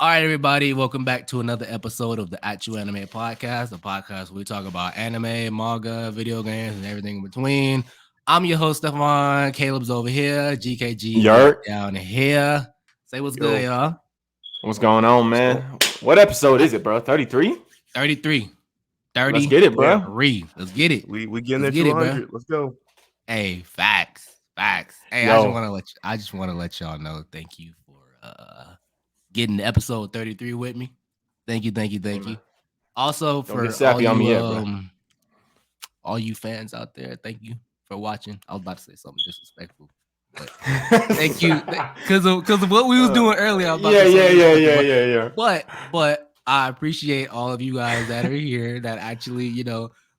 All right, everybody, welcome back to another episode of the Actual Anime Podcast, the podcast where we talk about anime, manga, video games, and everything in between. I'm your host, Stefan. Caleb's over here. GKG Yerk. down here. Say what's good, y'all. What's going on, man? What episode is it, bro? 33? 33. Let's get it, bro. Let's get it. We getting there 200. Let's go. Hey, facts. Hey, Yo. I just want to let y'all know. Thank you for getting to episode 33 with me. Thank you. Also for all you fans out there, thank you for watching. I was about to say something disrespectful, but thank you because of what we was doing earlier. I was about to say Yeah. But I appreciate all of you guys that are here that actually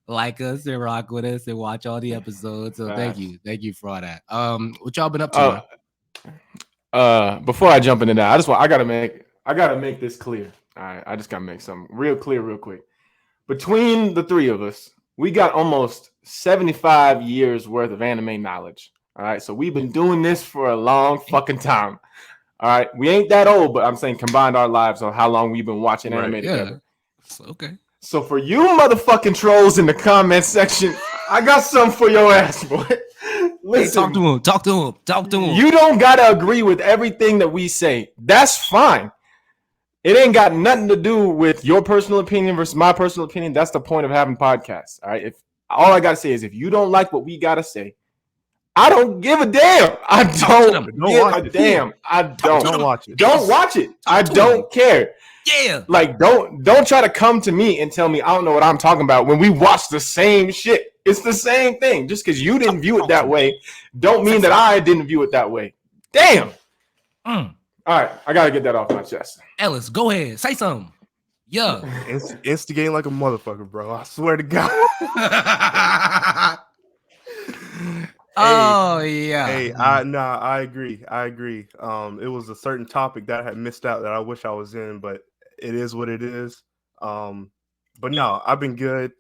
like us and rock with us and watch all the episodes. So thank you for all that. What y'all been up to? Before I jump into that, I gotta make this clear. All right, I just gotta make something real clear, real quick. Between the three of us, we got almost 75 years worth of anime knowledge. All right, so we've been doing this for a long fucking time. All right, we ain't that old, but I'm saying combined our lives on how long we've been watching anime together. Okay. So for you motherfucking trolls in the comment section, I got something for your ass, boy. Listen, hey, talk to him. You don't gotta agree with everything that we say. That's fine. It ain't got nothing to do with your personal opinion versus my personal opinion. That's the point of having podcasts. All right. If all I gotta say is if you don't like what we gotta say, I don't give a damn. I don't give a damn. I don't. Don't watch it. Don't watch it. I don't care. Yeah. Like don't try to come to me and tell me I don't know what I'm talking about when we watch the same shit. It's the same thing. Just because you didn't view it that way, don't mean that I didn't view it that way. Damn. All right, I gotta get that off my chest. Ellis, go ahead. Say something. Yeah. Instigating like a motherfucker, bro. I swear to God. Yeah. I agree. It was a certain topic that I had missed out that I wish I was in, but it is what it is. But no, I've been good.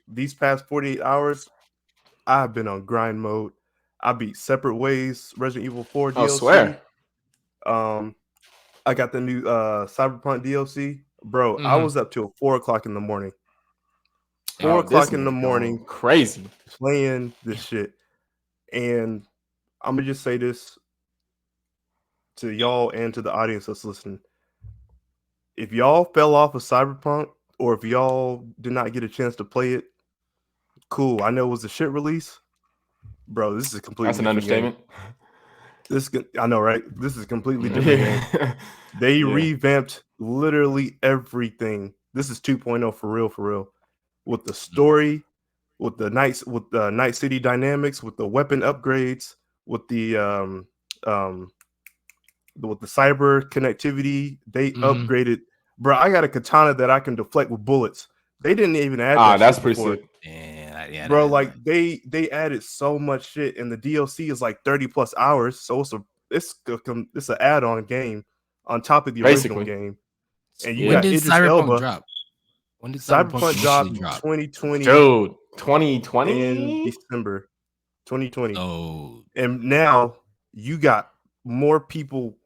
These past 48 hours, I've been on grind mode. I beat Separate Ways, Resident Evil 4 DLC. I swear. I got the new Cyberpunk DLC. Bro, I was up till 4 o'clock in the morning. 4 o'clock in the morning. Crazy. Playing this shit. And I'm going to just say this to y'all and to the audience that's listening. If y'all fell off of Cyberpunk, or if y'all did not get a chance to play it, cool. I know it was a shit release. Bro, this is a completely That's an understatement. I know, right? This is a completely different game. They revamped literally everything. This is 2.0 for real. With the story, with the Night City dynamics, with the weapon upgrades, with the cyber connectivity, they upgraded. Bro, I got a katana that I can deflect with bullets. They didn't even add that. That's pretty sick. Yeah, bro. Like they added so much shit, and the DLC is like 30 plus hours. So it's an add-on game on top of the original game. And you got Idris Elba. Drop? When did Cyberpunk drop? 2020. Dude, 2020 in December 2020. Oh, and now you got more people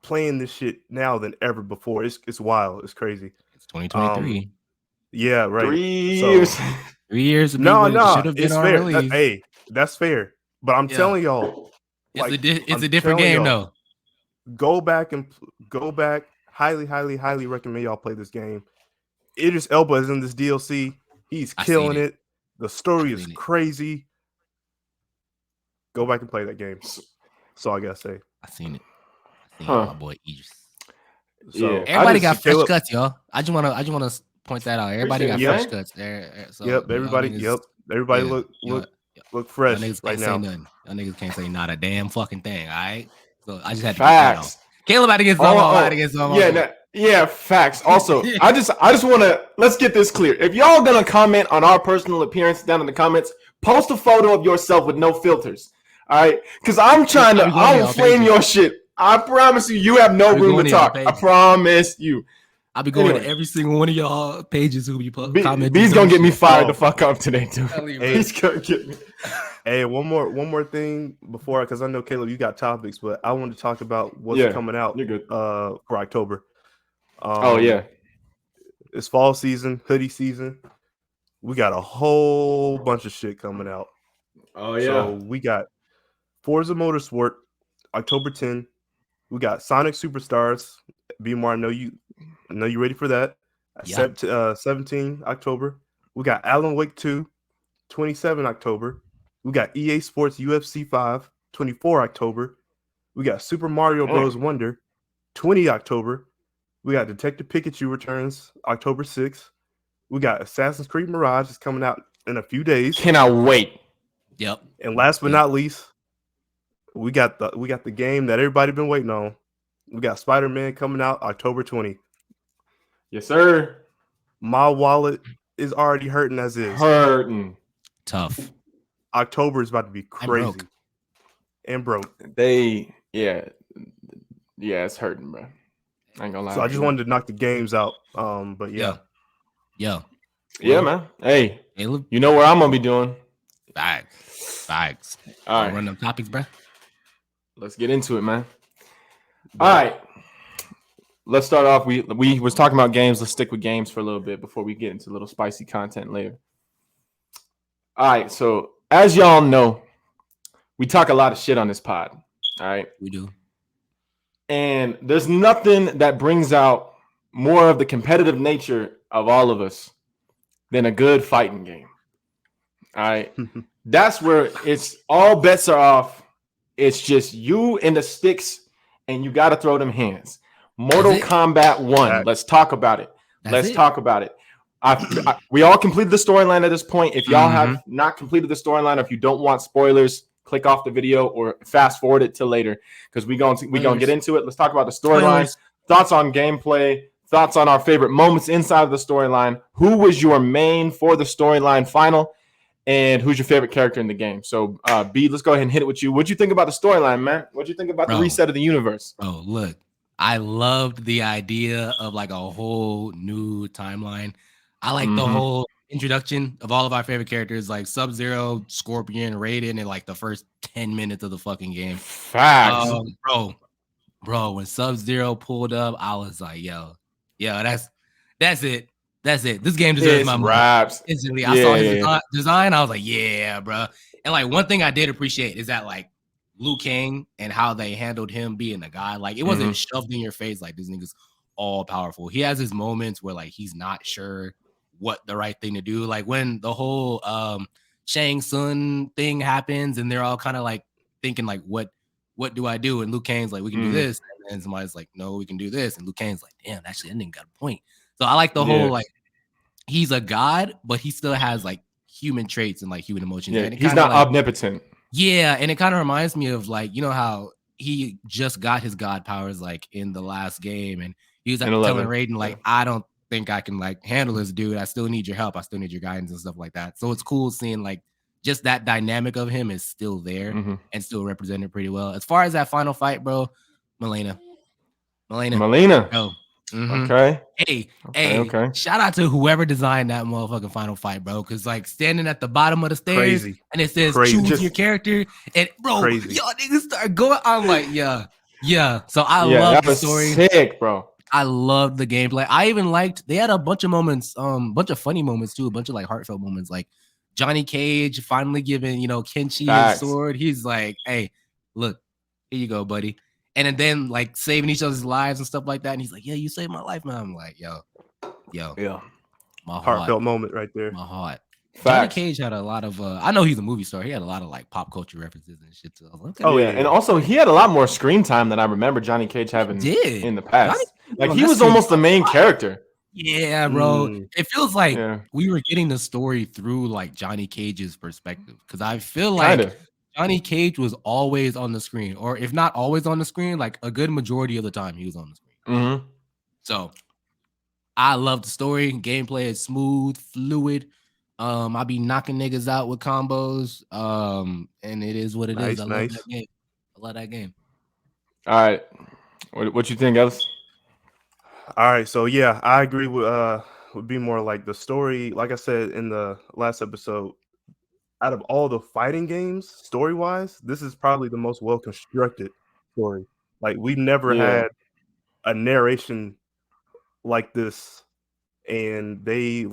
playing this shit now than ever before. It's wild. It's crazy. It's 2023. Yeah, right. 3 years. 3 years. No, it's fair. Hey, that's fair. But I'm telling y'all, it's a different game, though. Go back. Highly recommend y'all play this game. Idris Elba is in this DLC. He's killing it. The story is crazy. Go back and play that game. That's all I gotta say. I seen it. My boy Idris. So everybody got fresh cuts, y'all. I just wanna point that out. Everybody got fresh cuts there. So, everybody look fresh right now. Y'all niggas can't say not a damn fucking thing. All right. So I just had to facts. Caleb about to get some. Yeah, facts. Also, I just want to let's get this clear. If y'all gonna comment on our personal appearance down in the comments, post a photo of yourself with no filters. All right, because I'm flame your shit. I promise you, you have no room to talk. I promise you. I'll be going to Anyway. every single one of y'all pages who be commenting. B's gonna get me fired Oh. the fuck up today too. Hey. He's gonna get me. Hey, one more thing before, because I know Caleb, you got topics, but I want to talk about what's coming out. You're good. For October. Oh yeah, It's fall season, hoodie season. We got a whole bunch of shit coming out. oh yeah. So we got Forza Motorsport, October 10. We got Sonic Superstars. B-More, I know you ready for that. Yeah. 17 October. We got Alan Wake 2, 27 October. We got EA Sports UFC 5, 24 October. We got Super Mario Bros. Wonder, 20 October. We got Detective Pikachu Returns, October 6th. We got Assassin's Creed Mirage is coming out in a few days. Cannot wait. Yep. And last but not least, we got the game that everybody been waiting on. We got Spider-Man coming out October 20. Yes, sir. My wallet is already hurting as is. Hurting. Tough. October is about to be crazy. And broke. It's hurting, bro. I ain't gonna lie. So I just wanted to knock the games out. But yeah. Yeah, man. Hey, Caleb, you know where I'm gonna be doing. Facts. All right, Run them topics, bro. let's get into it, man. All right, let's start off. We was talking about games. Let's stick with games for a little bit before we get into a little spicy content later. All right, so as y'all know, we talk a lot of shit on this pod. All right, We do. and there's nothing that brings out more of the competitive nature of all of us than a good fighting game. All right, that's where it's all bets are off. It's just you and the sticks, and you got to throw them hands. Mortal Kombat 1. Let's talk about it. Let's talk about it. We all completed the storyline at this point. If y'all have not completed the storyline, or if you don't want spoilers, click off the video or fast forward it till later, because we gonna get into it. Let's talk about the storyline, thoughts on gameplay, thoughts on our favorite moments inside of the storyline. Who was your main for the storyline final? And who's your favorite character in the game? So, B, let's go ahead and hit it with you. What'd you think about the storyline, man? What'd you think about the reset of the universe? Oh, look, I loved the idea of like a whole new timeline. I like the whole introduction of all of our favorite characters, like Sub-Zero, Scorpion, Raiden, in like the first 10 minutes of the fucking game. Facts. Bro, when Sub-Zero pulled up, I was like, yo, that's it. That's it. This game deserves my money. Raps. Instantly, I saw his design. I was like, yeah, bro. And like one thing I did appreciate is that like Liu Kang and how they handled him being a guy. Like it wasn't shoved in your face like this nigga's all powerful. He has his moments where like he's not sure what the right thing to do. Like when the whole Shang Tsung thing happens and they're all kind of like thinking like, what do I do? And Liu Kang's like, we can do this. And somebody's like, no, we can do this. And Liu Kang's like, damn, actually, that nigga got a point. So I like the whole like he's a god, but he still has like human traits and like human emotions. Yeah, and he's not like, omnipotent. Yeah, and it kind of reminds me of like, you know how he just got his god powers like in the last game, and he was like telling Raiden like, I don't think I can like handle this dude. I still need your help. I still need your guidance and stuff like that. So it's cool seeing like just that dynamic of him is still there and still represented pretty well. As far as that final fight, bro, Melina. Bro. Okay. Hey, shout out to whoever designed that motherfucking final fight, bro. Cause like standing at the bottom of the stairs and it says choose your character. And bro, y'all niggas start going. I'm like, yeah. So I love the story. Sick, bro. I loved the gameplay. I even liked they had a bunch of moments, bunch of funny moments too, a bunch of like heartfelt moments, like Johnny Cage finally giving, Kenshi his sword. He's like, hey, look, here you go, buddy. And then like saving each other's lives and stuff like that. And he's like, yeah, you saved my life, man. I'm like, yo. Yeah. My heartfelt moment right there. My heart. Johnny Cage had a lot of I know he's a movie star. He had a lot of like pop culture references and shit too. Like, okay. And also he had a lot more screen time than I remember Johnny Cage having in the past. Like he was almost the main character. Yeah, bro. It feels like we were getting the story through like Johnny Cage's perspective. Cause I feel like Johnny Cage was always on the screen, or if not always on the screen, like a good majority of the time he was on the screen. So I love the story. Gameplay is smooth, fluid. I be knocking niggas out with combos. And it is what it is. I love that game. I love that game. All right. What you think, Ellis? All right, so yeah, I agree with would be more like the story. Like I said in the last episode, out of all the fighting games, story wise, this is probably the most well constructed story. Like we've never Yeah. had a narration like this, and they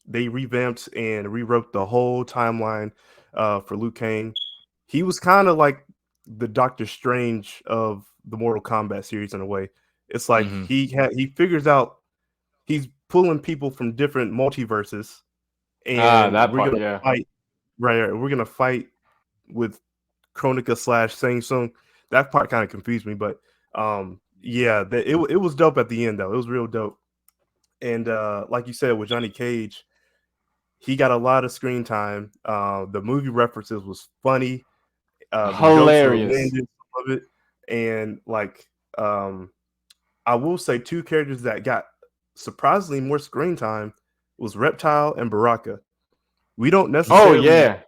revamped and rewrote the whole timeline for Liu Kang. He was kind of like the Doctor Strange of the Mortal Kombat series in a way. It's like Mhm. he figures out he's pulling people from different multiverses, and That we're part, gonna yeah. fight. Right, we're gonna fight with Chronica slash Sang Sung. That part kind of confused me, but yeah, it was dope at the end though. It was real dope. And like you said with Johnny Cage, he got a lot of screen time. The movie references was funny. The jokes were Hilarious. landed, some of it, and like I will say two characters that got surprisingly more screen time was Reptile and Baraka. We don't Oh necessarily, yeah.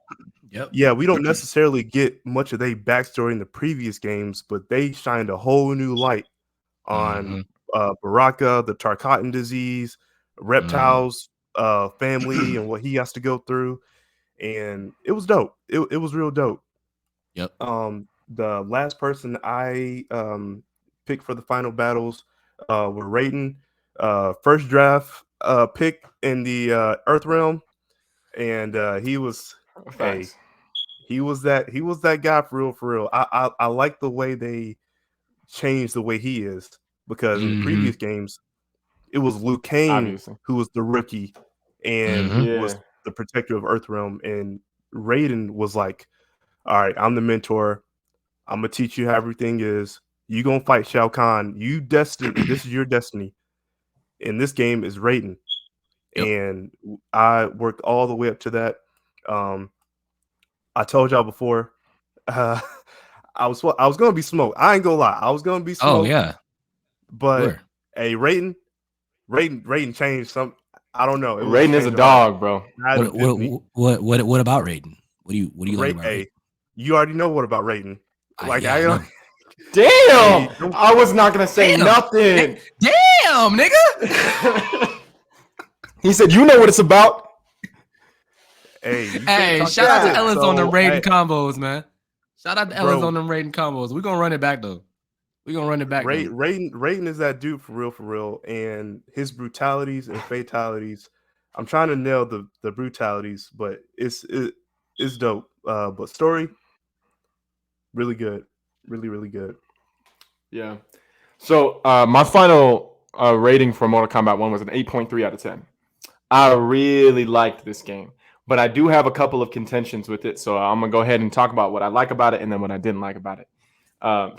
Yep. yeah, we don't necessarily get much of their backstory in the previous games, but they shined a whole new light on Mhm. Baraka, the Tarkatan disease, Mhm. Reptiles family, and what he has to go through. And it was dope. It was real dope. Yep. The last person I picked for the final battles were Raiden, first draft pick in the Earth Realm, and he was a Facts. he was that guy for real, for real. I like the way they changed the way he is, because in the Mhm. previous games it was Liu Kang Obviously. who was the rookie and Mhm. was Yeah. the protector of Earthrealm, and Raiden was like, "All right, I'm the mentor. I'm gonna teach you how everything is. You gonna fight Shao Kahn. You destined. This is your destiny. And this game is Raiden." Yep. And I worked all the way up to that. Um, I told y'all before. Uh, I was gonna be smoked. I ain't gonna lie. I was gonna be Oh smoked, yeah. but Where? hey, Raiden changed some. I don't know. It was a Raiden is a change of heart. dog, bro. I had an What epiphany. what about Raiden? What do you like Ray, about Raiden? hey, you already know what about Raiden. Like Yeah, I I don't. know. Hey, Damn. don't, I was not gonna say Damn. nothing. Damn, nigga. He said, "You know what it's about." hey, you can't Hey, talk shout that out to shit. Ellis on them So, Raiden hey, combos, man. Shout out to Ellis on bro, them Raiden combos. We're gonna run it back though. We're gonna run it back though. Raiden is that dude for real, and his brutalities and fatalities. I'm trying to nail the brutalities, but it's dope. But story really good, really good. Yeah. So my final rating for Mortal Kombat 1 was an 8.3 out of 10. I really liked this game, but I do have a couple of contentions with it. So I'm gonna go ahead and talk about what I like about it and then what I didn't like about it.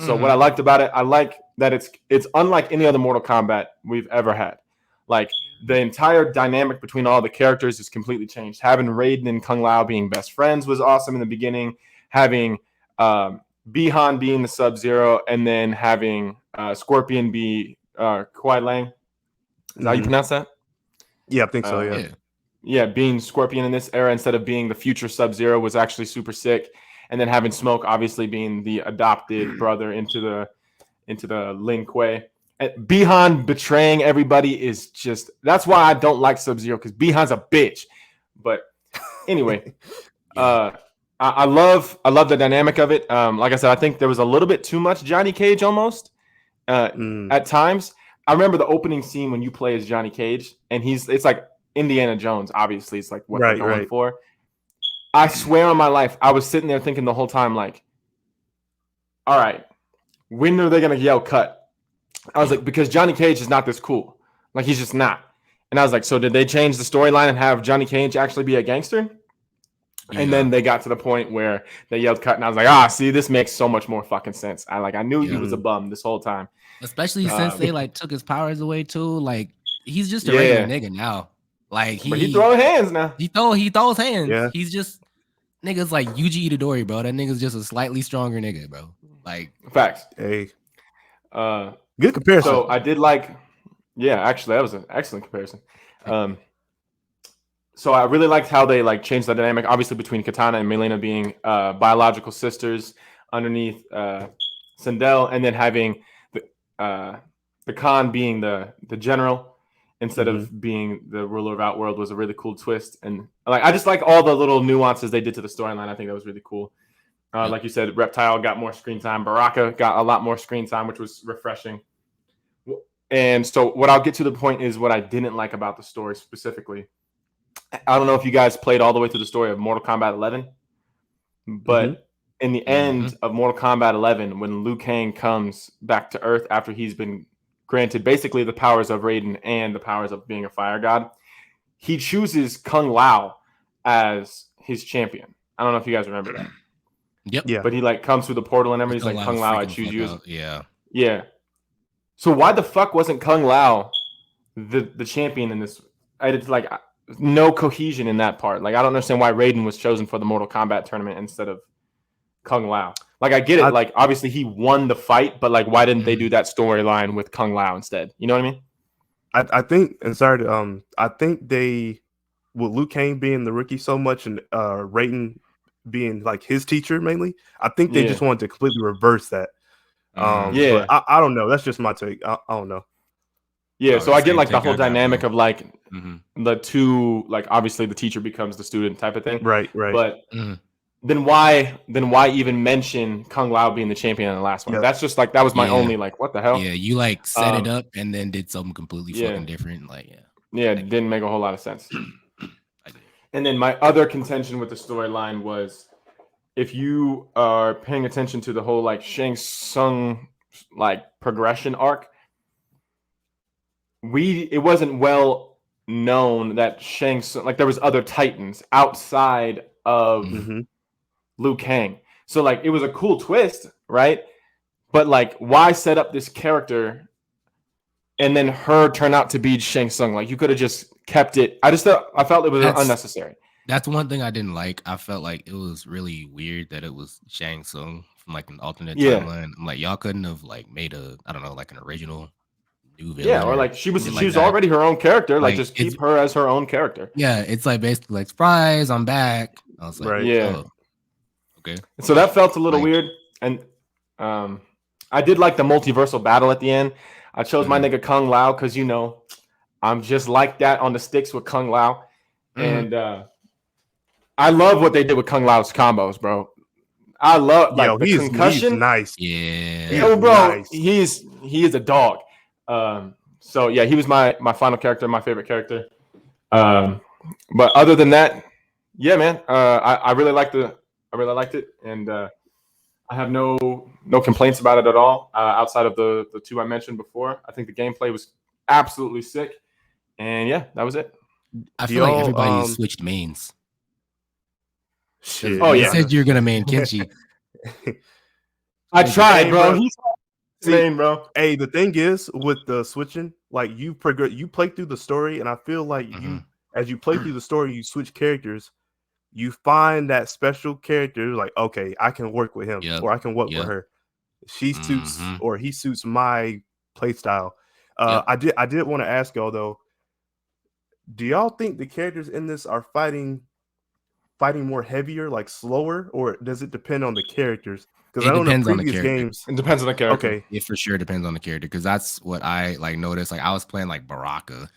So what I liked about it, I like that it's unlike any other Mortal Kombat we've ever had. Like the entire dynamic between all the characters is completely changed. Having Raiden and Kung Lao being best friends was awesome in the beginning. Having Bihan being the Sub-Zero, and then having Scorpion be Kuai Lang. Is that how you Mhm. pronounce that? Yeah, I think so. Yeah. Yeah. Yeah, being Scorpion in this era instead of being the future Sub-Zero was actually super sick. And then having Smoke obviously being the adopted brother into the Lin Kuei. And Bihan betraying everybody is just that's why I don't like Sub-Zero, because Bihan's a bitch. But anyway, Yeah. I love the dynamic of it. Like I said, I think there was a little bit too much Johnny Cage almost Mm, at times. I remember the opening scene when you play as Johnny Cage, and it's like Indiana Jones. Obviously, it's like what they're right, going right. for. I swear on my life, I was sitting there thinking the whole time, like, all right, when are they gonna yell cut? I was Yeah. like, because Johnny Cage is not this cool. Like, he's just not. And I was like, so did they change the storyline and have Johnny Cage actually be a gangster? And Yeah. then they got to the point where they yelled cut, and I was like, see, this makes so much more fucking sense. I knew he Yeah. was a bum this whole time. Especially since they like took his powers away too. Like he's just a regular Yeah, nigga now. Like but he throwing hands now. he throws hands. Yeah. He's just niggas like Yuji Itadori, bro. That nigga's just a slightly stronger nigga, bro. Like Facts. Hey, Uh, good comparison. so I did like, yeah, actually that was an excellent comparison. So I really liked how they like changed the dynamic, obviously between Katana and Melina being biological sisters underneath Sindel, and then having the Khan being the general instead Mhm. of being the ruler of Outworld was a really cool twist. And like I just like all the little nuances they did to the storyline. I think that was really cool. Like you said, Reptile got more screen time. Baraka got a lot more screen time, which was refreshing. And so what I'll get to the point is what I didn't like about the story specifically. I don't know if you guys played all the way through the story of Mortal Kombat 11, but in the end of Mortal Kombat 11, when Liu Kang comes back to Earth after he's been granted basically the powers of Raiden and the powers of being a fire god, he chooses Kung Lao as his champion. I don't know if you guys remember that. Yep. Yeah. But he like comes through the portal and everything. He's like, Kung Lao, I choose you. Yeah. So why the fuck wasn't Kung Lao the champion in this? It's like no cohesion in that part. Like I don't understand why Raiden was chosen for the Mortal Kombat tournament instead of Kung Lao. Like I get it. Like obviously he won the fight, but like why didn't they do that storyline with Kung Lao instead? You know what I mean? I think, and sorry to, I think they, with Liu Kang being the rookie so much and Raiden being like his teacher mainly, I think they just wanted to completely reverse that. But I don't know. That's just my take. I don't know. Yeah, so I get like the whole dynamic of like the two, like obviously the teacher becomes the student type of thing. Right. But then why even mention Kung Lao being the champion in the last one? Yep. That's just like that was my only like what the hell? Yeah, you like set it up and then did something completely fucking different. Like it didn't make a whole lot of sense. And then my other contention with the storyline was if you are paying attention to the whole like Shang Tsung like progression arc, it wasn't well known that Shang Tsung, like there was other Titans outside of Liu Kang. So like it was a cool twist, right? But like why set up this character and then her turn out to be Shang Tsung? Like you could have just kept it. I felt it was unnecessary. That's one thing I didn't like. I felt like it was really weird that it was Shang Tsung from like an alternate timeline. I'm like, y'all couldn't have like made like an original new villain. Yeah, or like she was already her own character. Like just keep her as her own character. Yeah, it's like basically like surprise, I'm back. I was like, okay. So that felt a little weird. And I did like the multiversal battle at the end. I chose my nigga Kung Lao because I'm just like that on the sticks with Kung Lao. And I love what they did with Kung Lao's combos, bro. I love like the concussion. He's nice. Yeah. Yo, bro, nice. He is a dog. So yeah, he was my final character, my favorite character. But other than that, yeah, man, I really liked it, and I have no complaints about it at all. Outside of the two I mentioned before, I think the gameplay was absolutely sick, and yeah, that was it. I feel like everybody switched mains. Shit. Oh yeah, you said you're gonna main Kenshi. I tried, bro. He's insane, bro. Hey, the thing is with the switching, like you play through the story, and I feel like as you play through the story, you switch characters. You find that special character, like okay, I can work with him, or I can work with her. She suits or he suits my play style. I did want to ask y'all though. Do y'all think the characters in this are fighting more heavier, like slower, or does it depend on the characters? Because I don't know previous games. It depends on the character. Okay, it for sure depends on the character. Because that's what I like noticed. Like I was playing like Baraka, and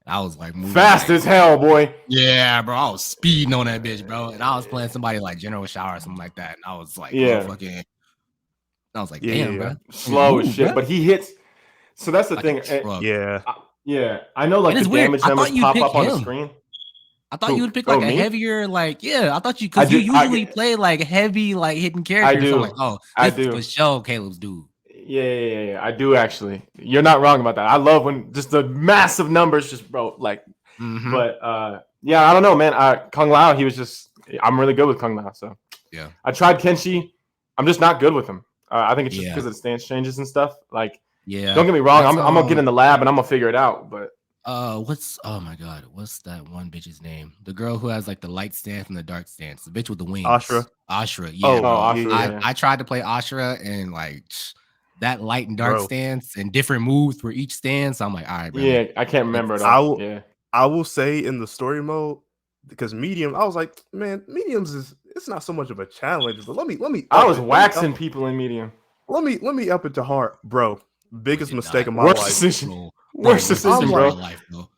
I was like moving fast as hell, boy. Yeah, bro. I was speeding on that bitch, bro. And I was playing somebody like General Shower or something like that, and I was like, fucking. I was like, damn, bro, slow as shit. Bro. But he hits. So that's the thing. Yeah, I know like the damage numbers pop up on the screen. I thought you would pick like a heavier, like I thought you because you usually play like heavy, like hitting characters. I do. So I'm like, this is for sure Caleb's dude. Yeah, I do actually. You're not wrong about that. I love when just the massive numbers, just bro, like. But yeah, I don't know, man. Kung Lao, I'm really good with Kung Lao. So yeah, I tried Kenshi. I'm just not good with him. I think it's just because of the stance changes and stuff. Like, don't get me wrong. I'm gonna get in the lab and I'm gonna figure it out. But what's that one bitch's name? The girl who has like the light stance and the dark stance. The bitch with the wings. Ashra. Yeah. Ashra. I tried to play Ashra and like that light and dark stance and different moves for each stance. I'm like, all right, bro. Yeah, I can't remember it all. I will say in the story mode, because medium, I was like, man, mediums it's not so much of a challenge, but let me I was waxing people in medium. Let me up it to hard, bro. biggest did mistake not. of my Worst life. decision. Bro, Worst decision, of bro. my life, bro.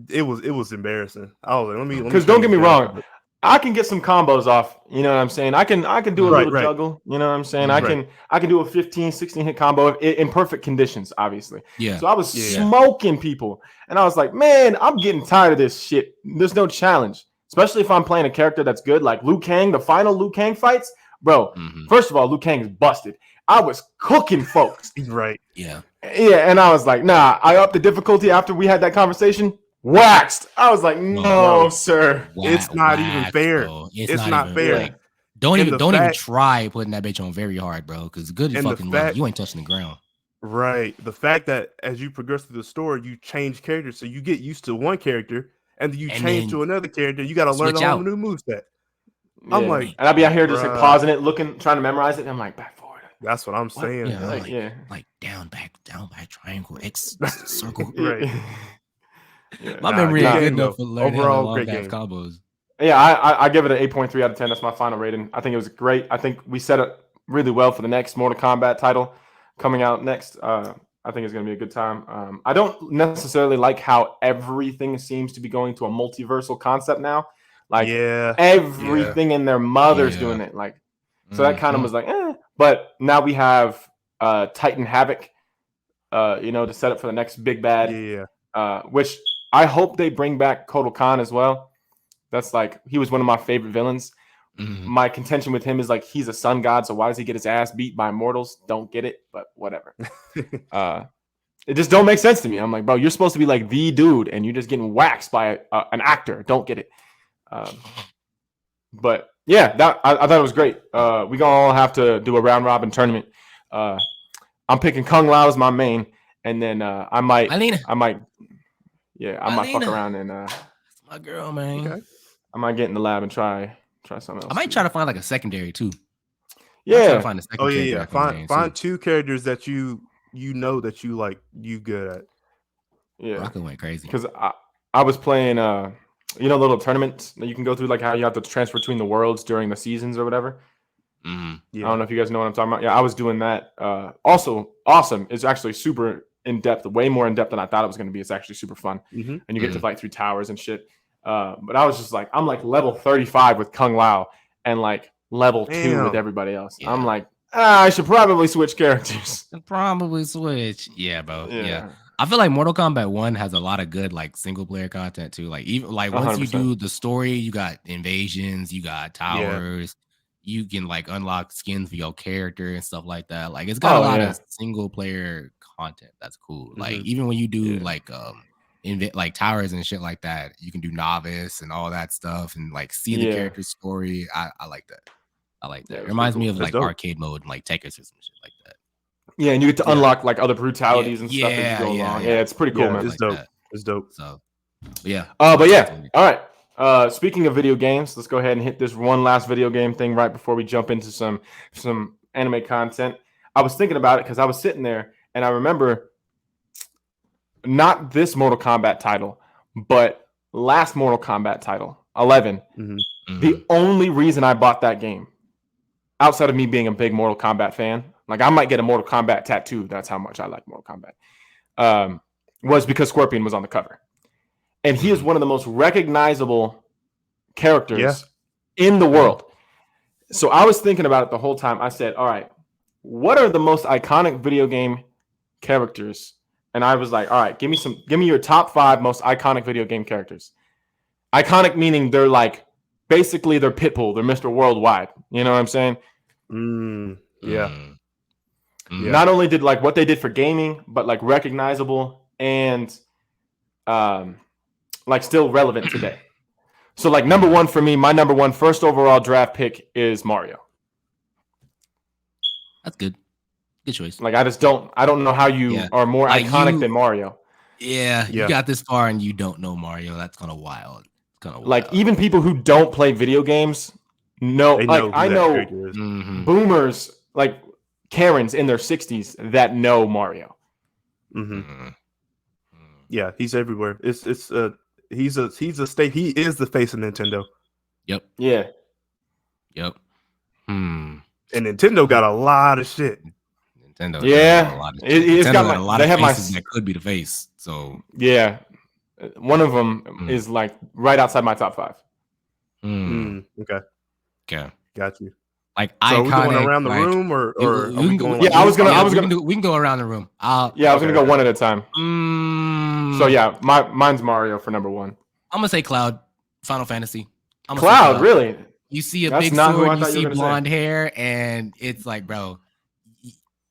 It was embarrassing. I was like, let me Because turn don't get this me down. wrong, I can get some combos off. You know what I'm saying? I can do a Right, little right. juggle. You know what I'm saying? Mhm. I can do a 15, 16 hit combo in perfect conditions, obviously. Yeah. So I was Yeah. smoking people, and I was like, man, I'm getting tired of this shit. There's no challenge, especially if I'm playing a character that's good, like Liu Kang. The final Liu Kang fights, bro. Mhm. First of all, Liu Kang is busted. I was cooking folks. Right. Yeah. Yeah, and I was like, nah. I upped the difficulty after we had that conversation. Waxed. I was like, no, Bro. sir. It's not even Whack, fair. bro. It's not even fair. like don't And even the fact- try putting that bitch on very hard, bro. Because good And the fucking luck, fact- you ain't touching the ground. Right. The fact that as you progress through the story, you change characters, so you get used to one character, and then you And change then to another character. You got to learn switch a whole out. new moveset. Yeah. I'm like, and I'd be out here just like bruh. pausing it, looking, trying to memorize it. And I'm like, back forward. That's what I'm saying. Yeah, Like, yeah. like down, back, triangle, X, circle. Right. Yeah. My Nah, memory good ain't game, good enough though. for learning Overall, long great ass game. combos. Yeah, I give it an 8.3 out of 10. That's my final rating. I think it was great. I think we set it really well for the next Mortal Kombat title coming out next. I think it's going to be a good time. I don't necessarily like how everything seems to be going to a multiversal concept now. Like Yeah. everything in their mother's Yeah. doing it. Like, so that kind of Mhm. was like, eh. But now we have Titan Havoc, to set up for the next big bad. Yeah. Which I hope they bring back Kotal Khan as well. That's like, he was one of my favorite villains. Mhm. My contention with him is like, he's a sun god, so why does he get his ass beat by mortals? Don't get it, but whatever. It just don't make sense to me. I'm like, bro, you're supposed to be like the dude, and you're just getting waxed by an actor. Don't get it. But yeah, I thought it was great. We gonna all have to do a round robin tournament. I'm picking Kung Lao as my main, and then I might fuck around and That's my girl, man. Okay. I might get in the lab and try something else. I might try to find like a secondary too. Yeah. Try to find a second Oh character yeah. I can main, Find too. 2 characters that you know that you like, you good at. Yeah. Rocket went crazy. Because I was playing little tournaments that you can go through, like how you have to transfer between the worlds during the seasons or whatever. Mhm. Yeah. I don't know if you guys know what I'm talking about. Yeah, I was doing that. Also awesome. It's actually super in depth, way more in depth than I thought it was going to be. It's actually super fun, Mhm. and you get to fight through towers and shit. But I was just like, I'm like level 35 with Kung Lao and like level 2 with everybody else. Yeah. I'm like, I should probably switch characters. Probably switch. Yeah, bro. Yeah. Yeah. I feel like Mortal Kombat 1 has a lot of good like single player content too. Like even like once you 100%. do the story, you got invasions, you got towers, you can like unlock skins for your character and stuff like that. Like it's got a lot of single player content that's cool. Like even when you do like like towers and shit like that, you can do novice and all that stuff and like see the character's story. I like that. I like that. Yeah, It reminds me cool. of That's like dope. arcade mode and like Tetris or some shit like that. Yeah, and you get to unlock like other brutalities and stuff as you go along. Yeah, it's pretty cool, Yeah, man. it's dope. that. It's dope. So, yeah. But yeah, all right. Speaking of video games, let's go ahead and hit this one last video game thing right before we jump into some anime content. I was thinking about it because I was sitting there and I remember not this Mortal Kombat title, but last Mortal Kombat title, 11. The only reason I bought that game, outside of me being a big Mortal Kombat fan, like I might get a Mortal Kombat tattoo. That's how much I like Mortal Kombat. Was because Scorpion was on the cover. And he is one of the most recognizable characters in the world. So I was thinking about it the whole time. I said, all right, what are the most iconic video game characters? And I was like, all right, give me your top 5 most iconic video game characters. Iconic meaning they're like, basically they're Pitbull, they're Mr. Worldwide. You know what I'm saying? Yeah. Not only did like what they did for gaming, but like recognizable and like still relevant today. So like number 1 for me, my number 1 first overall draft pick is Mario. That's good. Good choice. Like I don't know how you are more like iconic than Mario. Yeah, you got this far and you don't know Mario. That's kind of wild. It's kind of wild. Like even people who don't play video games know. Like I know boomers, like Karens in their 60s that know Mario. Yeah, he's everywhere. He's a state. He is the face of Nintendo. Yep. Yeah. Yep. And Nintendo got a lot of shit. Nintendo. Yeah, does a lot of shit. it's Nintendo got got a lot they of have my faces that could be the face. So yeah. One of them is like right outside my top 5. Okay, okay. got you. Like So are we going iconic, around the like room, or you are can we go- going? Yeah, Like, I was gonna- we can go around the room. I was gonna go one at a time. So yeah, mine's Mario for number 1. I'm gonna say Cloud, Final Fantasy. I'm gonna say Cloud, really? You see a That's big not who sword, I and you thought you see were gonna say. blonde hair, and it's like, bro,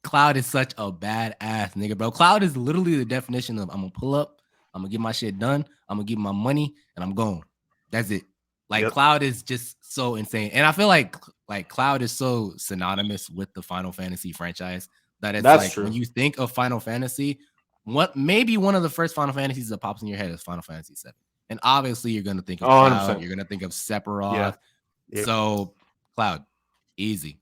Cloud is such a badass nigga, bro. Cloud is literally the definition of I'm gonna pull up, I'm gonna get my shit done, I'm gonna give my money, and I'm going. That's it. Like Cloud is just so insane, and I feel like Cloud is so synonymous with the Final Fantasy franchise that it's That's like true. when you think of Final Fantasy, maybe one of the first Final Fantasies that pops in your head is Final Fantasy VII, and obviously you're gonna think of Cloud, 100%. you're gonna think of Sephiroth. Yeah. So Cloud, easy.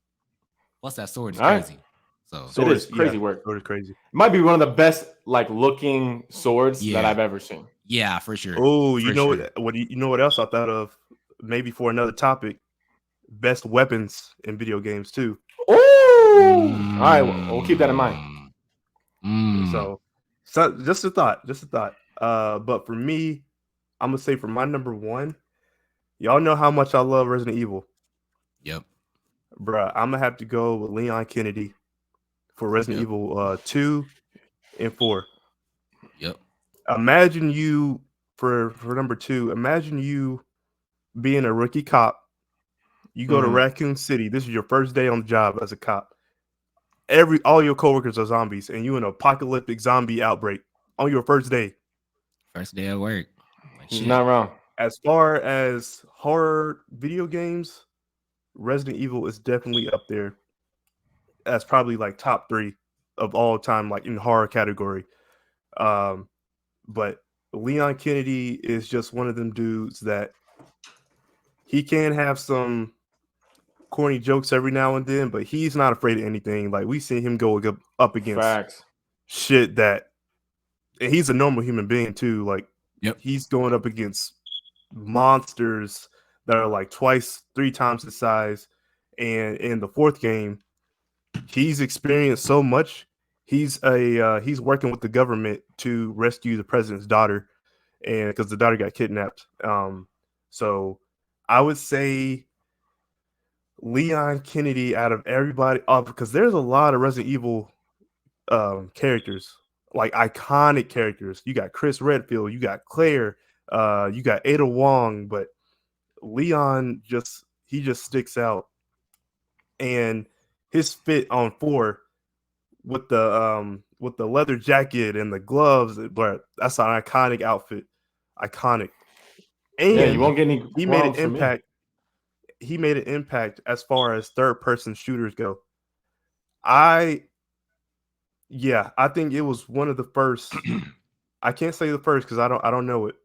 Plus that sword is All right. crazy. So It is crazy work. Sword is crazy. It might be one of the best like looking swords that I've ever seen. Yeah, for sure. Oh, you For know sure. what? You know what else I thought of? Maybe for another topic, best weapons in video games too. Oh, all right. We'll keep that in mind. So just a thought. But for me, I'm gonna say for my number 1, y'all know how much I love Resident Evil. Yep. Bruh, I'm gonna have to go with Leon Kennedy for Resident Evil 2 and 4. Yep. Imagine you for number 2. Imagine you being a rookie cop. You go to Raccoon City. This is your first day on the job as a cop. All your coworkers are zombies, and you in an apocalyptic zombie outbreak on your first day. First day at work. Like, He's not wrong. As far as horror video games, Resident Evil is definitely up there. That's probably like top 3 of all time, like in horror category. But Leon Kennedy is just one of them dudes that he can have some corny jokes every now and then, but he's not afraid of anything. Like we seen him go up against shit that, and he's a normal human being too. Like he's going up against monsters that are like 3 times the size. And in the 4th game, he's experienced so much. He's working with the government to rescue the president's daughter, and because the daughter got kidnapped. So I would say Leon Kennedy out of everybody, because there's a lot of Resident Evil characters, like iconic characters. You got Chris Redfield, you got Claire, you got Ada Wong, but Leon just sticks out, and his fit on 4 with the leather jacket and the gloves, but that's an iconic outfit, iconic. And you won't get any. He made an impact. He made an impact as far as third-person shooters go. I think it was one of the first. I can't say the first because I don't know it.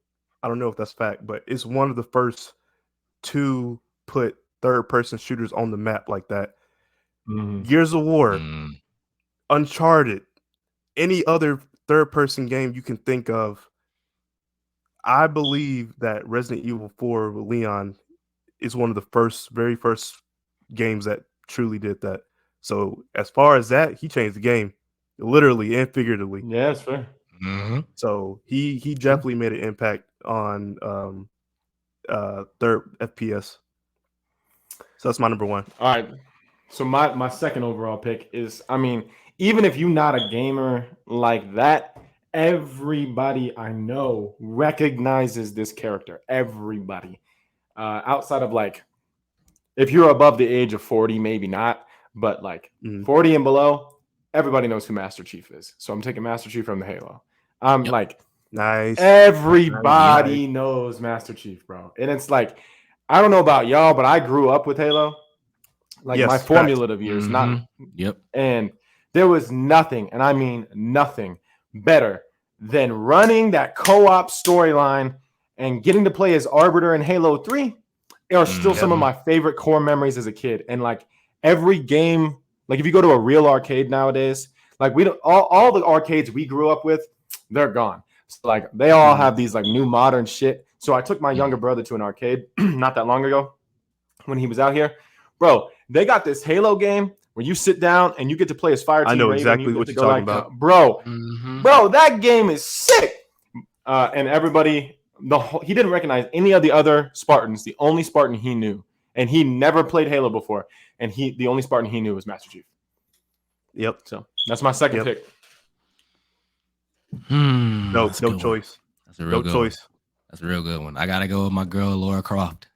I don't know if that's fact, but it's one of the first to put third-person shooters on the map like that. Gears of War, Uncharted, any other third-person game you can think of. I believe that Resident Evil 4 with Leon is one of the very first games that truly did that. So as far as that, he changed the game, literally and figuratively. Yeah, that's fair. So he definitely made an impact on third FPS. So that's my number 1. All right. So my second overall pick is, I mean, even if you're not a gamer like that, everybody I know recognizes this character. Everybody. Outside of like, if you're above the age of 40, maybe not, but like 40 and below, everybody knows who Master Chief is. So I'm taking Master Chief from the Halo. Like, nice. Everybody knows Master Chief, bro. And it's like, I don't know about y'all, but I grew up with Halo. Like my formative years, not. And there was nothing, and I mean nothing, better than running that co-op storyline and getting to play as Arbiter in Halo 3 are still some of my favorite core memories as a kid. And like every game, like if you go to a real arcade nowadays, like we don't all the arcades we grew up with, they're gone. So like they all have these like new modern shit. So I took my younger brother to an arcade not that long ago when he was out here. Bro, they got this Halo game where you sit down and you get to play as Fire Team I know Raven, exactly you get what to you're go talking like, about. bro, that game is sick. And everybody, he didn't recognize any of the other Spartans. The only Spartan he knew, and he never played Halo before, and the only Spartan he knew was Master Chief. Yep. So that's my second pick. No That's a good choice. One. That's a real good choice. That's a real good one. I gotta go with my girl Laura Croft.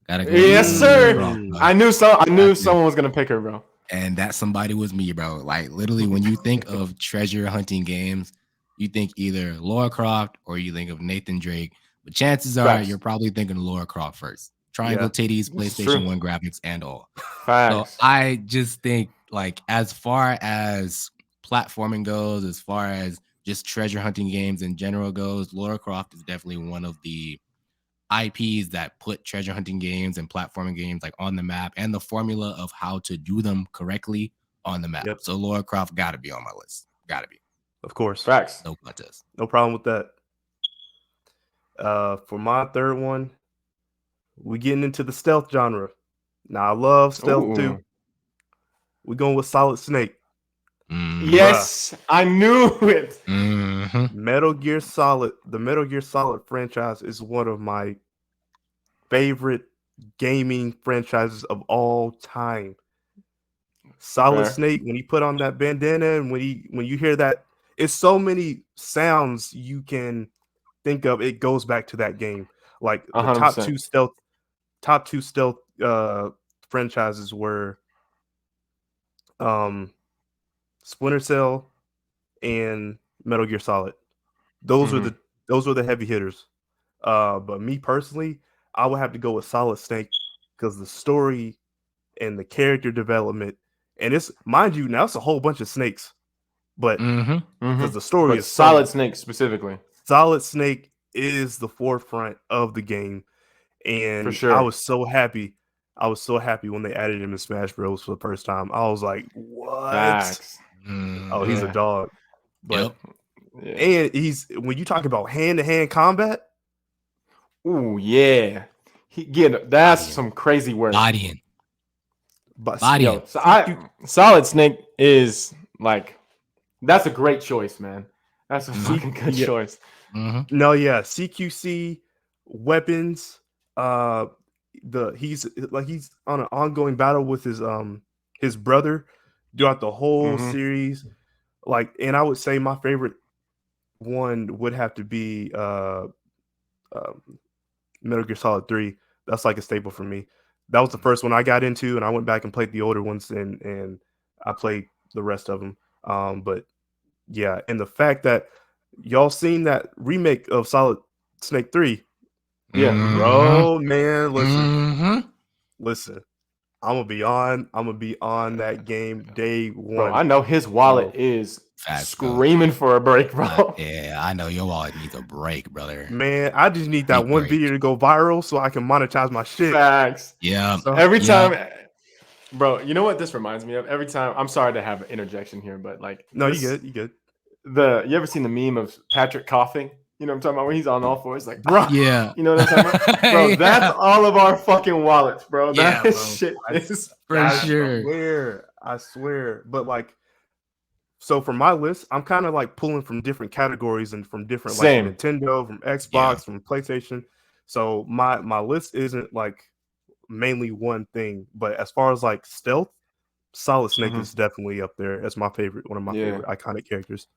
Gotta go. Yes, sir. I knew someone was gonna pick her, bro. And that somebody was me, bro. Like literally, when you think of treasure hunting games, you think either Laura Croft or you think of Nathan Drake. But chances are you're probably thinking Laura Croft first. Triangle titties, PlayStation 1 graphics, and all. Facts. So I just think, like, as far as platforming goes, as far as just treasure hunting games in general goes, Laura Croft is definitely one of the IPs that put treasure hunting games and platforming games like on the map, and the formula of how to do them correctly on the map. Yep. So Laura Croft got to be on my list. Got to be. Of course. Facts. No contest. No problem with that. For my third one, we getting into the stealth genre. Now I love stealth too. We're going with Solid Snake. Yes, I knew it. Metal Gear Solid. The Metal Gear Solid franchise is one of my favorite gaming franchises of all time. Solid Snake, when he put on that bandana and when you hear that, it's so many sounds you can think of. It goes back to that game. Like the 100%. top two stealth franchises were Splinter Cell and Metal Gear Solid. Those were the heavy hitters. But me personally, I would have to go with Solid Snake because the story and the character development, and it's, mind you, now it's a whole bunch of snakes, but because the story is Solid Snake specifically. Solid Snake is the forefront of the game, and for sure. I was so happy. I was so happy when they added him in Smash Bros. For the first time. I was like, "What? Facts. Oh, he's a dog." But Yep. and he's, when you talk about hand-to-hand combat. Ooh, yeah. That's some crazy work. Bodying. Yo, Solid Snake is like, that's a great choice, man. That's a fucking good choice. No, yeah, CQC weapons. He's on an ongoing battle with his brother throughout the whole series. Like, and I would say my favorite one would have to be Metal Gear Solid 3. That's like a staple for me. That was the first one I got into, and I went back and played the older ones, and I played the rest of them. But yeah, and the fact that y'all seen that remake of Solid Snake 3. Yeah, bro, man, listen. I'm gonna be on that game day one. Bro, I know his wallet is screaming for a break, bro. Yeah, I know your wallet needs a break, brother. Man, I just need that one video to go viral so I can monetize my shit. Facts. Yeah. So every time, bro, you know what this reminds me of? Every time, I'm sorry to have an interjection here, but like, no, you good. You ever seen the meme of Patrick coughing? You know what I'm talking about? When he's on all fours, like, bro. Yeah. You know what I'm talking about? Bro, that's all of our fucking wallets, bro. That shit is for sure. I swear. But like, so for my list, I'm kind of like pulling from different categories and from different like Nintendo, from Xbox, from PlayStation. So my list isn't like mainly one thing, but as far as like stealth, Solid Snake is definitely up there as my favorite, one of my favorite iconic characters.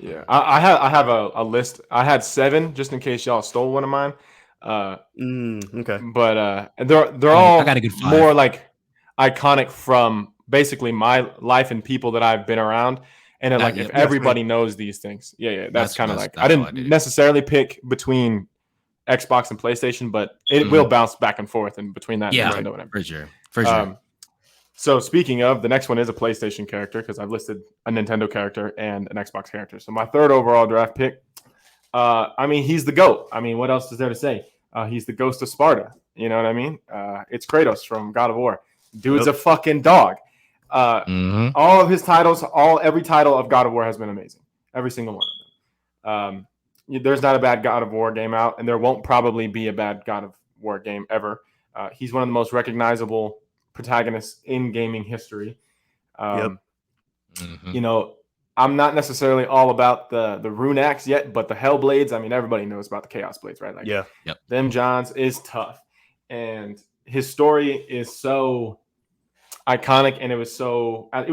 Yeah, I have a list. I had 7 just in case y'all stole one of mine. Okay, but they're all more like iconic from basically my life and people that I've been around. And then, like, if everybody knows these things, that's kind of like, I didn't necessarily pick between Xbox and PlayStation, but it will bounce back and forth in between that. Yeah, Nintendo, whatever. For sure. So speaking of, the next one is a PlayStation character because I've listed a Nintendo character and an Xbox character. So my third overall draft pick, I mean, he's the GOAT. I mean, what else is there to say? He's the Ghost of Sparta. You know what I mean? It's Kratos from God of War. Dude's a fucking dog. All of his titles, every title of God of War has been amazing. Every single one of them. There's not a bad God of War game out, and there won't probably be a bad God of War game ever. He's one of the most recognizable protagonists in gaming history. You know, I'm not necessarily all about the rune axe yet, but the hell blades, I mean, everybody knows about the chaos blades, right? Like, them Johns is tough, and his story is so iconic, and it was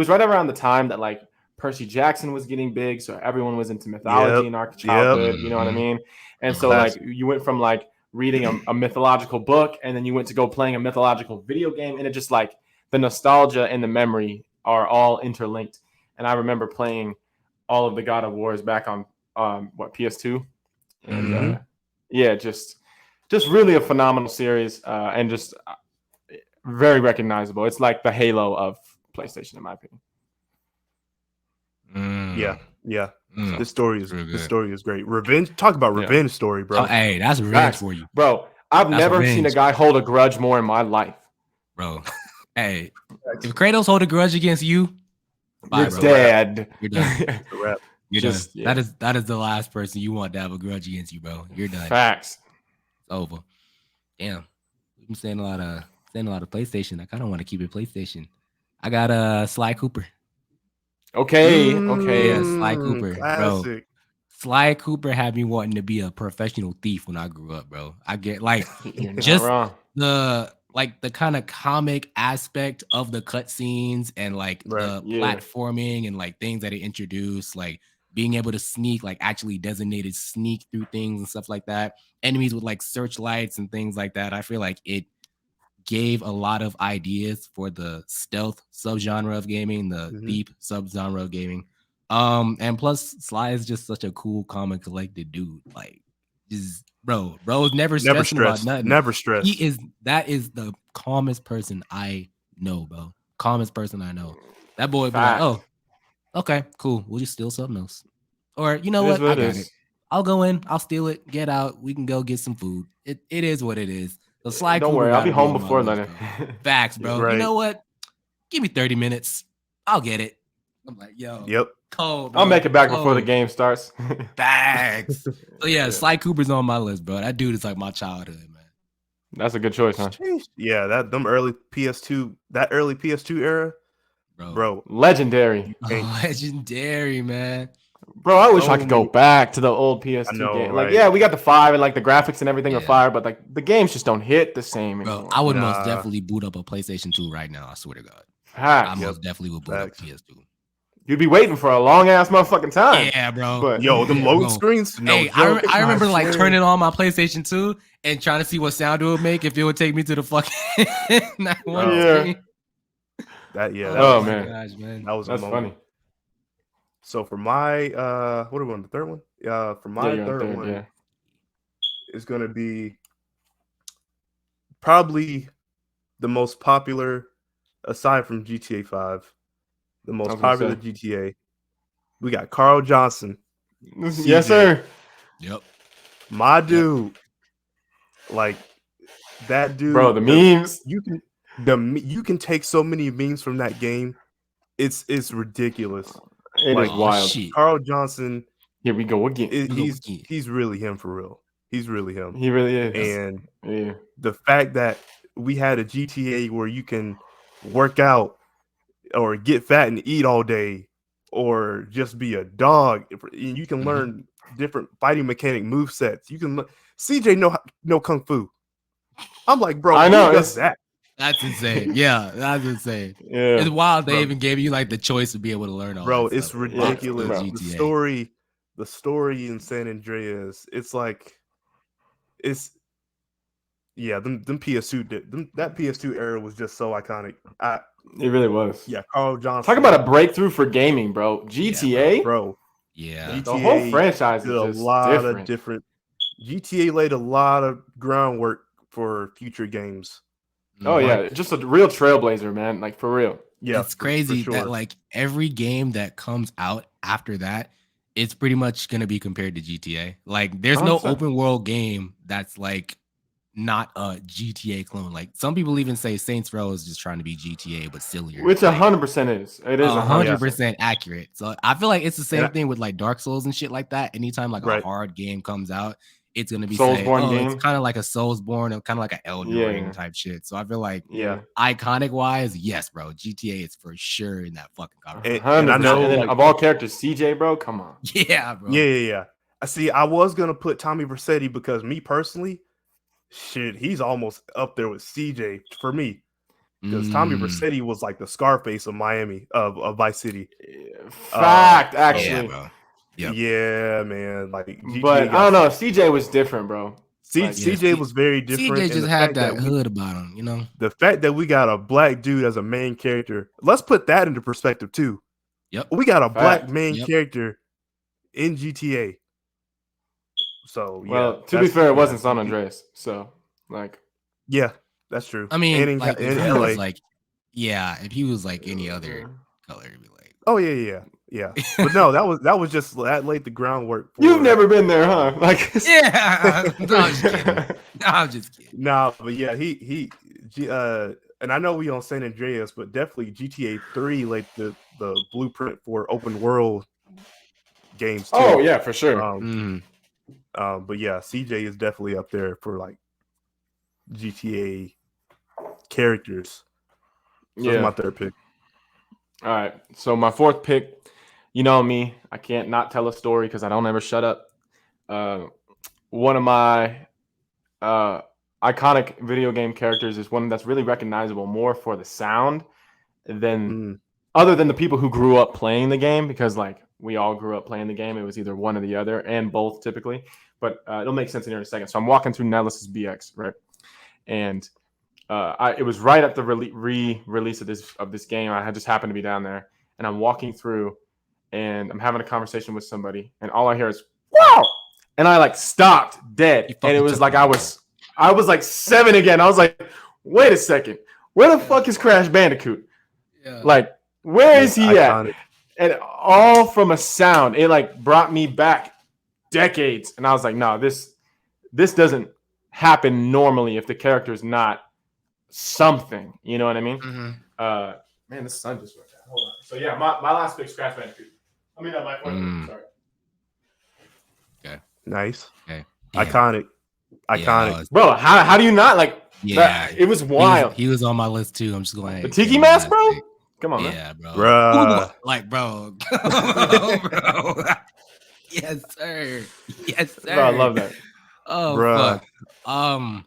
right around the time that like Percy Jackson was getting big, so everyone was into mythology in our childhood. You know what I mean? And so like you went from like reading a mythological book, and then you went to go playing a mythological video game, and it just like the nostalgia and the memory are all interlinked. And I remember playing all of the God of Wars back on PS2, and just really a phenomenal series, and just very recognizable. It's like the Halo of PlayStation, in my opinion. This story is great. Revenge. Talk about revenge story, bro. Oh, hey, that's revenge for you, bro. I've never seen a guy hold a grudge more in my life, bro. Hey, if Kratos hold a grudge against you, you're dead. You're done. You're done. Yeah. That is the last person you want to have a grudge against you, bro. You're done. Facts. It's over. Damn. I'm saying a lot of PlayStation. I kind of want to keep it PlayStation. I got Sly Cooper. Okay. Yeah, Sly Cooper, classic. bro. Sly Cooper had me wanting to be a professional thief when I grew up, bro. I get like just the kind of comic aspect of the cutscenes and like the platforming and like things that it introduced, like being able to sneak, like actually designated sneak through things and stuff like that. Enemies with like searchlights and things like that. I feel like it gave a lot of ideas for the stealth subgenre of gaming, the thief subgenre of gaming. And plus Sly is just such a cool, calm and collected dude. Like, just bro's never stressing about nothing. Never stressed. That is the calmest person I know, bro. Calmest person I know. That boy be like, oh, okay, cool. We'll just steal something else. Or you know what? I got it. I'll go in, I'll steal it, get out, we can go get some food. It is what it is. So Sly Don't Cooper worry, I'll be home before then. Facts, bro. Right. You know what? Give me 30 minutes. I'll get it. I'm like, yo. Yep. Cold, bro. I'll make it back before the game starts. Facts. So yeah, Sly Cooper's on my list, bro. That dude is like my childhood, man. That's a good choice, huh? Yeah, that early PS2 era, bro. Legendary. Legendary, man. Bro, I wish I could go back to the old PS2 game. Like, yeah, we got the 5 and like the graphics and everything are fire, but like the games just don't hit the same anymore. Bro, I would most definitely boot up a PlayStation 2 right now. I swear to God. I most definitely would boot up PS2. You'd be waiting for a long ass motherfucking time. Yeah, bro. But them loading screens. Hey, I remember like turning on my PlayStation 2 and trying to see what sound it would make if it would take me to the fucking that one screen. Oh man. Gosh, man. That's funny. So for my what are we on, the third one? For my third one is gonna be probably the most popular aside from GTA 5. The most popular GTA. We got Carl Johnson. Yes, sir. Yep. My dude. Like that dude. Bro, the memes. You can take so many memes from that game. It's ridiculous. It is wild. Shit. Carl Johnson. Here we go again. He's really him for real. He's really him. He really is. And the fact that we had a GTA where you can work out or get fat and eat all day, or just be a dog, and you can learn different fighting mechanic move sets. You can CJ know kung fu. I'm like, bro, I know it's that. That's insane. Yeah, that's insane. Yeah, it's wild. They even gave you like the choice to be able to learn all. Bro, that it's stuff. ridiculous. Wow. The story in San Andreas. It's like, them PS2. That PS2 era was just so iconic. It really was. Yeah, Carl Johnson. Talk about a breakthrough for gaming, bro. GTA, bro. Yeah, GTA the whole franchise did is a lot different. of different. GTA laid a lot of groundwork for future games. Oh yeah, just a real trailblazer, man. Like for real. Yeah, it's crazy for sure. that like every game that comes out after that, it's pretty much gonna be compared to GTA. Like, there's no open world game that's like not a GTA clone. Like, some people even say Saints Row is just trying to be GTA but sillier, which 100% is. It is 100% accurate. So I feel like it's the same thing with like Dark Souls and shit like that. Anytime like a hard game comes out, it's gonna be saying, Soulsborne it's game. kind of like a Soulsborne and kind of like an Elden Ring Yeah. type shit. So I feel like Yeah. iconic wise, yes, bro. GTA is for sure in that fucking conversation. And I know, and then like- of all characters, CJ, bro, come on. Yeah, bro. Yeah. I see. I was gonna put Tommy Vercetti because me personally, shit, he's almost up there with CJ for me. Because Tommy Vercetti was like the Scarface of Miami, of Vice City. Fact, Yeah, actually. bro. Yep. Yeah, man. Like, GTA But I got don't know. CJ was different, bro. Like, CJ was very different. CJ and just the had fact that we- hood about him, you know. The fact that we got a black dude as a main character, let's put that into perspective too. Yep. We got a black Fact. main Yep. character in GTA. So yeah. well, to be that's- fair, it wasn't San Andreas. So, like, Yeah, that's true. I mean, and in, like in if he LA. was like, if he was like any other color, it'd be like, Oh yeah. But no, that was just that laid the groundwork. For, you've never been there, huh? Like, yeah. No, I'm just kidding. No, I'm just kidding. Nah, but yeah, and I know we on San Andreas, but definitely GTA 3 laid the blueprint for open world games too. Oh yeah, for sure. But yeah, CJ is definitely up there for like GTA characters. So that's my third pick. All right. So my fourth pick, you know me, I can't not tell a story because I don't ever shut up. One of my iconic video game characters is one that's really recognizable more for the sound than other than the people who grew up playing the game, because like we all grew up playing the game. It was either one or the other and both typically, but it'll make sense in here in a second. So I'm walking through Nelis's BX, right? And it was right at the re-release of this game. I had just happened to be down there, and I'm walking through, and I'm having a conversation with somebody, and all I hear is "wow," and I like stopped dead, and it was like I was like 7 again. I was like, wait a second, where the fuck is Crash Bandicoot? Yeah. Like, where is he iconic. at? And all from a sound, it like brought me back decades, and I was like, no, this doesn't happen normally if the character is not something, you know what I mean? Man, the sun just went down. Hold on. So yeah, my last pick, Crash Bandicoot. I mean, my fourth. Sorry. Okay. Nice. Okay. Iconic. Bro, how do you not like? Yeah, it was wild. He was on my list too. I'm just going. The Tiki Mask, bro. Come on, man. Yeah, bro. Bruh. Like, bro. Bro. Yes, sir. Yes, sir. Bro, I love that. Oh, Bruh. fuck.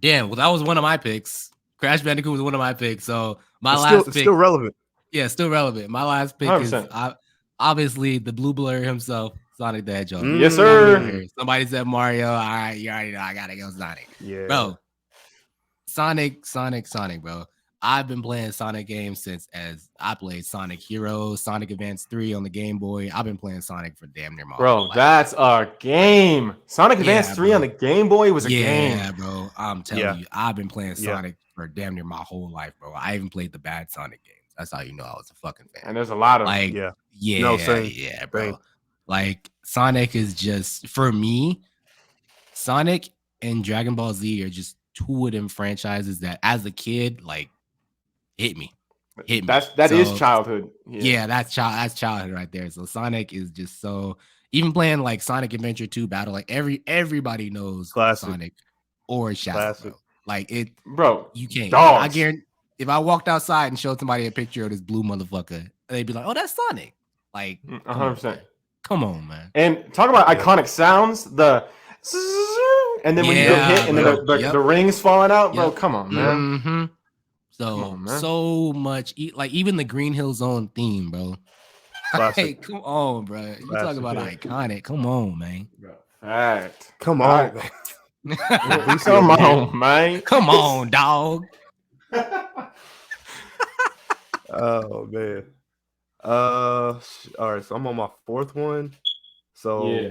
Damn. Well, that was one of my picks. Crash Bandicoot was one of my picks. So my It's last pick, still relevant. yeah, still relevant. My last pick 100%. is obviously the blue blur himself, Sonic the Hedgehog. Yes, sir. Somebody said Mario. All right, you already know I gotta go Sonic. Yeah. Bro, Sonic, bro. I've been playing Sonic games since as I played Sonic Heroes, Sonic Advance 3 on the Game Boy. I've been playing Sonic for damn near my whole Bro, life. that's a game. Sonic Advance 3 bro. on the Game Boy was a game. Yeah, bro. I'm telling you, I've been playing Sonic for damn near my whole life, bro. I even played the bad Sonic games. That's how you know I was a fucking fan. And there's a lot of them. Like, Yeah. No, same. yeah, bro. Same. Like Sonic is just, for me, Sonic and Dragon Ball Z are just two of them franchises that as a kid, like, hit me. That is childhood. Yeah, that's childhood right there. So Sonic is just so, even playing like Sonic Adventure 2 Battle, like everybody knows Classic. Sonic or Shadow. Classic. Bro. Like it, Bro, you can't. dogs. I guarantee if I walked outside and showed somebody a picture of this blue motherfucker, they'd be like, "Oh, that's Sonic." Like 100%. Come on, man. And talk about iconic sounds, the and then when you get hit and then the rings falling out, bro. Come on, man. So much, like even the Green Hill Zone theme, bro. Hey, come on, bro. You talk about iconic. Come on, man. Bro, fact. Come on, man. Come on, man. Come on, dog. Oh man. All right, so I'm on my fourth one. So yeah.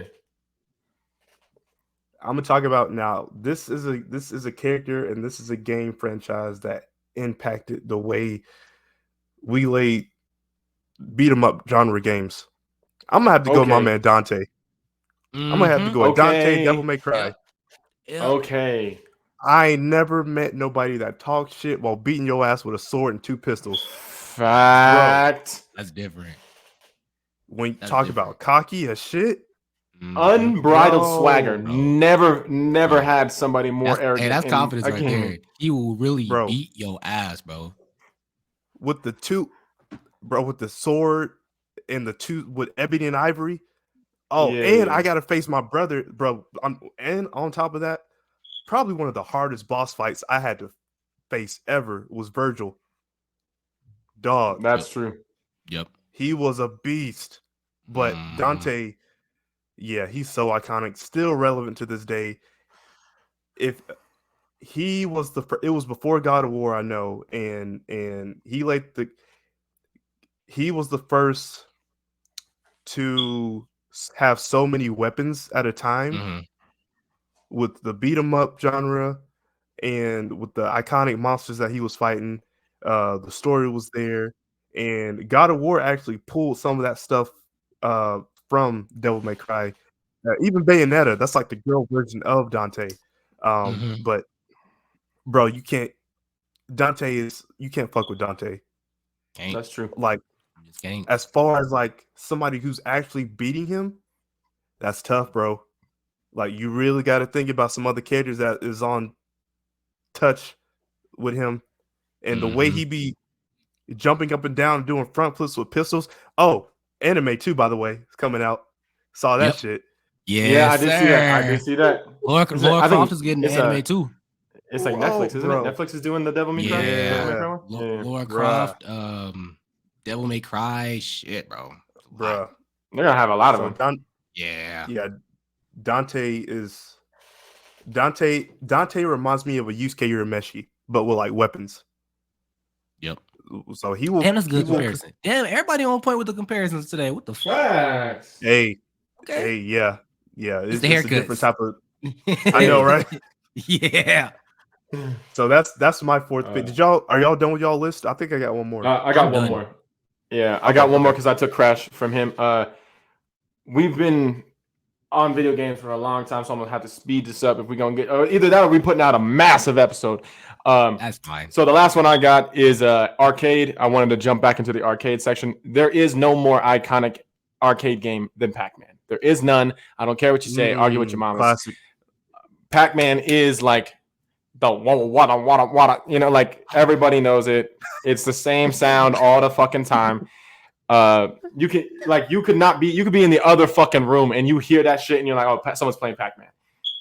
I'm gonna talk about now. This is a character and this is a game franchise that impacted the way we laid beat 'em up genre games. I'm gonna have to go with my man Dante. I'm gonna have to go with Dante, Devil May Cry. Yeah. Okay. I ain't never met nobody that talks shit while beating your ass with a sword and 2 pistols. Fact. That's different. When you talk about cocky as shit, Unbridled swagger. Bro. Never had somebody more arrogant. Hey, that's in confidence a right game. there. He will really Bro. beat your ass, bro. With the sword and the two with ebony and ivory. Oh, Yeah, and yeah. I gotta face my brother, bro. And on top of that, probably one of the hardest boss fights I had to face ever was Virgil. Dog. That's true. Yep. He was a beast. But Dante, yeah, he's so iconic, still relevant to this day. If he was it was before God of War, I know, and he he was the first to have so many weapons at a time with the beat 'em up genre and with the iconic monsters that he was fighting. The story was there, and God of War actually pulled some of that stuff from Devil May Cry. Even Bayonetta, that's like the girl version of Dante. But bro, you can't fuck with Dante. Can't. That's true. Like, Just can't. as far as like somebody who's actually beating him, that's tough, bro. Like, you really got to think about some other characters that is on touch with him, and the way he be jumping up and down and doing front flips with pistols. Oh, anime too, by the way, it's coming out. Saw that shit. Yeah, I did see that. I did see that. Laura Croft is getting anime too. It's like Netflix, isn't it? Netflix is doing the Devil May Cry. Yeah. Laura Croft, Devil May Cry, shit, bro. Bruh. They're gonna have a lot of them. Yeah. Dante reminds me of a Yusuke Urameshi, but with like weapons. Yep. So he will. Damn, that's a good comparison. Damn, everybody on point with the comparisons today. What the fuck? Hey, yeah. It's the a haircuts. different type of. I know, right? Yeah. So that's my fourth pick. Are y'all done with y'all list? I think I got one more. I got one more. Yeah, I got one more because I took Crash from him. We've been on video games for a long time, so I'm gonna have to speed this up if we're gonna get either that or we putting out a massive episode. That's fine. So the last one I got is arcade. I wanted to jump back into the arcade section. There is no more iconic arcade game than Pac-Man. There is none. I don't care what you say. Argue with your mama. Classic. Pac-Man is like the wada, you know, like everybody knows it. It's the same sound all the fucking time. You could be in the other fucking room and you hear that shit and you're like, oh, someone's playing Pac-Man.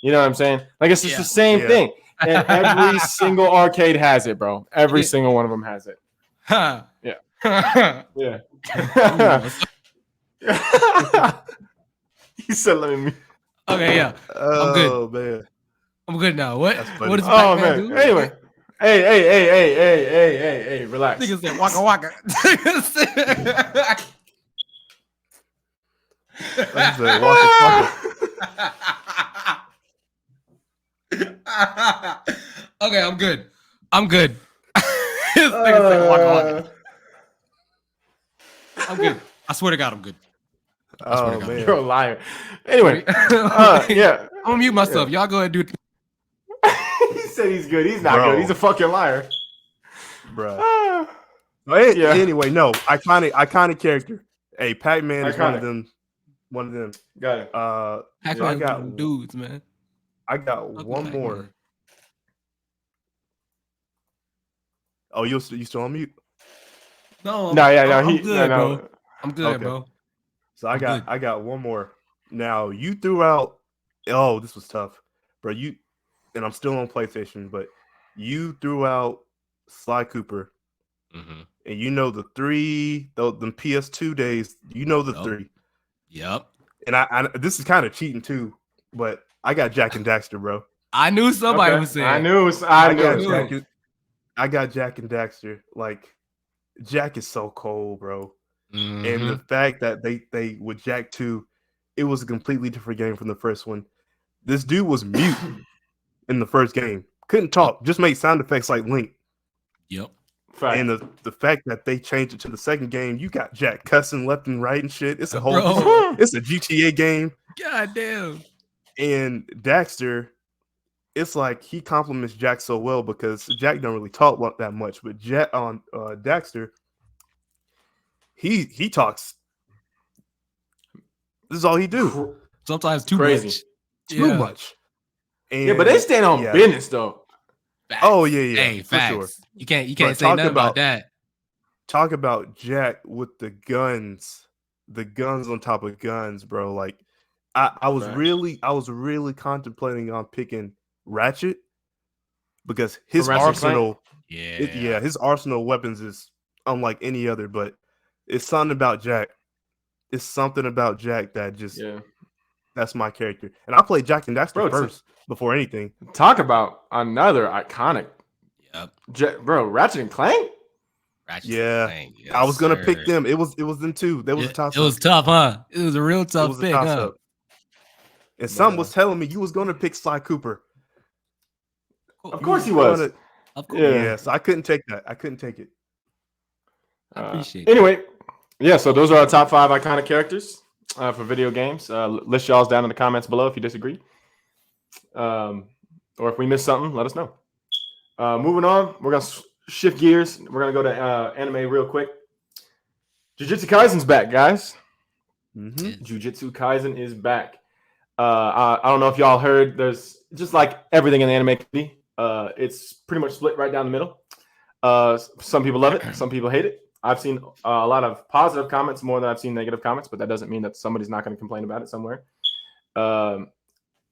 You know what I'm saying? Like, it's just the same thing. And every single arcade has it, bro. Every single one of them has it. Yeah. Yeah. He said, "Let me." Okay, yeah. I'm good. Oh man, I'm good now. What does Oh Pac-Man man. do? Anyway, hey, relax. Nigga said waka waka. Okay, I'm good. This nigga said waka waka. I'm good. I swear to God, I'm good. Oh man, you're a liar. Anyway, yeah, I'm gonna mute myself. Y'all go ahead and do it. He said he's good. He's not good. He's a fucking liar, bro. Anyway, no, iconic character. Hey, Pac-Man is one of them. Got it. I got dudes, man. I got one more. Oh, you still on mute? No, I'm good, bro. I'm good, bro. So I got one more. Now you threw out. Oh, this was tough, bro. And I'm still on PlayStation, but you threw out Sly Cooper, and you know the PS2 days. You know the three. Yep. And I this is kind of cheating too, but I got Jak and Daxter, bro. I knew somebody was saying. I knew. I got Jak and Daxter. Like, Jak is so cold, bro. And the fact that they with Jak 2, it was a completely different game from the first one. This dude was mute in the first game. Couldn't talk, just made sound effects like Link. Yep. Fact. And the fact that they changed it to the second game, you got Jak cussing left and right and shit. It's a whole it's a GTA game. God damn. And Daxter, it's like he compliments Jak so well because Jak don't really talk that much, but Daxter, he talks. This is all he do. Sometimes too Crazy. much. Too much. And Yeah, but they stand on business though. Facts. Oh yeah, Hey, for facts. sure. You can't But say nothing about that. Talk about Jack with the guns on top of guns, bro. Like I was really contemplating on picking Ratchet because his Ratchet Clank? arsenal, Yeah. his arsenal of weapons is unlike any other. But it's something about Jack. It's something about Jack that just that's my character. And I played Jack and Daxter first before anything. Talk about another iconic. Yep. Bro, Ratchet and Clank? Ratchet Yeah. Clank. Yes, I was gonna sir. pick them. It was them two. That was a toss-up. It was tough, huh? It was a real It tough was a pick, huh? toss-up. And some was telling me you was gonna pick Sly Cooper. Of course he was. Of course. Yeah, so I couldn't take that. I couldn't take it. I appreciate it. Anyway, yeah, so those are our top 5 iconic characters for video games. List y'all's down in the comments below if you disagree. Or if we missed something, let us know. Moving on, we're going to shift gears. We're going to go to anime real quick. Jujutsu Kaisen's back, guys. Mm-hmm. Jujutsu Kaisen is back. I don't know if y'all heard, there's just like everything in the anime community. It's pretty much split right down the middle. Some people love it. Some people hate it. I've seen a lot of positive comments more than I've seen negative comments, but that doesn't mean that somebody's not going to complain about it somewhere.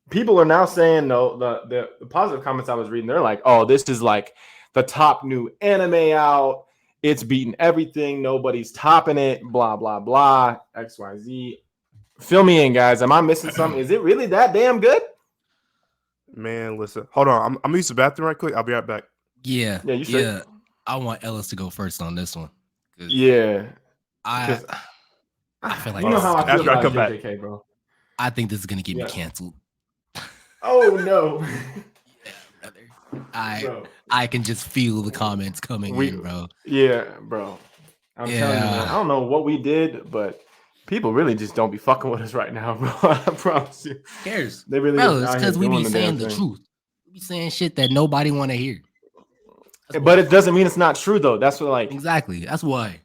People are now saying, no, the positive comments I was reading, they're like, oh, this is like the top new anime out. It's beating everything. Nobody's topping it. Blah, blah, blah. XYZ. Fill me in, guys. Am I missing something? Is it really that damn good? Man, listen. Hold on. I'm going to use the bathroom right quick. I'll be right back. Yeah. Yeah, you should. Yeah. I want Ellis to go first on this one. Yeah. I feel like you know how I feel after I about come back. JJK, bro. I think this is gonna get me canceled. Oh no. Yeah, brother. I can just feel the comments coming in, bro. Yeah, bro. I'm telling you, man, I don't know what we did, but people really just don't be fucking with us right now, bro. I promise you. Who cares? They really Bro, it's because we be saying the thing. truth. We be saying shit that nobody want to hear. But it doesn't mean it's not true, though. That's what, like, exactly. That's why.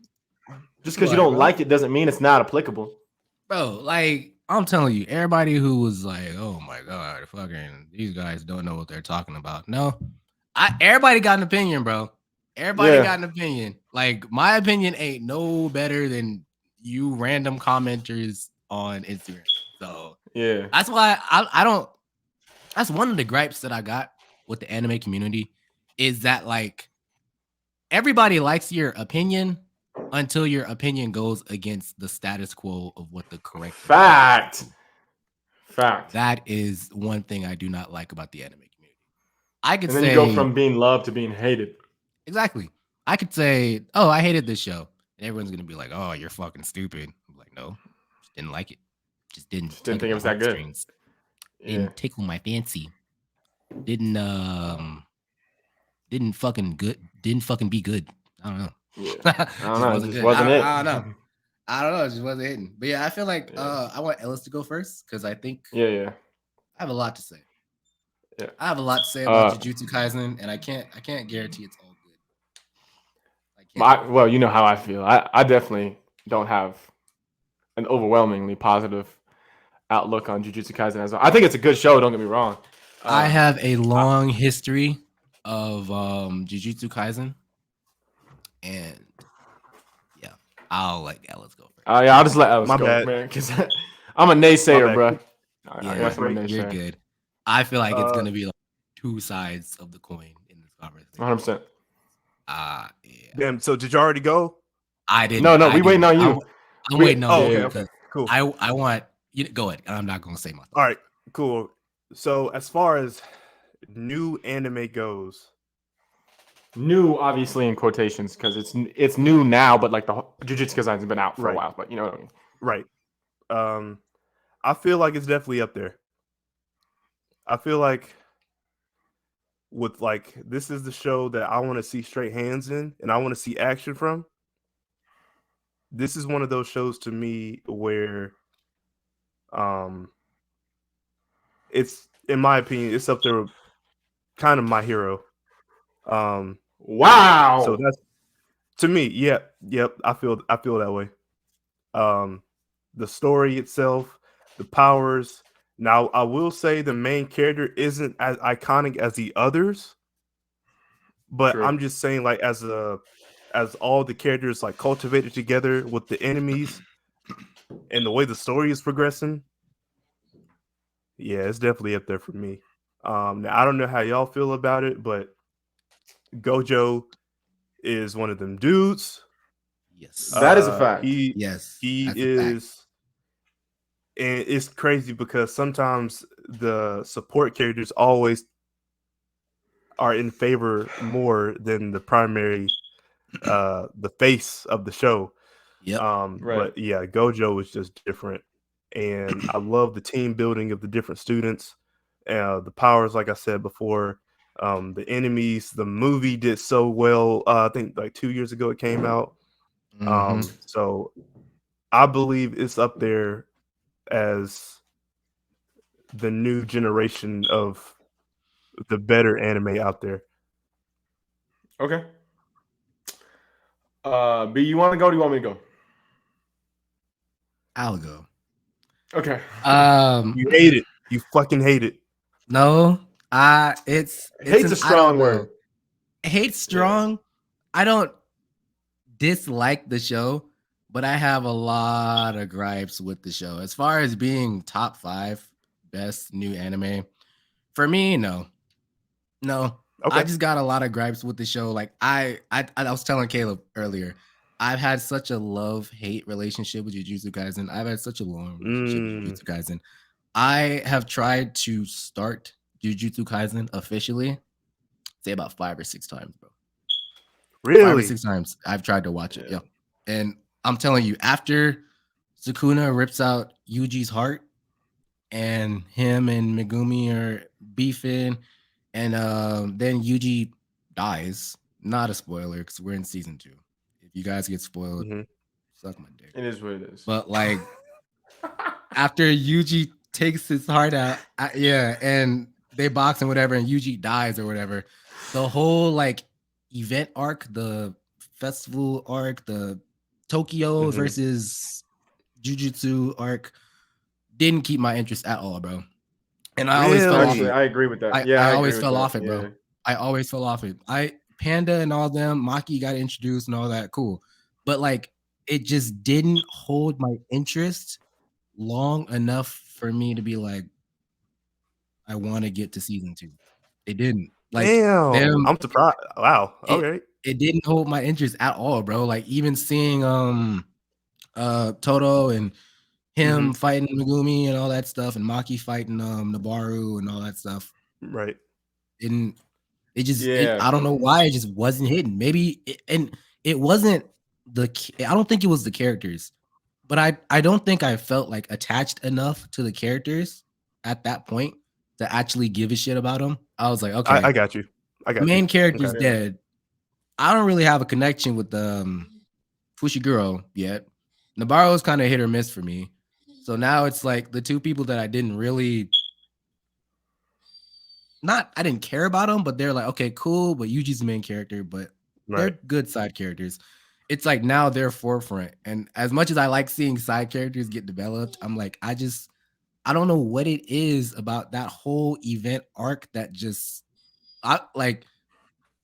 Just because you don't like it doesn't mean it's not applicable. Bro, like, I'm telling you, everybody who was like, oh my God, fucking these guys don't know what they're talking about. No. Everybody got an opinion, bro. Everybody got an opinion. Like, my opinion ain't no better than you random commenters on Instagram. So yeah, that's why I don't. That's one of the gripes that I got with the anime community is that, like, everybody likes your opinion until your opinion goes against the status quo of what the correct fact. That is one thing I do not like about the anime community. I could then say you go from being loved to being hated. Exactly. I could say, oh, I hated this show. And everyone's gonna be like, oh, you're fucking stupid. I'm like, no, just didn't like it. Just didn't think it was that good. Didn't tickle my fancy. Didn't fucking be good. I don't know. Yeah. I don't know. It just wasn't it. I don't know. I don't know. It just wasn't hitting. But yeah, I feel like I want Ellis to go first because I think I have a lot to say. Yeah. I have a lot to say about Jujutsu Kaisen, and I can't guarantee it's all good. Well, you know how I feel. I definitely don't have an overwhelmingly positive outlook on Jujutsu Kaisen as well. I think it's a good show. Don't get me wrong. I have a long history of Jujutsu Kaisen, and yeah, I'll let Ellis go first. I'll just let Ellis go, bad. man, because I'm a naysayer, bro. Yeah, you're good. I feel like it's gonna be like two sides of the coin in this conversation. 100%. Yeah. Damn. So did you already go? I didn't. No, we waiting on you. I'm waiting on you. Okay, cool. I want you to go ahead. I'm not gonna say my thoughts. All right, cool. So as far as new anime goes, new obviously in quotations because it's new now, but like the Jujutsu Kaisen has been out for a while. But you know what I mean, right? I feel like it's definitely up there. I feel like this is the show that I want to see straight hands in, and I want to see action from. This is one of those shows to me where, it's, in my opinion, it's up there with kind of My Hero. Wow. So that's, to me, yep. I feel that way. The story itself, the powers. Now, I will say the main character isn't as iconic as the others, but True. I'm just saying, like, as all the characters like cultivated together with the enemies and the way the story is progressing, yeah, it's definitely up there for me. Now I don't know how y'all feel about it, but Gojo is one of them dudes. Yes. That is a fact. Yes. He That's a fact. is, and it's crazy because sometimes the support characters always are in favor more than the primary, the face of the show. Yep. Right. But yeah, Gojo is just different, and I love the team building of the different students, the powers. Like I said before, the enemies. The movie did so well. I think like 2 years ago it came out. So I believe it's up there as the new generation of the better anime out there. Okay. B, you want to go? Or do you want me to go? I'll go. Okay. You hate it. You fucking hate it. No, it's Hate's a strong word. Hate strong. I don't dislike the show, but I have a lot of gripes with the show. As far as being top 5 best new anime, for me, no. Okay. I just got a lot of gripes with the show. Like I was telling Caleb earlier, I've had such a love-hate relationship with Jujutsu Kaisen. I've had such a long relationship with Jujutsu Kaisen. I have tried to start Jujutsu Kaisen officially, say about 5 or 6 times, bro. Really? 5 or 6 times I've tried to watch it. Yeah. And I'm telling you, after Sukuna rips out Yuji's heart and him and Megumi are beefing, and then Yuji dies. Not a spoiler because we're in season 2. If you guys get spoiled, suck my dick. It is what it is. But like after Yuji takes his heart out, and they box and whatever, and Yuji dies or whatever, the whole like event arc, the festival arc, the Tokyo versus Jujutsu arc didn't keep my interest at all, bro. And I always fell off Actually, it. I agree with that. I always fell off it, bro. I always fell off it. Panda and all them, Maki got introduced and all that, cool. But like it just didn't hold my interest long enough for me to be like, I want to get to season 2. It didn't. Like, damn, I'm surprised. Wow. Okay. It didn't hold my interest at all, bro. Like even seeing Toto and him fighting Megumi and all that stuff, and Maki fighting Nabaru and all that stuff. Right. I don't know why it just wasn't hitting. Maybe it wasn't I don't think it was the characters, but I don't think I felt like attached enough to the characters at that point to actually give a shit about them. I was like, okay, I got you. Main character's dead. I don't really have a connection with Fushiguro yet. Nabaro's kind of hit or miss for me. So now it's like the 2 people that I didn't really I didn't care about them, but they're like, okay, cool, but Yuji's the main character, but they're good side characters. It's like now they're forefront. And as much as I like seeing side characters get developed, I'm like, I don't know what it is about that whole event arc that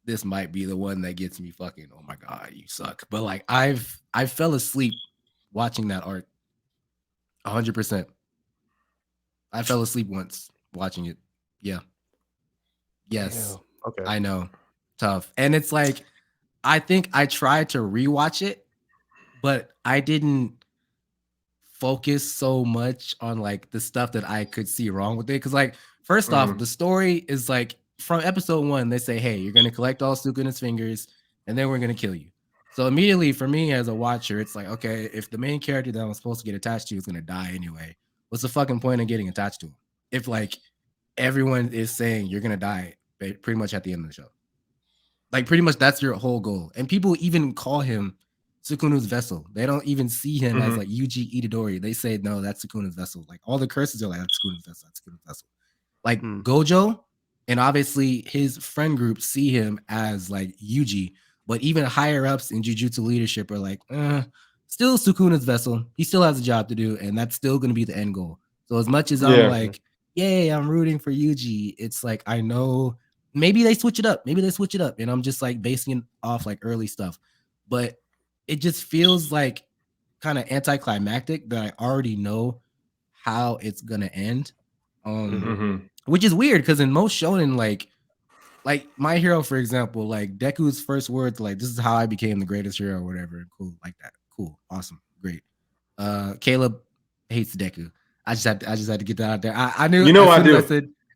this might be the one that gets me fucking, oh my God, you suck. But like I fell asleep watching that arc. 100%. I fell asleep once watching it. Yeah. Yes. Yeah. Okay. I know. Tough. And it's like, I think I tried to rewatch it, but I didn't focus so much on like the stuff that I could see wrong with it. Cause like, first off, the story is like from episode 1, they say, hey, you're going to collect all Sukuna's fingers and then we're going to kill you. So immediately for me as a watcher, it's like, okay, if the main character that I'm supposed to get attached to is going to die anyway, what's the fucking point of getting attached to him? If like everyone is saying you're going to die pretty much at the end of the show. Like pretty much that's your whole goal. And people even call him Sukuna's vessel. They don't even see him as like Yuji Itadori. They say, no, that's Sukuna's vessel. Like all the curses are like, that's Sukuna's vessel, that's Sukuna's vessel. Like Gojo and obviously his friend group see him as like Yuji, but even higher ups in Jujutsu leadership are like, still Sukuna's vessel. He still has a job to do, and that's still going to be the end goal. So as much as I'm like, yay, I'm rooting for Yuji, it's like I know maybe they switch it up. And I'm just like basing it off like early stuff. But it just feels like kind of anticlimactic that I already know how it's gonna end. Which is weird because in most shonen, like My Hero, for example, like Deku's first words, like this is how I became the greatest hero, or whatever. Cool, like that. Cool, awesome, great. Caleb hates Deku. I just had to get that out there. I knew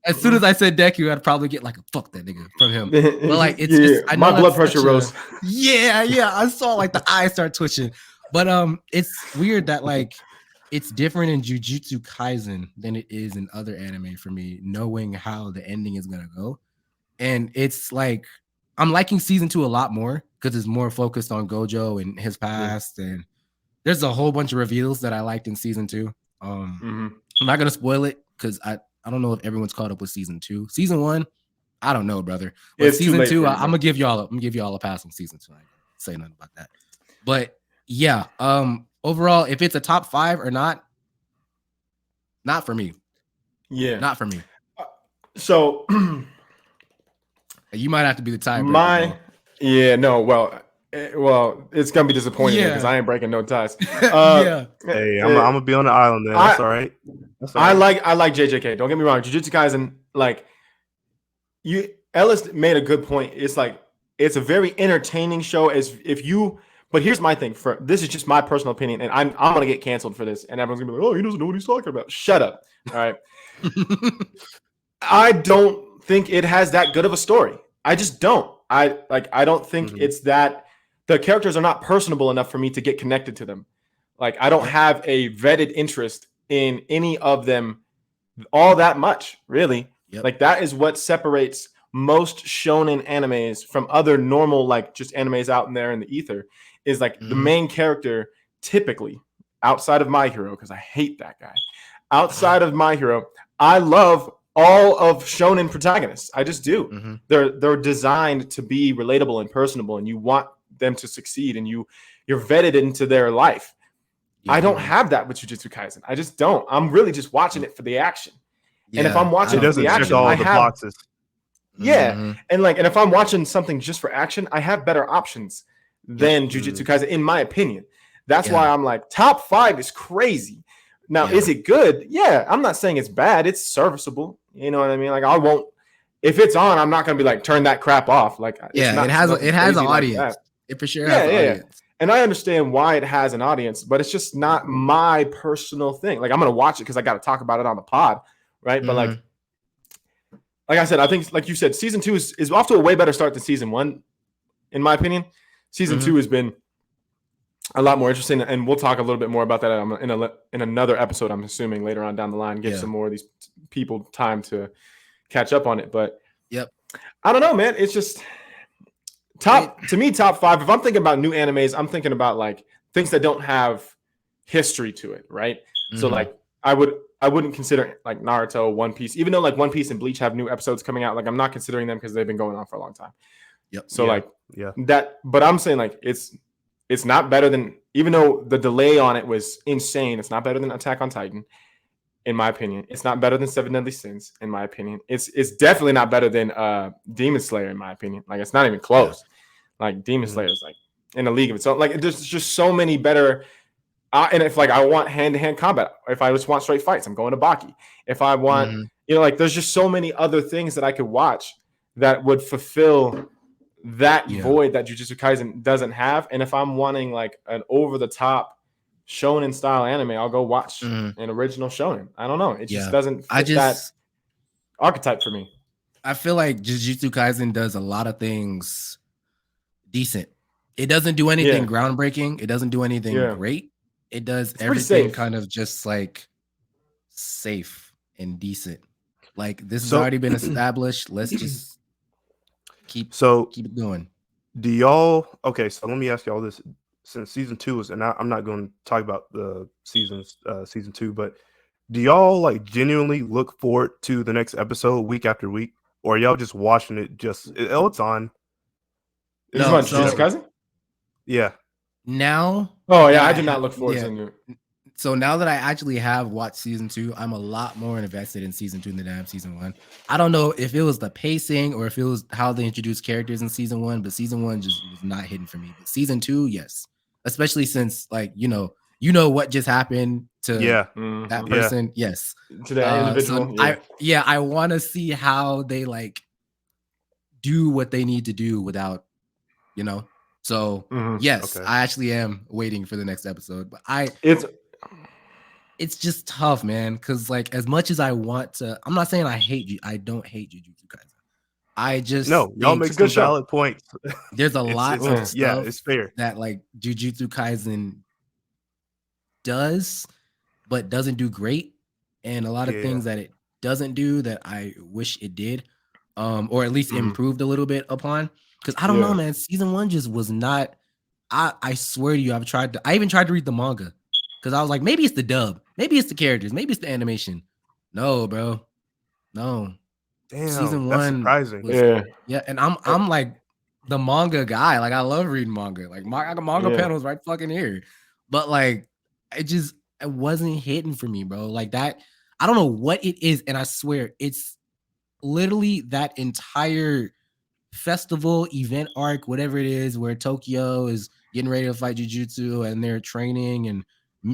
as soon as I said Deku, I'd probably get like a fuck that nigga from him. But like it's just I know my blood pressure rose. Yeah. I saw like the eyes start twitching. But it's weird that like it's different in Jujutsu Kaisen than it is in other anime for me, knowing how the ending is gonna go. And it's like I'm liking season 2 a lot more because it's more focused on Gojo and his past, and there's a whole bunch of reveals that I liked in season 2. I'm not gonna spoil it because I don't know if everyone's caught up with season 2. Season 1, I don't know, brother. But it's season 2, I'm gonna give y'all a pass on season 2. I ain't gonna say nothing about that. But yeah, overall, if it's a top 5 or not for me. Yeah, not for me. So you might have to be the tiebreaker. Well, it's gonna be disappointing because I ain't breaking no ties. Hey, I'm gonna be on the island then. That's all right. I like JJK. Don't get me wrong. Jujutsu Kaisen, like Ellis made a good point. It's like it's a very entertaining show. But here's my thing. This is just my personal opinion, and I'm gonna get canceled for this, and everyone's gonna be like, "Oh, he doesn't know what he's talking about." Shut up. All right. I don't think it has that good of a story. I just don't. I don't think it's that. The characters are not personable enough for me to get connected to them. Like I don't have a vetted interest in any of them all that much, really. Yep. Like that is what separates most shonen animes from other normal, like just animes out in there in the ether, is like the main character typically outside of My Hero, because I hate that guy. Outside of My Hero, I love all of shonen protagonists. I just do. They're designed to be relatable and personable, and you want them to succeed, and you're vetted into their life. I don't have that with Jujutsu Kaisen. I just don't. I'm really just watching it for the action. And if I'm watching it for the action, I have boxes. And if I'm watching something just for action, I have better options than Jujutsu Kaisen, in my opinion. That's why I'm like, top 5 is crazy. Now, is it good? Yeah, I'm not saying it's bad. It's serviceable. You know what I mean? Like I won't. If it's on, I'm not gonna be like turn that crap off. Like it has an audience. It for sure has an audience. And I understand why it has an audience, but it's just not my personal thing. Like I'm gonna watch it because I got to talk about it on the pod, right? But like I said, I think like you said, season 2 is off to a way better start than season 1, in my opinion. Season 2 has been a lot more interesting, and we'll talk a little bit more about that in another episode. I'm assuming later on down the line, give some more of these people time to catch up on it. But I don't know, man. It's just top 5. If I'm thinking about new animes, I'm thinking about like things that don't have history to it, right? So like I wouldn't consider like Naruto, One Piece, even though like One Piece and Bleach have new episodes coming out. Like I'm not considering them because they've been going on for a long time. So that, but I'm saying like it's not better than, even though the delay on it was insane, it's not better than Attack on Titan, in my opinion. It's not better than Seven Deadly Sins, in my opinion. It's definitely not better than Demon Slayer, in my opinion. Like it's not even close. Like Demon Slayer is like in a league of its own. Like there's just so many better. And if like I want hand-to-hand combat, if I just want straight fights, I'm going to Baki. If I want, like there's just so many other things that I could watch that would fulfill that void that Jujutsu Kaisen doesn't have. And if I'm wanting like an over-the-top shonen style anime, I'll go watch an original shonen. I don't know. It just doesn't fit that archetype for me. I feel like Jujutsu Kaisen does a lot of things decent. It doesn't do anything groundbreaking. It doesn't do anything great. It does everything kind of just like safe and decent. Like this has already been established. Let's just keep it going. Do y'all so let me ask y'all this. Since season 2 is, and I'm not going to talk about the season 2, but do y'all like genuinely look forward to the next episode week after week, or are y'all just watching it it's on? Is this on Jujutsu Kaisen? Yeah. Now. Oh yeah, I do not look forward to it. So now that I actually have watched season 2, I'm a lot more invested in season 2 than I am season 1. I don't know if it was the pacing or if it was how they introduced characters in season 1, but season 1 just was not hitting for me. But season 2, yes, especially since like what just happened to Yeah, that Mhm. yeah. person. Yes, To that individual. so I want to see how they like do what they need to do without So Mhm. yes, Okay. I actually am waiting for the next episode, but It's it's just tough, man. Because like, as much as I want to, I'm not saying I hate you. I don't hate Jujutsu Kaisen. I just No, y'all think make a good some show. valid points. there's a lot of Yeah, stuff it's fair. that like Jujutsu Kaisen does, but doesn't do great, and a lot of Yeah. things that it doesn't do that I wish it did, or at least Mhm. improved a little bit upon. Because I don't know, Yeah. man. Season 1 just was not. I swear to you, I even tried to read the manga because I was like, maybe it's the dub, maybe it's the characters, maybe it's the animation. No, bro, no. Damn, Season that's 1 surprising. was Yeah. and I'm like the manga guy. Like, I love reading manga. Like, I got manga Yeah. panels right fucking here. But like, it wasn't hitting for me, bro. Like that, I don't know what it is, and I swear it's literally that entire festival event arc, whatever it is, where Tokyo is getting ready to fight Jujutsu and they're training and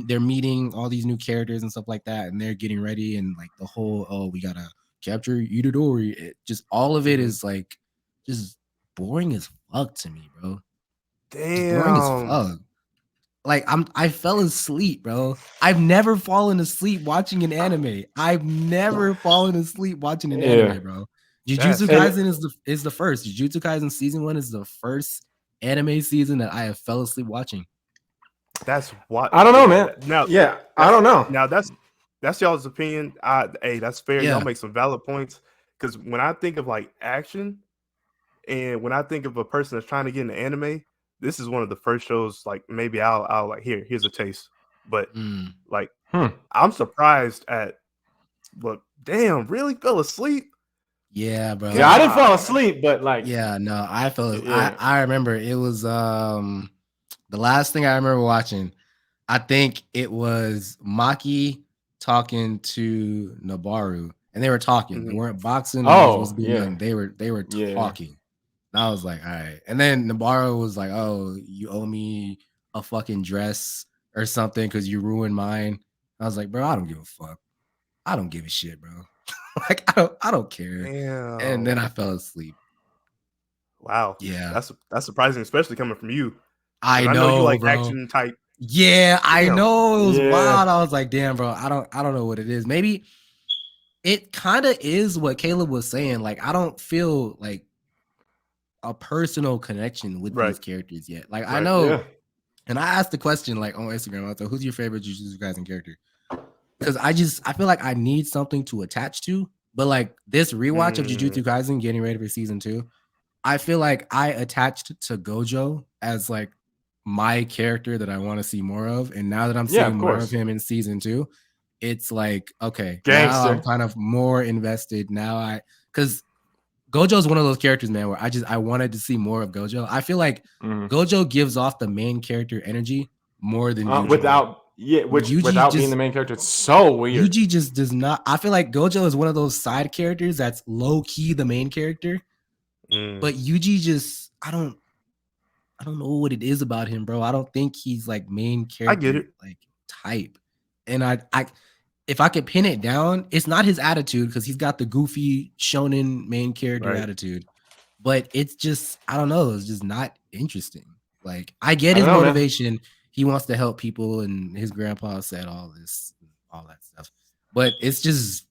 they're meeting all these new characters and stuff like that, and they're getting ready, and like the whole we gotta capture Itadori. Just all of it Mhm. is like just boring as fuck to me, bro. Just boring as Damn. fuck. Like, I fell asleep, bro. I've never fallen asleep watching an anime. I've never fallen asleep watching an Yeah. anime, bro. That's Jujutsu Kaisen is the first. Jujutsu Kaisen season 1 is the first anime season that I have fell asleep watching. that's what I don't know, man. Now, Yeah, I don't know. Now that's y'all's opinion. Hey, that's fair. Yeah. Y'all make some valid points. Because when I think of like action, and when I think of a person that's trying to get into anime, this is one of the first shows. Like maybe I'll like here's a taste. But Mm. like Hmm. I'm surprised at. But damn, really fell asleep. Yeah, bro. Yeah, I didn't fall God. asleep, but like Yeah, no, I fell. Yeah. I remember it was the last thing I remember watching. I think it was Maki talking to Nabaru, and they were talking. They Mhm. weren't boxing. Oh, Was being yeah. done. They were Yeah. talking. And I was like, all right. And then Nabaru was like, oh, you owe me a fucking dress or something because you ruined mine. I was like, bro, I don't give a fuck. I don't give a shit, bro. Like, I don't care. Damn. And then I fell asleep. Wow. Yeah. That's surprising, especially coming from you. 'Cause I you know, like bro. action type. Yeah, I Damn. know. It was Yeah. wild. I was like, damn, bro. I don't know what it is. Maybe it kind of is what Caleb was saying. Like, I don't feel like a personal connection with Right. these characters yet. Like, I Right. know, Yeah. and I asked the question like on Instagram. I was like, who's your favorite Jujutsu Kaisen character? Because I feel like I need something to attach to. But like this rewatch of Jujutsu Kaisen, getting ready for season 2, I feel like I attached to Gojo as like my character that I want to see more of. And now that I'm Yeah, seeing of more course. of him in season 2, it's like, okay, now I'm Gangster. kind of more invested. Now because Gojo is one of those characters, man, where I wanted to see more of Gojo. I feel like Mhm. Gojo gives off the main character energy more than Yuji. Without Yuji without being just- the main character, it's so weird. Yuji just does not. I feel like Gojo is one of those side characters that's low key the main character, but Yuji just I don't know what it is about him, bro. I don't think he's like main character I get it. like type. And I if I could pin it down, it's not his attitude because he's got the goofy shonen main character Right. attitude. But it's just I don't know. It's just not interesting. Like I get I his don't know, man. motivation. He wants to help people, and his grandpa said all that stuff. But it's just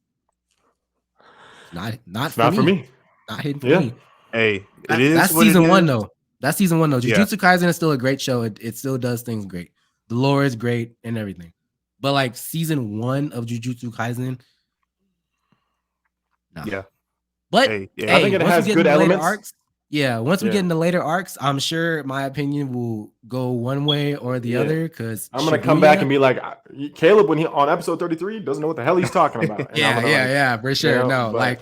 not It's not for me. Not hitting for Yeah. me. Hey, That's what it season 1 is. though. That's season 1 though. Yeah. Jujutsu Kaisen is still a great show. It still does things great. The lore is great and everything. But like season 1 of Jujutsu Kaisen, no. Yeah. But Hey, yeah. I think it once has we get good into later elements. arcs, once we Yeah. get into later arcs, I'm sure my opinion will go one way or the Yeah. other. Because I'm gonna come back and be like, Caleb, when he on episode 33, doesn't know what the hell he's talking about. And I'm gonna, like, for sure. No, but- like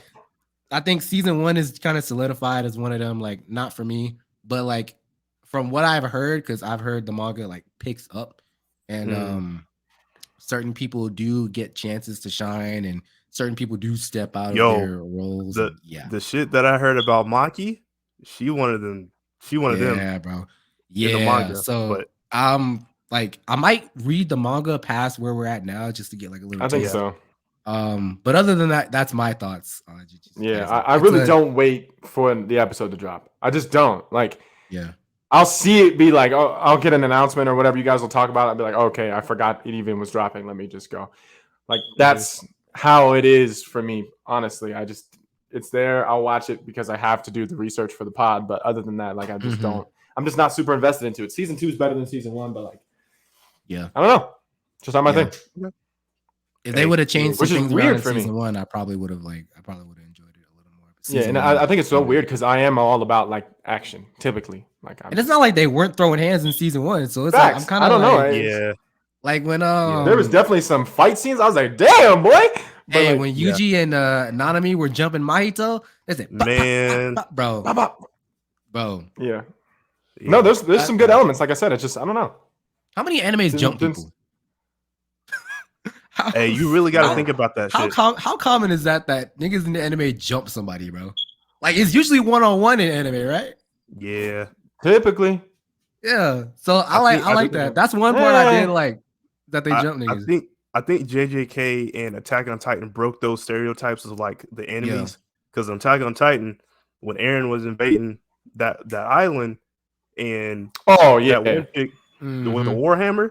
I think season 1 is kind of solidified as one of them. Like not for me, but like from what I've heard, because I've heard the manga like picks up, and certain people do get chances to shine, and certain people do step out of Yo, their roles. the And yeah, the shit that I heard about Maki, she one of them. She one of them yeah, bro. in the Yeah. manga. So But like I might read the manga past where we're at now just to get like a little I think taste. so. But other than that, that's my thoughts on Jujutsu Yeah, Kaisen. I It's really a- don't wait for the episode to drop. I just don't. Like, Yeah. I'll see it be like, oh, I'll get an announcement or whatever you guys will talk about. I'll be like, okay, I forgot it even was dropping. Let me just go. Like, that's how it is for me, honestly. It's there. I'll watch it because I have to do the research for the pod. But other than that, like, I just don't. I'm just not super invested into it. Season 2 is better than season 1, but like, Yeah. I don't know. Just not my Yeah. thing. If they would have changed which some is things weird around in for me. season 1, I probably would have enjoyed it a little more. But Yeah, season and one, I think it's so probably- weird because I am all about like action, typically. Like, And it's not like they weren't throwing hands in season 1, so it's Facts. like I'm kind I of don't know. like, yeah, like when there was definitely some fight scenes. I was like, damn, boy. But hey, like, when Yuji and Nanami were jumping Mahito, they said, man. bro, bop, bop. bro. Yeah. Yeah. No, there's some good elements. Like I said, it's just I don't know. How many animes Didn't- jump didn't- people? How, Hey, you really got to how- think about that how shit. how common is that niggas in the anime jump somebody, bro? Like it's usually one-on-one in anime, right? Yeah, Typically, Yeah. So I think- like think- that. That's one part I Eh. did like that they jump niggas. I think JJK and Attack on Titan broke those stereotypes of like the enemies. Because on Attack on Titan, when Eren was invading that island and oh yeah, that one chick with the Mhm. Warhammer,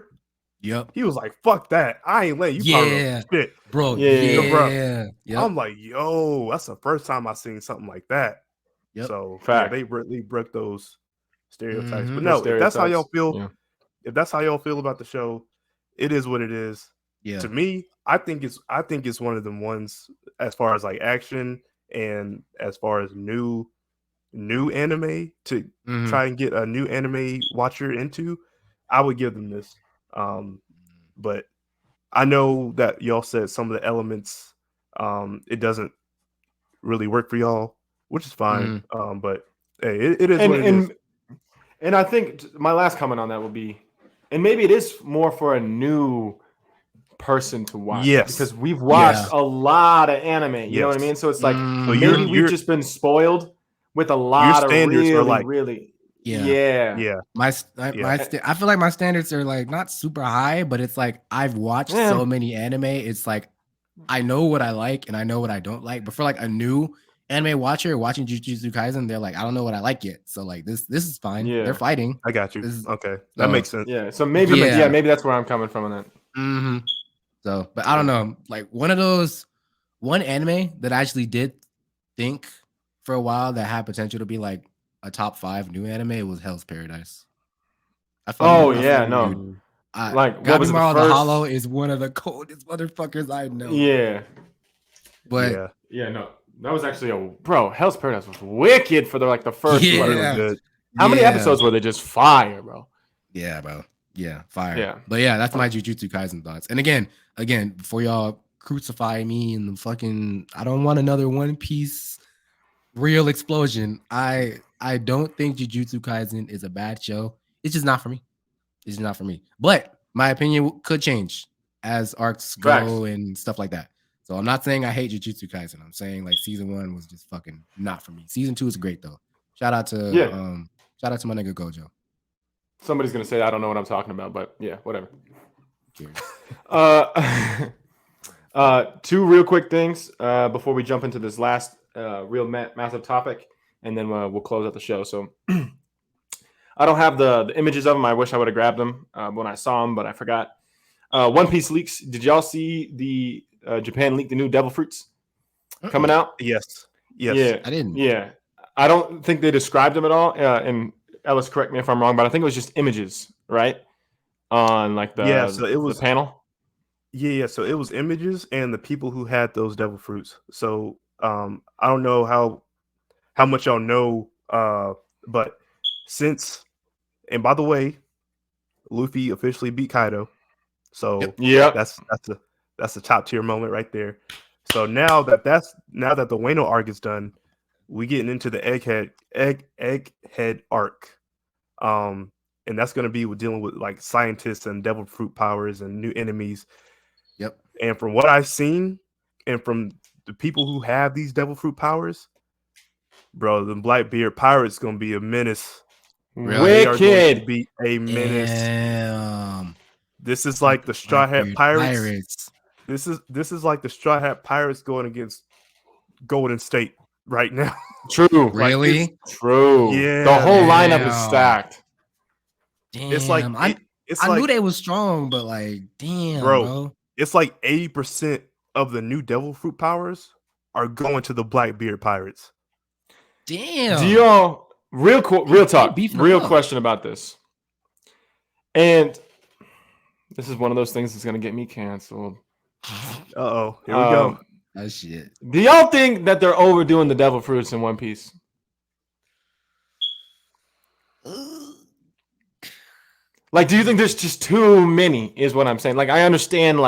Yep. he was like, "Fuck that! I ain't letting you power Yeah. up shit." Bro. Yeah, Yeah. bro. Yep. I'm like, "Yo, that's the first time I seen something like that." Yep. So Fact. yeah, they really broke those stereotypes. Mhm. But no, if that's how y'all Stereotypes, feel, yeah. if that's how y'all feel about the show, it is what it is. Yeah. To me, I think it's one of them ones as far as like action and as far as new anime to Mhm. try and get a new anime watcher into. I would give them this. But I know that y'all said some of the elements it doesn't really work for y'all, which is fine. But hey, it is what it is. And I think my last comment on that would be, and maybe it is more for a new person to watch. Yes. Because we've watched Yeah. a lot of anime. You know what I Yes. mean? So it's like Mhm. So maybe we've you're- just been spoiled with a lot of standards are really, like- really. Yeah. Yeah. I feel like my standards are like not super high, but it's like I've watched Yeah. so many anime. It's like I know what I like and I know what I don't like. But for like a new anime watcher watching Jujutsu Kaisen, they're like, I don't know what I like yet. So like this is fine. Yeah. They're fighting. I got you. This- Okay. That so- makes sense. Yeah. So maybe Yeah. maybe that's where I'm coming from on that. Mm-hmm. So, but I don't know. Like one anime that I actually did think for a while that had potential to be like a top 5 new anime was Hell's Paradise. I feel Oh I feel yeah, like, no. dude, Like, what was it, the Gabimaru the first- Hollow is one of the coldest motherfuckers I know. Yeah. But yeah. Yeah, no. That was actually Hell's Paradise was wicked for the first Yeah. Really good. How many yeah. episodes were they just fire, bro? Yeah, bro. Yeah, fire. Yeah. But yeah, that's my Jujutsu Kaisen thoughts. And again, before y'all crucify me and the fucking, I don't want another One Piece real explosion. I don't think Jujutsu Kaisen is a bad show. It's just not for me. It's just not for me. But my opinion could change as arcs go Facts. and stuff like that. So I'm not saying I hate Jujutsu Kaisen. I'm saying like season 1 was just fucking not for me. Season 2 is great though. Shout out to my nigga Gojo. Somebody's gonna say I don't know what I'm talking about, but yeah, whatever. Cheers. Two real quick things before we jump into this last real massive topic, and then we'll close out the show. So I don't have the images of them. I wish I would have grabbed them when I saw them, but I forgot. One Piece leaks. Did y'all see the Japan leaked the new Devil Fruits coming out? Yes. Yes. Yeah, I didn't. Yeah, I don't think they described them at all. And Ellis, correct me if I'm wrong, but I think it was just images, right? On like the So it was the panel. Yeah, so it was images and the people who had those devil fruits. So I don't know how much y'all know, but and by the way, Luffy officially beat Kaido. So Yeah, that's a top tier moment right there. So now that the Wano arc is done, we getting into the Egghead arc. And that's gonna be with dealing with like scientists and devil fruit powers and new enemies. And from what I've seen, and from the people who have these devil fruit powers, bro, the Blackbeard pirates gonna be a menace. Really? They are going to Wicked. be a menace. Damn. This is like the Straw Hat Blackbeard Pirates. This is like the Straw Hat Pirates going against Golden State right now. True. Really? True. Yeah, The whole lineup is damn. stacked. Damn. It's like I knew they was strong, but like, damn, bro. It's like 80% of the new devil fruit powers are going to the Blackbeard Pirates. Damn. Do y'all real talk, beefing real them up. question about this? And this is one of those things that's gonna get me canceled. Uh-oh. Here we go. Oh shit. Do y'all think that they're overdoing the devil fruits in One Piece? Like, do you think there's just too many? Is what I'm saying. Like, I understand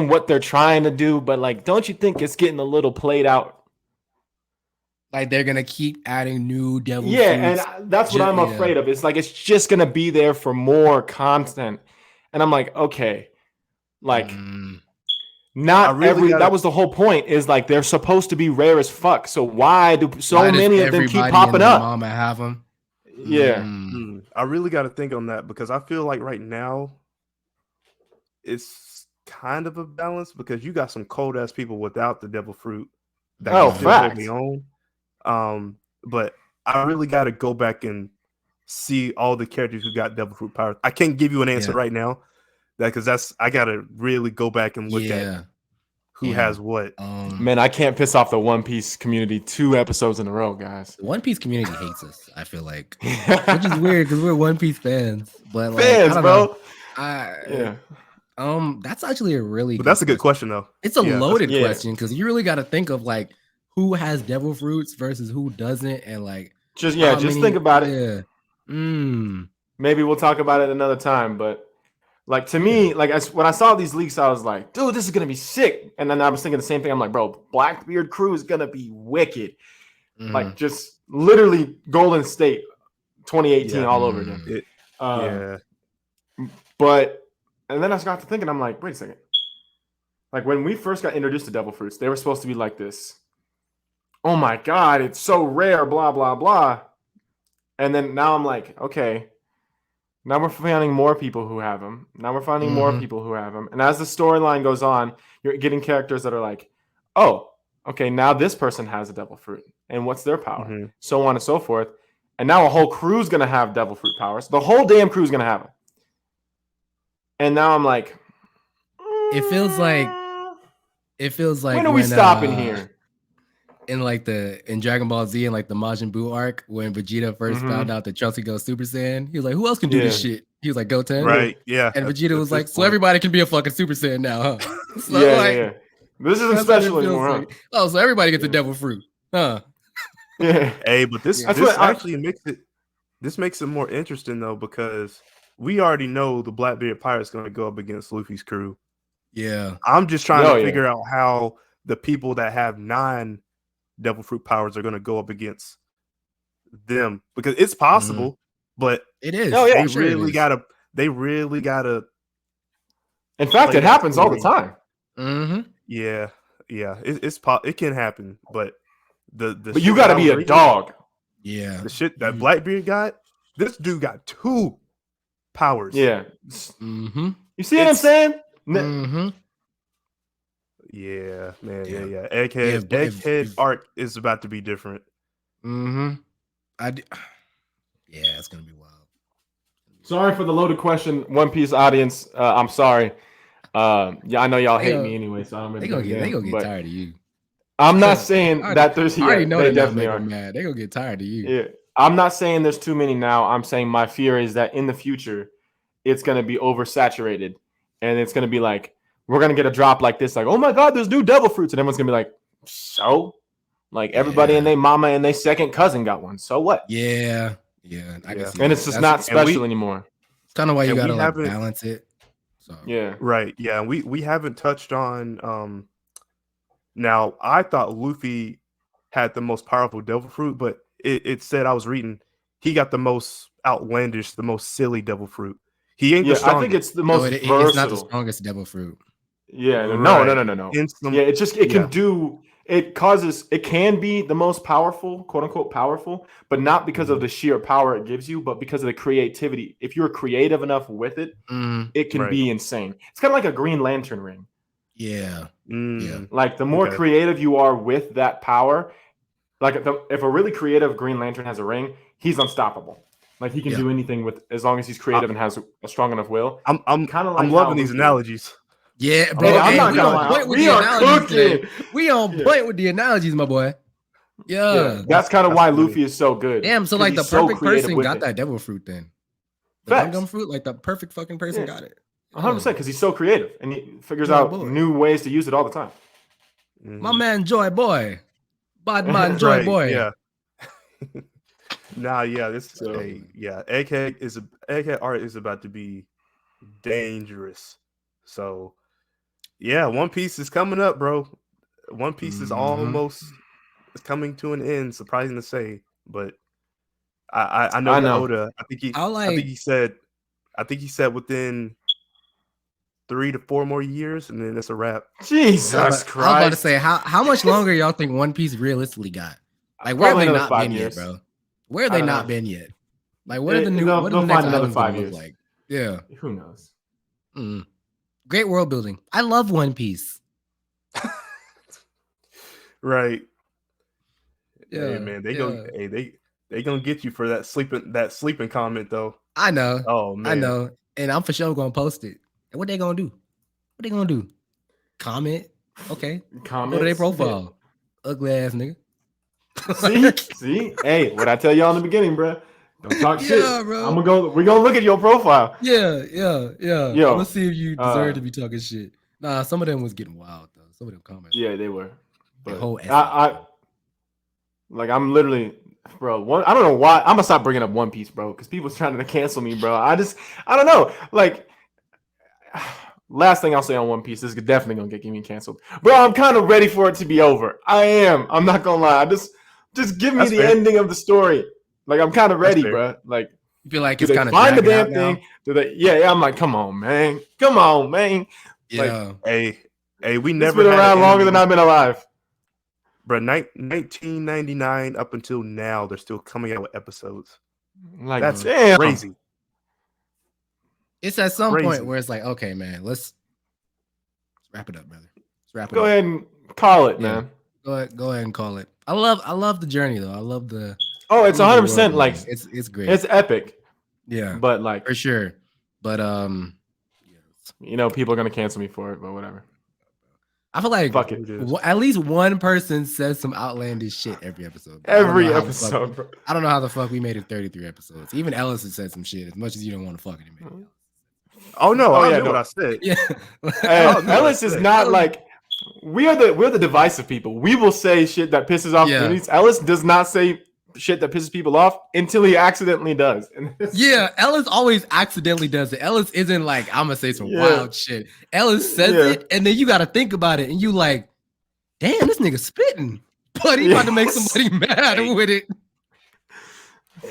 what they're trying to do, but like, don't you think it's getting a little played out? Like they're gonna keep adding new devil fruits. And that's what I'm afraid of. It's like it's just gonna be there for more content, and I'm like, okay, like that was the whole point. Is like they're supposed to be rare as fuck. So why do many of them keep popping up? Mama have them. Yeah, I really got to think on that because I feel like right now it's kind of a balance because you got some cold ass people without the devil fruit that can still hold me on. But I really got to go back and see all the characters who got devil fruit powers. I can't give you an answer right now, because I got to really go back and look at who has what. Man, I can't piss off the One Piece community 2 episodes in a row, guys. The One Piece community hates us. I feel like, which is weird because we're One Piece fans. But like, fans, bro. That's actually a really. But that's a good question though. It's a loaded question because you really got to think of like who has devil fruits versus who doesn't, and like just think about it. Maybe we'll talk about it another time, but like to me, like when I saw these leaks, I was like, dude, this is gonna be sick. And then I was thinking the same thing. I'm like, bro, Blackbeard crew is gonna be wicked. Like just literally Golden State 2018 all over again. But and then I got to thinking, I'm like, wait a second. Like when we first got introduced to devil fruits, they were supposed to be like this. Oh my God, it's so rare, blah, blah, blah. And then now I'm like, okay, now we're finding more people who have them. Now we're finding more people who have them. And as the storyline goes on, you're getting characters that are like, oh, okay, now this person has a devil fruit. And what's their power? So on and so forth. And now a whole crew's going to have devil fruit powers. The whole damn crew's going to have it. And now I'm like, it feels like when are we stopping here? In Dragon Ball Z and like the Majin Buu arc, when Vegeta first found out that Chelsea goes Super Saiyan, he was like, "Who else can do this shit?" He was like, "Goten." Right? Yeah. And Vegeta was like, "So everybody can be a fucking Super Saiyan now, huh?" So yeah. This isn't special anymore. Like. Oh, so everybody gets a devil fruit, huh? Yeah. Hey, but this actually makes it. This makes it more interesting though, because we already know the Blackbeard Pirate's going to go up against Luffy's crew. Yeah. I'm just trying to figure out how the people that have 9 devil fruit powers are going to go up against them, because it's possible, but it is. They really gotta. In fact, it happens all the time. Yeah. It can happen, but but you got to be a dog. Yeah. The shit that Blackbeard got, this dude got 2 powers. Yeah. You see what I'm saying? Yeah, man. Yeah. Egghead arc is about to be different. Yeah, it's gonna be wild. Sorry for the loaded question, One Piece audience. I'm sorry. I know y'all hate me anyway, so I don't really. They gonna get tired of you. I'm not saying that there's. I already know they definitely are mad. They gonna get tired of you. Yeah, I'm not saying there's too many now. I'm saying my fear is that in the future, it's gonna be oversaturated, and it's gonna be like, we're gonna get a drop like this, like, oh my God, there's new devil fruits, and everyone's gonna be like, so, like everybody and their mama and their second cousin got one. So what? Yeah. I can see and it's just not special anymore. It's kind of why you gotta like balance it. So yeah, right. Yeah, we haven't touched on. Now I thought Luffy had the most powerful devil fruit, but it said, I was reading, he got the most outlandish, the most silly devil fruit. He ain't the I strongest. think it's the No, most it's versatile. not the strongest devil fruit. Yeah, no. Yeah, It can do. It can be the most powerful, quote unquote powerful, but not because of the sheer power it gives you, but because of the creativity. If you're creative enough with it, it can be insane. It's kind of like a Green Lantern ring. Yeah. Like the more creative you are with that power, like if a really creative Green Lantern has a ring, he's unstoppable. Like he can do anything with as long as he's creative and has a strong enough will. I'm kind of like I'm loving these analogies. Yeah, bro. I'm not we gonna on lie. point with We the are analogies today. cooking. We on point with the analogies, my boy. Yeah. That's kind of why funny. Luffy is so good. Damn, so like the he's so perfect creative person with got it. that devil fruit then. The Facts. gum fruit, like the perfect fucking person got it. 100% because he's so creative and he figures Joy out boy. new ways to use it all the time. My man Joy Boy. Bad man Joy Right, Boy. Yeah. This AK art is about to be dangerous. So yeah, One Piece is coming up, bro. One Piece is almost coming to an end, surprising to say, but I know Oda. I think he said within 3 to 4 more years, and then it's a wrap. Jesus Christ! I was about to say, how much longer y'all think One Piece realistically got? Like, where have they not been yet, bro? Where have they not been yet? Like, what are the new? What are the next islands gonna look like? Yeah, who knows? Great world building. I love One Piece. Right. Yeah, hey, man. They gonna get you for that sleeping comment though. I know. Oh man. I know. And I'm for sure gonna post it. And what they gonna do? What they gonna do? Comment? Okay. Go to their profile. Ugly ass nigga. See? Hey, what I tell y'all in the beginning, bro? Don't talk shit. Bro. We're gonna look at your profile. Yeah. Yo, I'm gonna see if you deserve to be talking shit. Nah, some of them was getting wild though. Some of them comments. Yeah, they were. The whole I'm literally, bro. I don't know why. I'm gonna stop bringing up One Piece, bro, because people's trying to cancel me, bro. I don't know. Like, last thing I'll say on One Piece, this is definitely gonna get me canceled, bro. I'm kind of ready for it to be over. I am. I'm not gonna lie. Just give me the ending of the story. Like, I'm kind of ready, bro. Like, you feel like it's kind of find the damn thing. Yeah. I'm like, come on, man. Yeah. Like, hey, we never been around longer than I've been alive. Bro, 1999 up until now, they're still coming out with episodes. Like, that's crazy. It's at some point where it's like, okay, man, let's wrap it up, brother. Let's wrap it up. Go ahead and call it, man. Go ahead and call it. I love the journey though. I love the. Oh, it's 100%. Like, it's great. It's epic. Yeah, but like for sure. But people are gonna cancel me for it, but whatever. I feel like at least one person says some outlandish shit every episode. Bro. I don't know how the fuck we made it 33 episodes. Even Ellis has said some shit. As much as you don't want to fucking admit it. Oh no! I know what I said. Yeah, Ellis is not like we're the divisive people. We will say shit that pisses off communities. Ellis does not say shit that pisses people off until he accidentally does. Yeah, Ellis always accidentally does it. Ellis isn't like, I'm gonna say some wild shit. Ellis says it, and then you gotta think about it, and you like, damn, this nigga spitting, but he about to make somebody mad with it.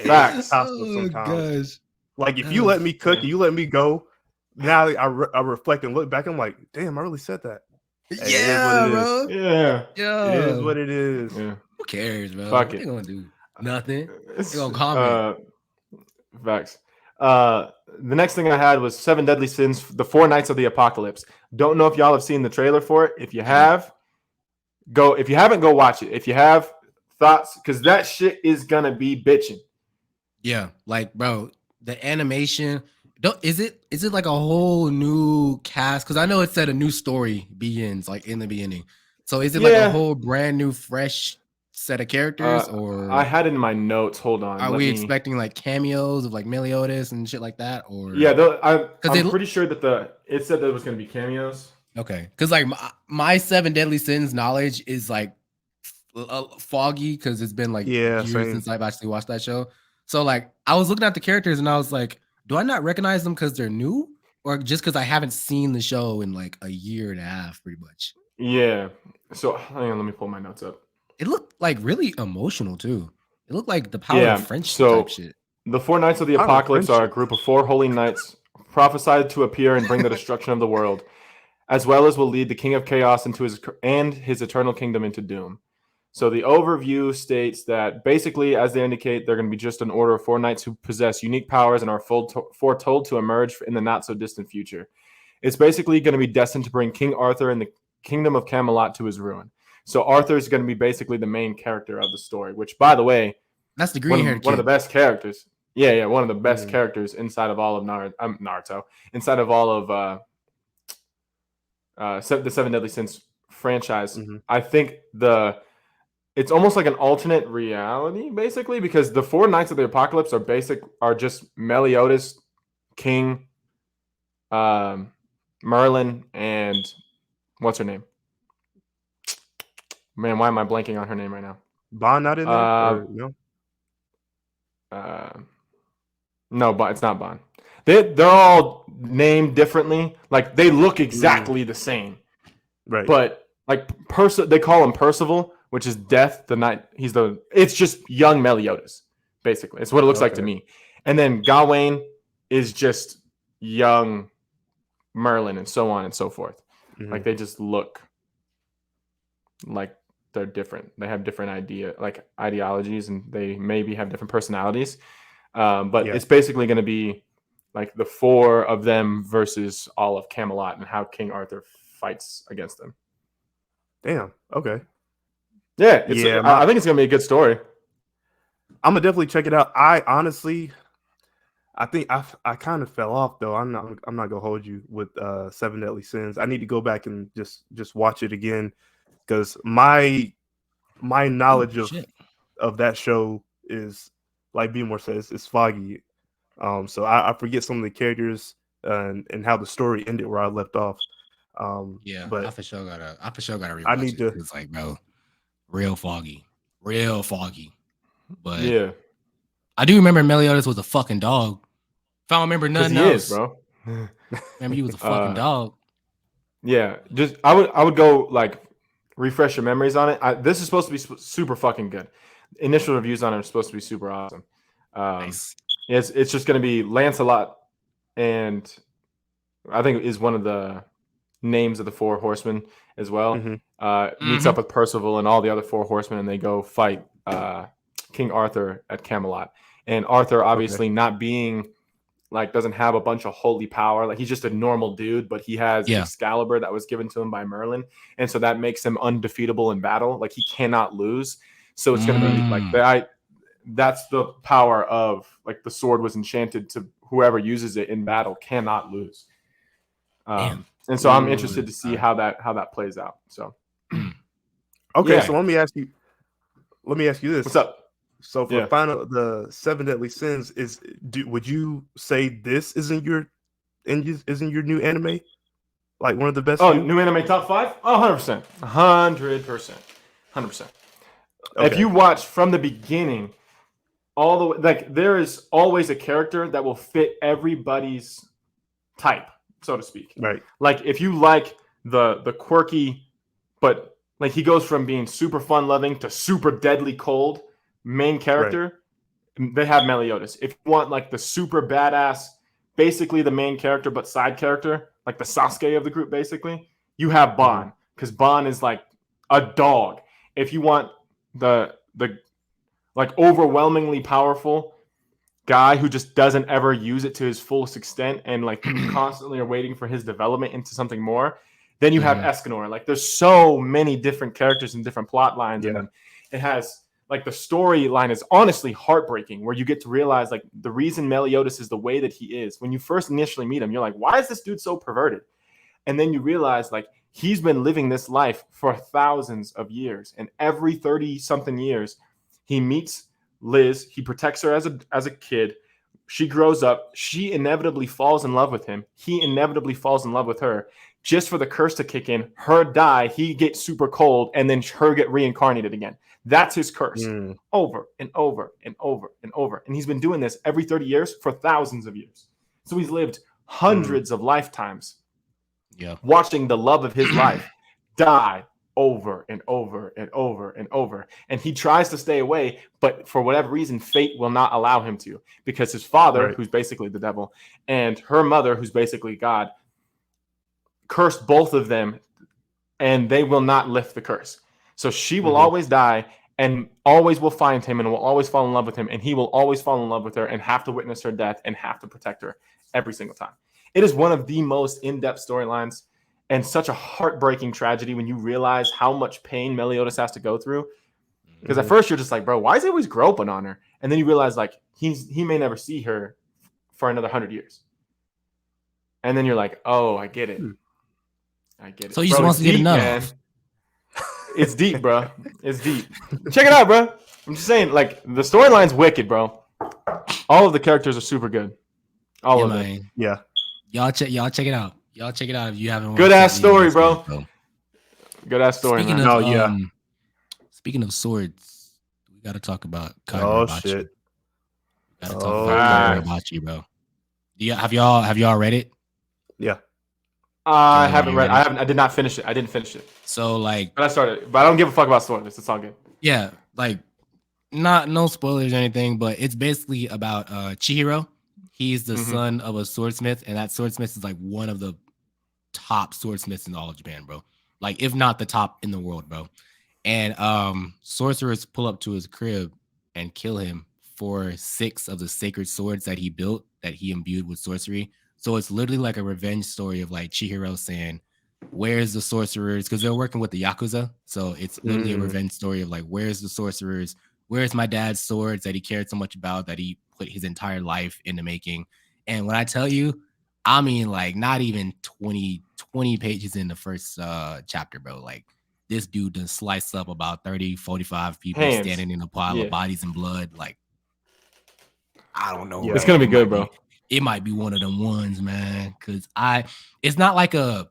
Facts. Oh gosh. Like, if you let me cook, you let me go. Now I reflect and look back. I'm like, damn, I really said that. Yeah, bro. Yeah. It is what it is. Yeah. Who cares, bro? Fuck what it. they gonna do? Nothing. They're gonna comment. Facts. The next thing I had was 7 Deadly Sins, the 4 Nights of the Apocalypse. Don't know if y'all have seen the trailer for it. If you have, go. If you haven't, go watch it. If you have thoughts, because that shit is gonna be bitching. Yeah, like, bro, the animation. Is it like a whole new cast? Because I know it said a new story begins like in the beginning. So is it like a whole brand new, fresh set of characters? Or I had it in my notes. Hold on. Are we expecting like cameos of like Meliodas and shit like that? Or I'm pretty sure that it said there was going to be cameos. Okay, because like my 7 Deadly Sins knowledge is like foggy because it's been like years since I've actually watched that show. So like I was looking at the characters and I was like, do I not recognize them because they're new, or just because I haven't seen the show in like a year and a half, pretty much? Yeah. So hang on, let me pull my notes up. It looked like really emotional too. It looked like the power of friendship type shit. The 4 Nights of the Apocalypse are a group of 4 holy knights prophesied to appear and bring the destruction of the world, as well as will lead the King of Chaos into his eternal kingdom into doom. So the overview states that basically, as they indicate, they're going to be just an order of 4 knights who possess unique powers and are foretold to emerge in the not so distant future. It's basically going to be destined to bring King Arthur and the kingdom of Camelot to his ruin. So Arthur is going to be basically the main character of the story, which, by the way, that's the green-haired one of the best characters. Yeah, one of the best characters inside of all of Naruto, inside of all of the Seven Deadly Sins franchise. I think it's almost like an alternate reality, basically, because the 4 Knights of the Apocalypse are just Meliodas, King, Merlin, and what's her name? Man, why am I blanking on her name right now? Bond not in there? No? No, but it's not Bond. They're all named differently. Like, they look exactly the same. Right. But like they call him Percival, which is Death, the knight. It's just young Meliodas, basically. It's what it looks like to me. And then Gawain is just young Merlin, and so on and so forth. Like, they just look like they're different. They have different ideologies, and they maybe have different personalities. But it's basically going to be like the 4 of them versus all of Camelot, and how King Arthur fights against them. Damn. Okay. Yeah. I think it's going to be a good story. I'm going to definitely check it out. I honestly, I think I kind of fell off, though. I'm not going to hold you with Seven Deadly Sins. I need to go back and just watch it again, because my knowledge of that show is, like B-More says, it's foggy. So I forget some of the characters and how the story ended where I left off. But I for sure gotta rewatch I need to. It's like, bro, real foggy. But yeah, I do remember Meliodas was a fucking dog. If I don't remember nothing else, bro. Remember, he was a fucking dog. Yeah, just I would go like refresh your memories on it. This is supposed to be super fucking good. Initial reviews on it are supposed to be super awesome. Nice. It's just going to be Lancelot, and I think is one of the names of the 4 horsemen as well. Meets up with Percival and all the other 4 horsemen, and they go fight King Arthur at Camelot. And Arthur, obviously not being like, doesn't have a bunch of holy power. Like, he's just a normal dude, but he has Excalibur that was given to him by Merlin, and so that makes him undefeatable in battle. Like, he cannot lose. So it's going to be like that's the power of, like, the sword was enchanted to whoever uses it in battle cannot lose. And so I'm interested to see how that plays out. So okay, so let me ask you this. What's up? So for the 7 Deadly Sins, would you say this isn't your new anime? Like, one of the best? New anime top 5? 100%. 100%. Okay. If you watch from the beginning all the way, like, there is always a character that will fit everybody's type, so to speak. Right. Like, if you like the quirky, but like, he goes from being super fun loving to super deadly cold main character, they have Meliodas. If you want like the super badass, basically the main character but side character, like the Sasuke of the group, basically, you have Bon, because Bon is like a dog. If you want the like overwhelmingly powerful guy who just doesn't ever use it to his fullest extent, and like constantly are waiting for his development into something more, then you have Escanor. Like, there's so many different characters and different plot lines, and then it has, like, the storyline is honestly heartbreaking, where you get to realize, like, the reason Meliodas is the way that he is. When you first initially meet him, you're like, why is this dude so perverted? And then you realize, like, he's been living this life for thousands of years, and every 30-something years, he meets Liz. He protects her as a kid. She grows up. She inevitably falls in love with him. He inevitably falls in love with her. Just for the curse to kick in, her die, he gets super cold, and then her get reincarnated again. That's his curse. Over and over and over and over. And he's been doing this every 30 years for thousands of years. So he's lived hundreds of lifetimes watching the love of his life die over and over and over and over. And he tries to stay away, but for whatever reason, fate will not allow him to, because his father, who's basically the devil, and her mother, who's basically God, cursed both of them, and they will not lift the curse. So she will always die and always will find him and will always fall in love with him, and he will always fall in love with her and have to witness her death and have to protect her every single time. It is one of the most in-depth storylines and such a heartbreaking tragedy when you realize how much pain Meliodas has to go through. Because at first you're just like, bro, why is he always groping on her? And then you realize like he may never see her for another 100 years. And then you're like, oh, I get it. I get it. So you just want to get enough. Man. It's deep, bro. It's deep. Check it out, bro. I'm just saying, like, the storyline's wicked, bro. All of the characters are super good. All of it. Yeah. Y'all check it out. Y'all check it out if you haven't watched good ass story, bro. Good ass story, speaking man. Of, speaking of swords, we gotta talk about Kagurabachi. Oh shit. We gotta talk about Kagurabachi, bro. Have y'all read it? Yeah. I haven't read. I did not finish it. I didn't finish it. So like, but I started. But I don't give a fuck about spoilers. It's all good. Yeah, like, no spoilers or anything. But it's basically about Chihiro. He's the son of a swordsmith, and that swordsmith is like one of the top swordsmiths in all of Japan, bro. Like, if not the top in the world, bro. And sorcerers pull up to his crib and kill him for 6 of the sacred swords that he built, that he imbued with sorcery. So it's literally like a revenge story of like Chihiro saying, where's the sorcerers? Because they're working with the Yakuza. So it's literally a revenge story of like, where's the sorcerers? Where's my dad's swords that he cared so much about, that he put his entire life into making? And when I tell you, I mean, like, not even 20 pages in the first chapter, bro. Like, this dude done sliced up about 30, 45 people standing in a pile of bodies and blood. Like, I don't know. Yeah. It's going to be good, bro. It might be one of them ones, man. Because it's not like a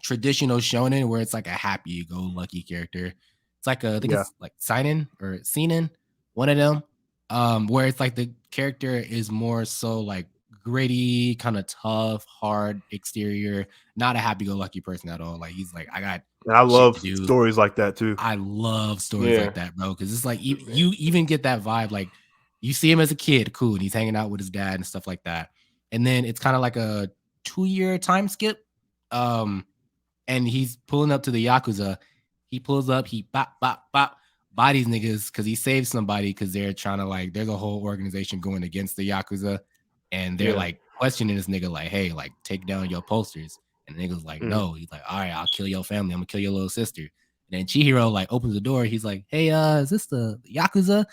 traditional shonen where it's like a happy-go-lucky character. It's like I think it's like Seinen, one of them, where it's like the character is more so like gritty, kind of tough, hard exterior, not a happy-go-lucky person at all. Like, he's like, I love stories like that too. I love stories like that, bro, because it's like you even get that vibe. Like, you see him as a kid, cool, and he's hanging out with his dad and stuff like that. And then it's kind of like a 2-year time skip. And he's pulling up to the Yakuza. He pulls up, he bop, bodies niggas because he saved somebody, because they're trying to, like, there's a whole organization going against the Yakuza. And they're like questioning this nigga, like, hey, like, take down your posters. And the nigga's like, no. He's like, all right, I'll kill your family. I'm gonna kill your little sister. And then Chihiro like opens the door. He's like, hey, is this the Yakuza?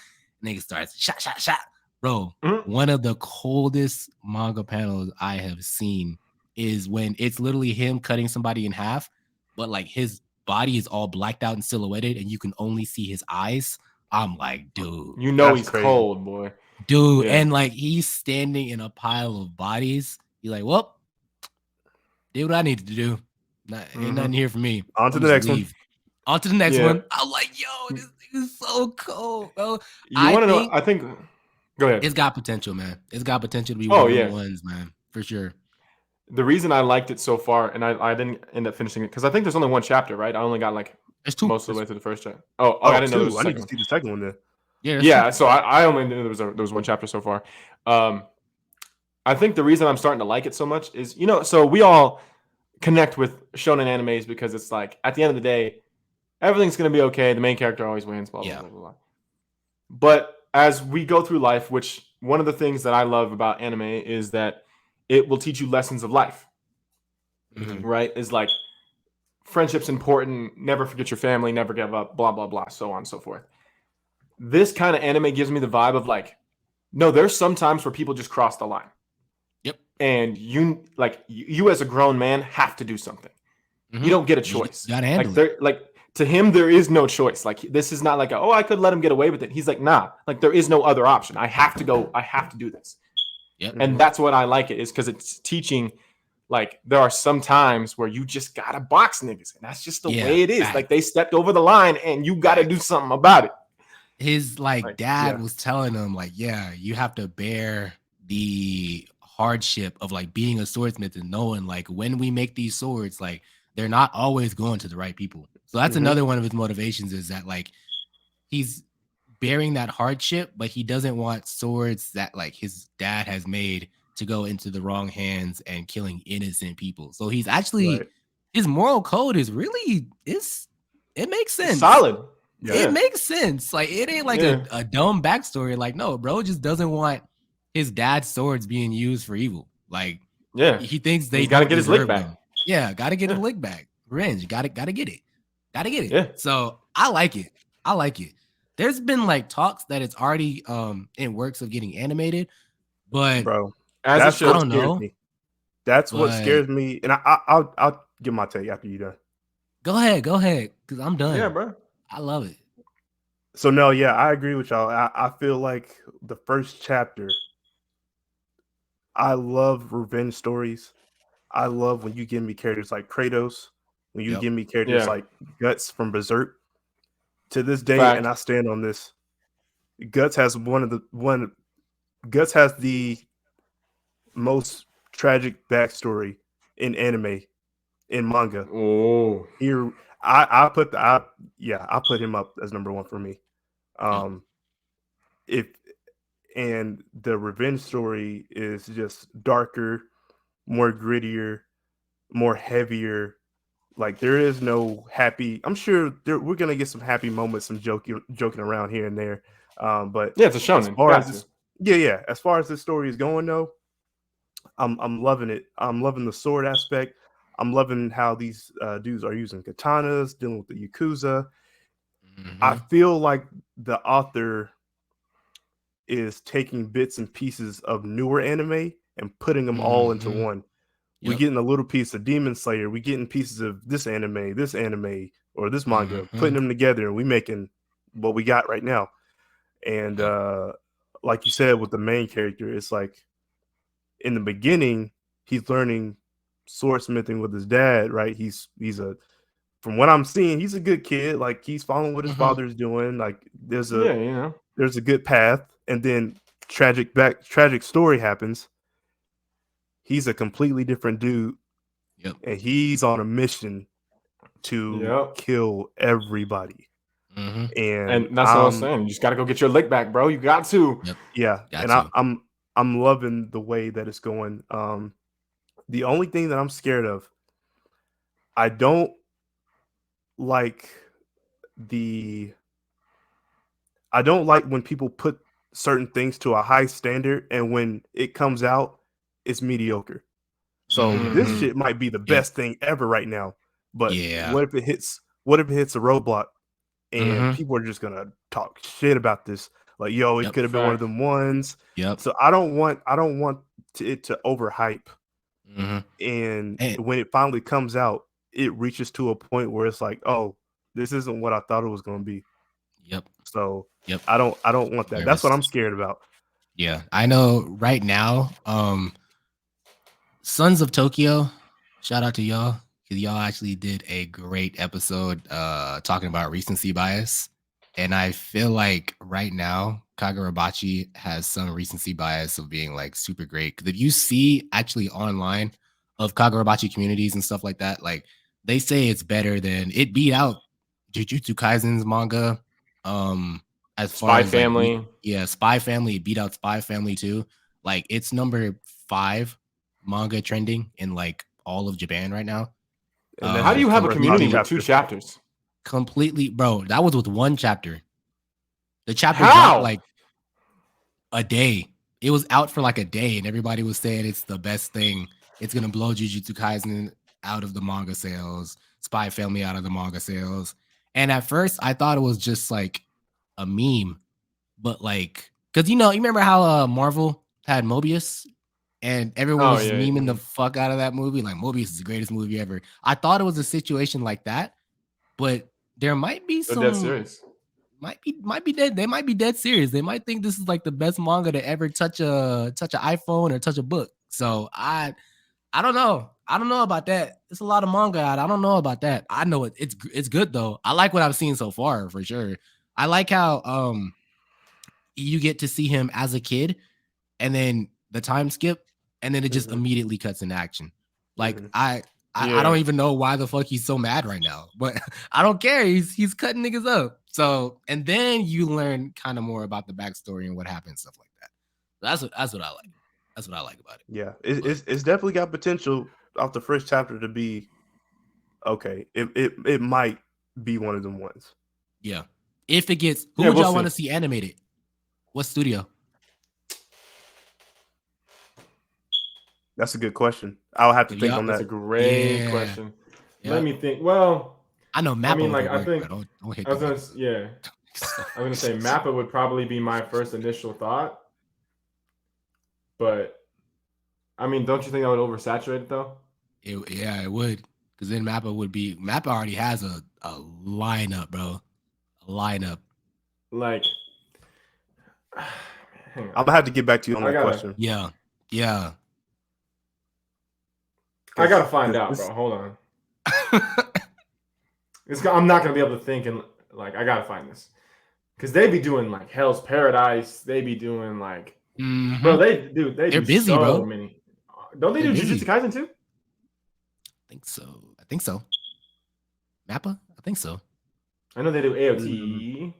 Nigga starts shot. Bro, one of the coldest manga panels I have seen is when it's literally him cutting somebody in half, but like his body is all blacked out and silhouetted, and you can only see his eyes. I'm like, dude, you know he's crazy. Cold, boy. Dude, and like he's standing in a pile of bodies. He's like, well, did what I needed to do. Ain't nothing here for me. On to the next one. On to the next one. I'm like, yo, this is so cold, bro. You want to know? I think. Go ahead. It's got potential, man. It's got potential to be one of the ones, man, for sure. The reason I liked it so far, and I didn't end up finishing it, because I think there's only one chapter, right? I only got like most of the way to the first chapter. I didn't know there was a second. I need to see the second one then. Yeah. So I only knew there was one chapter so far. I think the reason I'm starting to like it so much is, so we all connect with shonen animes because it's like, at the end of the day, everything's going to be okay. The main character always wins, blah, blah, blah, blah, blah. But as we go through life, which one of the things that I love about anime is that it will teach you lessons of life, right? Is like, friendship's important, never forget your family, never give up, blah, blah, blah, so on and so forth. This kind of anime gives me the vibe of like, no, there's some times where people just cross the line. Yep. And you as a grown man have to do something. You don't get a choice. You gotta handle it. Like, to him, there is no choice. Like, this is not like, I could let him get away with it. He's like, nah, like, there is no other option. I have to go. I have to do this. Yep. And that's what I like it, is because it's teaching, like, there are some times where you just got to box niggas. And that's just the way it is. Fact. Like, they stepped over the line and you got to do something about it. His dad was telling him, like, you have to bear the hardship of like being a swordsmith and knowing like when we make these swords, like, they're not always going to the right people. So that's another one of his motivations is that like he's bearing that hardship, but he doesn't want swords that like his dad has made to go into the wrong hands and killing innocent people. So he's actually Right. his moral code is really it makes sense. Solid. It makes sense. Like it ain't like Yeah. a dumb backstory. Like, no, bro just doesn't want his dad's swords being used for evil. Like Yeah. he thinks they He's gotta don't get his lick deserve back. them. Yeah, gotta get his Yeah. lick back. Revenge. Gotta get it. Gotta get it. Yeah. So I like it. I like it. There's been like talks that it's already in works of getting animated, but Bro, As that's it what should. scares know. me. That's what But- scares me. And I'll give my take after you done. go ahead, because I'm done. Yeah, bro. I love it. So no, yeah, I agree with y'all. I feel like the first chapter, I love revenge stories. I love when you give me characters like Kratos, when you Yep. give me characters Yeah. like Guts from Berserk. To this day, Fact. and I stand on this, Guts has Guts has the most tragic backstory in anime, in manga. Oh. Here, I put him up as number one for me. If and the revenge story is just darker, more grittier, more heavier. Like there is no happy. I'm sure we're gonna get some happy moments, some joking around here and there. But Yeah, it's a shonen. as far Got as to. this, as far as this story is going, though, I'm loving it. I'm loving the sword aspect. I'm loving how these dudes are using katanas, dealing with the yakuza. I feel like the author is taking bits and pieces of newer anime and putting them all into one. We're getting a little piece of Demon Slayer. We're getting pieces of this anime, or this manga, putting them together, and we making what we got right now. And like you said, with the main character, it's like in the beginning, he's learning swordsmithing with his dad, right? He's from what I'm seeing, he's a good kid. Like he's following what his father's doing. Like there's a good path, and then tragic story happens. He's a completely different dude, and he's on a mission to kill everybody. And that's what I was saying. You just got to go get your lick back, bro. You got to. I'm loving the way that it's going. The only thing that I'm scared of, I don't like when people put certain things to a high standard and when it comes out, it's mediocre. So this shit might be the best thing ever right now. But what if it hits a roadblock and people are just gonna talk shit about this? Like, yo, it could have been one of them ones. So I don't want it to overhype. And when it finally comes out, it reaches to a point where it's like, oh, this isn't what I thought it was gonna be. So I don't want that. That's what I'm scared about. Yeah, I know right now, Sons of Tokyo, shout out to y'all, because y'all actually did a great episode talking about recency bias. And I feel like right now, Kagurabachi has some recency bias of being like super great. Because if you see actually online of Kagurabachi communities and stuff like that, like they say it's better than it beat out Jujutsu Kaisen's manga. As far as Family. Like, Spy Family beat out Spy Family too. Like it's number 5 manga trending in like all of Japan right now. And how do you have a community with 2 chapters? Completely, bro. That was with 1 chapter. The chapter How? dropped like a day. It was out for like a day, and everybody was saying it's the best thing. It's gonna blow Jujutsu Kaisen out of the manga sales, Spy Family out of the manga sales. And at first, I thought it was just like a meme, but like, cause you remember how Marvel had Mobius, and everyone was memeing the fuck out of that movie. Like Mobius is the greatest movie ever. I thought it was a situation like that, but there might be some dead serious. Might be dead. They might be dead serious. They might think this is like the best manga to ever touch an iPhone or touch a book. So I don't know. I don't know about that. It's a lot of manga out. I don't know about that. I know it's good though. I like what I've seen so far for sure. I like how you get to see him as a kid, and then the time skip, and then it just immediately cuts into action. Like I I don't even know why the fuck he's so mad right now, but I don't care. He's cutting niggas up. So, and then you learn kind of more about the backstory and what happened, stuff like that. That's what I like. That's what I like about it. Yeah, it's definitely got potential off the first chapter to be okay. It might be one of them ones. Yeah. If it gets, who would y'all want to see animated? What studio? That's a good question. I'll have to think on that. That's a great question. Yeah. Let me think. Well, I know Mappa. I mean, like, work, I think don't hit I was gonna say Mappa would probably be my first initial thought, but I mean, don't you think that would oversaturate it though? It would, because then Mappa already has a lineup, bro. A lineup. Like, I'm gonna have to get back to you on that question. Yeah. I gotta find out, bro. Hold on. I'm not gonna be able to think and like I gotta find this because they be doing like Hell's Paradise. They be doing like, bro. They're busy, so bro. Many. Don't they do Jujutsu Kaisen too? I think so. Mappa? I think so. I know they do AOT.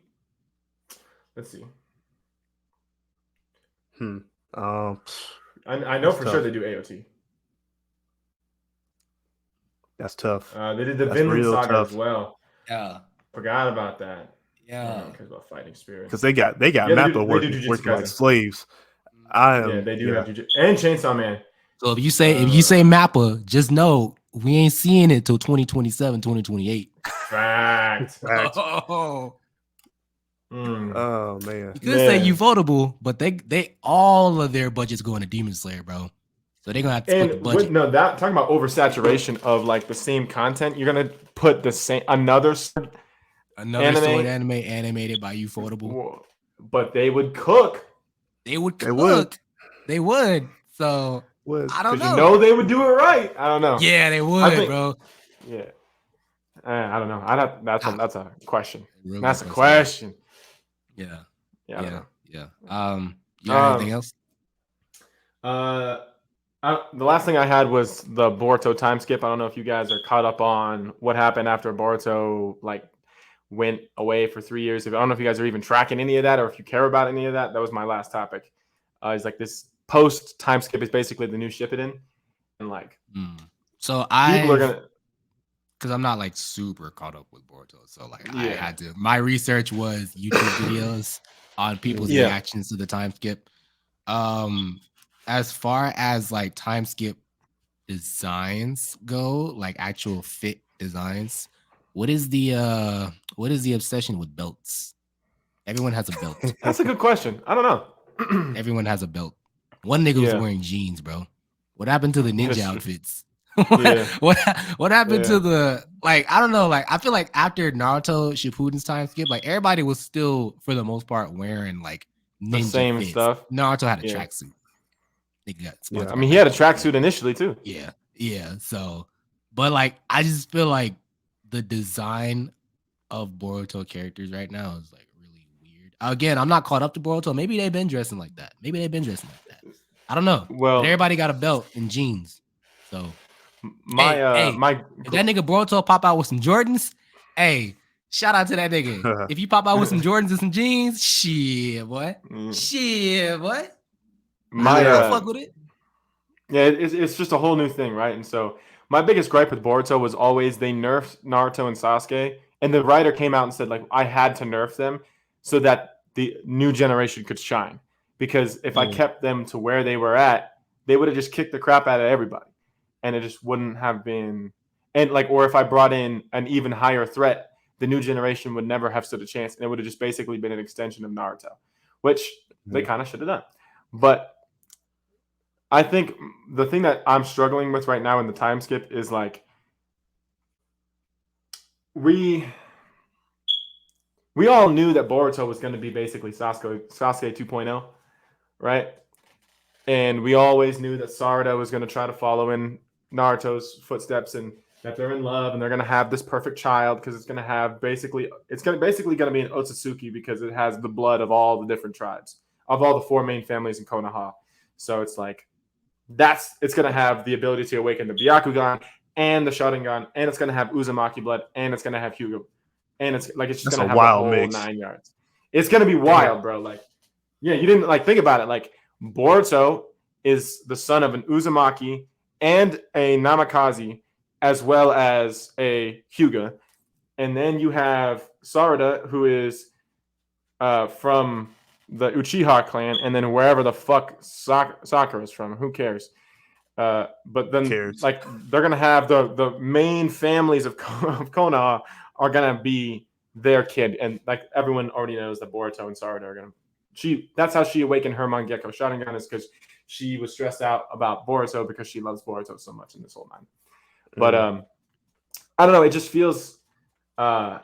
Let's see. I know for sure they do AOT. That's tough. They did the Vinland Saga as well. Yeah. Forgot about that. Yeah. Because about fighting spirit. Because they got Mappa working like slaves. They do have Jujutsu and Chainsaw Man. So if you say Mappa, just know we ain't seeing it till 2027, 2028. Fact. Oh man. You could say Ufotable, but they all of their budget's going to Demon Slayer, bro. So they're gonna have to split the budget. Talking about oversaturation of like the same content, you're gonna put the same another sword anime animated by Ufotable. But they would cook. They would. So I don't know. You know they would do it right. I don't know. Yeah, they would, bro. Yeah. I don't know. That's a question. That's a question. Yeah. Yeah. You got anything else? The last thing I had was the Boruto time skip. I don't know if you guys are caught up on what happened after Boruto went away for 3 years. I don't know if you guys are even tracking any of that or if you care about any of that. That was my last topic. It's like this post time skip is basically the new Shippuden, and so people are gonna, because I'm not super caught up with Boruto. So I had to. My research was YouTube videos on people's reactions to the time skip. As far as time skip designs go, actual fit designs, what is the obsession with belts? Everyone has a belt. That's a good question. I don't know. Everyone has a belt. One nigga was wearing jeans, bro. What happened to the ninja outfits? What happened to the I don't know. I feel like after Naruto Shippuden's time skip, everybody was still for the most part wearing ninja the same fits. stuff. Naruto had a tracksuit. I mean, he had a tracksuit initially too. Yeah. So, but I just feel like the design of Boruto characters right now is really weird. Again, I'm not caught up to Boruto. Maybe they've been dressing like that. I don't know. Well, but everybody got a belt and jeans. So, if that nigga Boruto pop out with some Jordans, shout out to that nigga. If you pop out with some Jordans and some jeans, shit, boy. Fuck with it. Yeah, it's just a whole new thing, right? And so my biggest gripe with Boruto was always they nerfed Naruto and Sasuke, and the writer came out and said I had to nerf them so that the new generation could shine. Because if I kept them to where they were at, they would have just kicked the crap out of everybody, and it just wouldn't have been. And or if I brought in an even higher threat, the new generation would never have stood a chance, and it would have just basically been an extension of Naruto, which they kind of should have done. But I think the thing that I'm struggling with right now in the time skip is we all knew that Boruto was going to be basically Sasuke 2.0, right? And we always knew that Sarada was going to try to follow in Naruto's footsteps and that they're in love and they're going to have this perfect child because it's going to basically going to be an Otsutsuki because it has the blood of all the different tribes, of all the 4 main families in Konoha. So it's it's going to have the ability to awaken the Byakugan and the Sharingan, and it's gonna have Uzumaki blood, and it's gonna have Hyuga, and it's just That's gonna a have wild the whole mix. 9 yards. It's gonna be wild, bro. Like, yeah, you didn't like think about it. Like, Boruto is the son of an Uzumaki and a Namikaze, as well as a Hyuga, and then you have Sarada, who is from the Uchiha clan, and then wherever the fuck Sakura is from, who cares? But then, like, they're gonna have the main families of Konoha are gonna be their kid, and like everyone already knows that Boruto and Sarada are gonna. That's how she awakened her Mangekyo Sharingan, is because she was stressed out about Boruto because she loves Boruto so much in this whole 9. But I don't know. It just feels like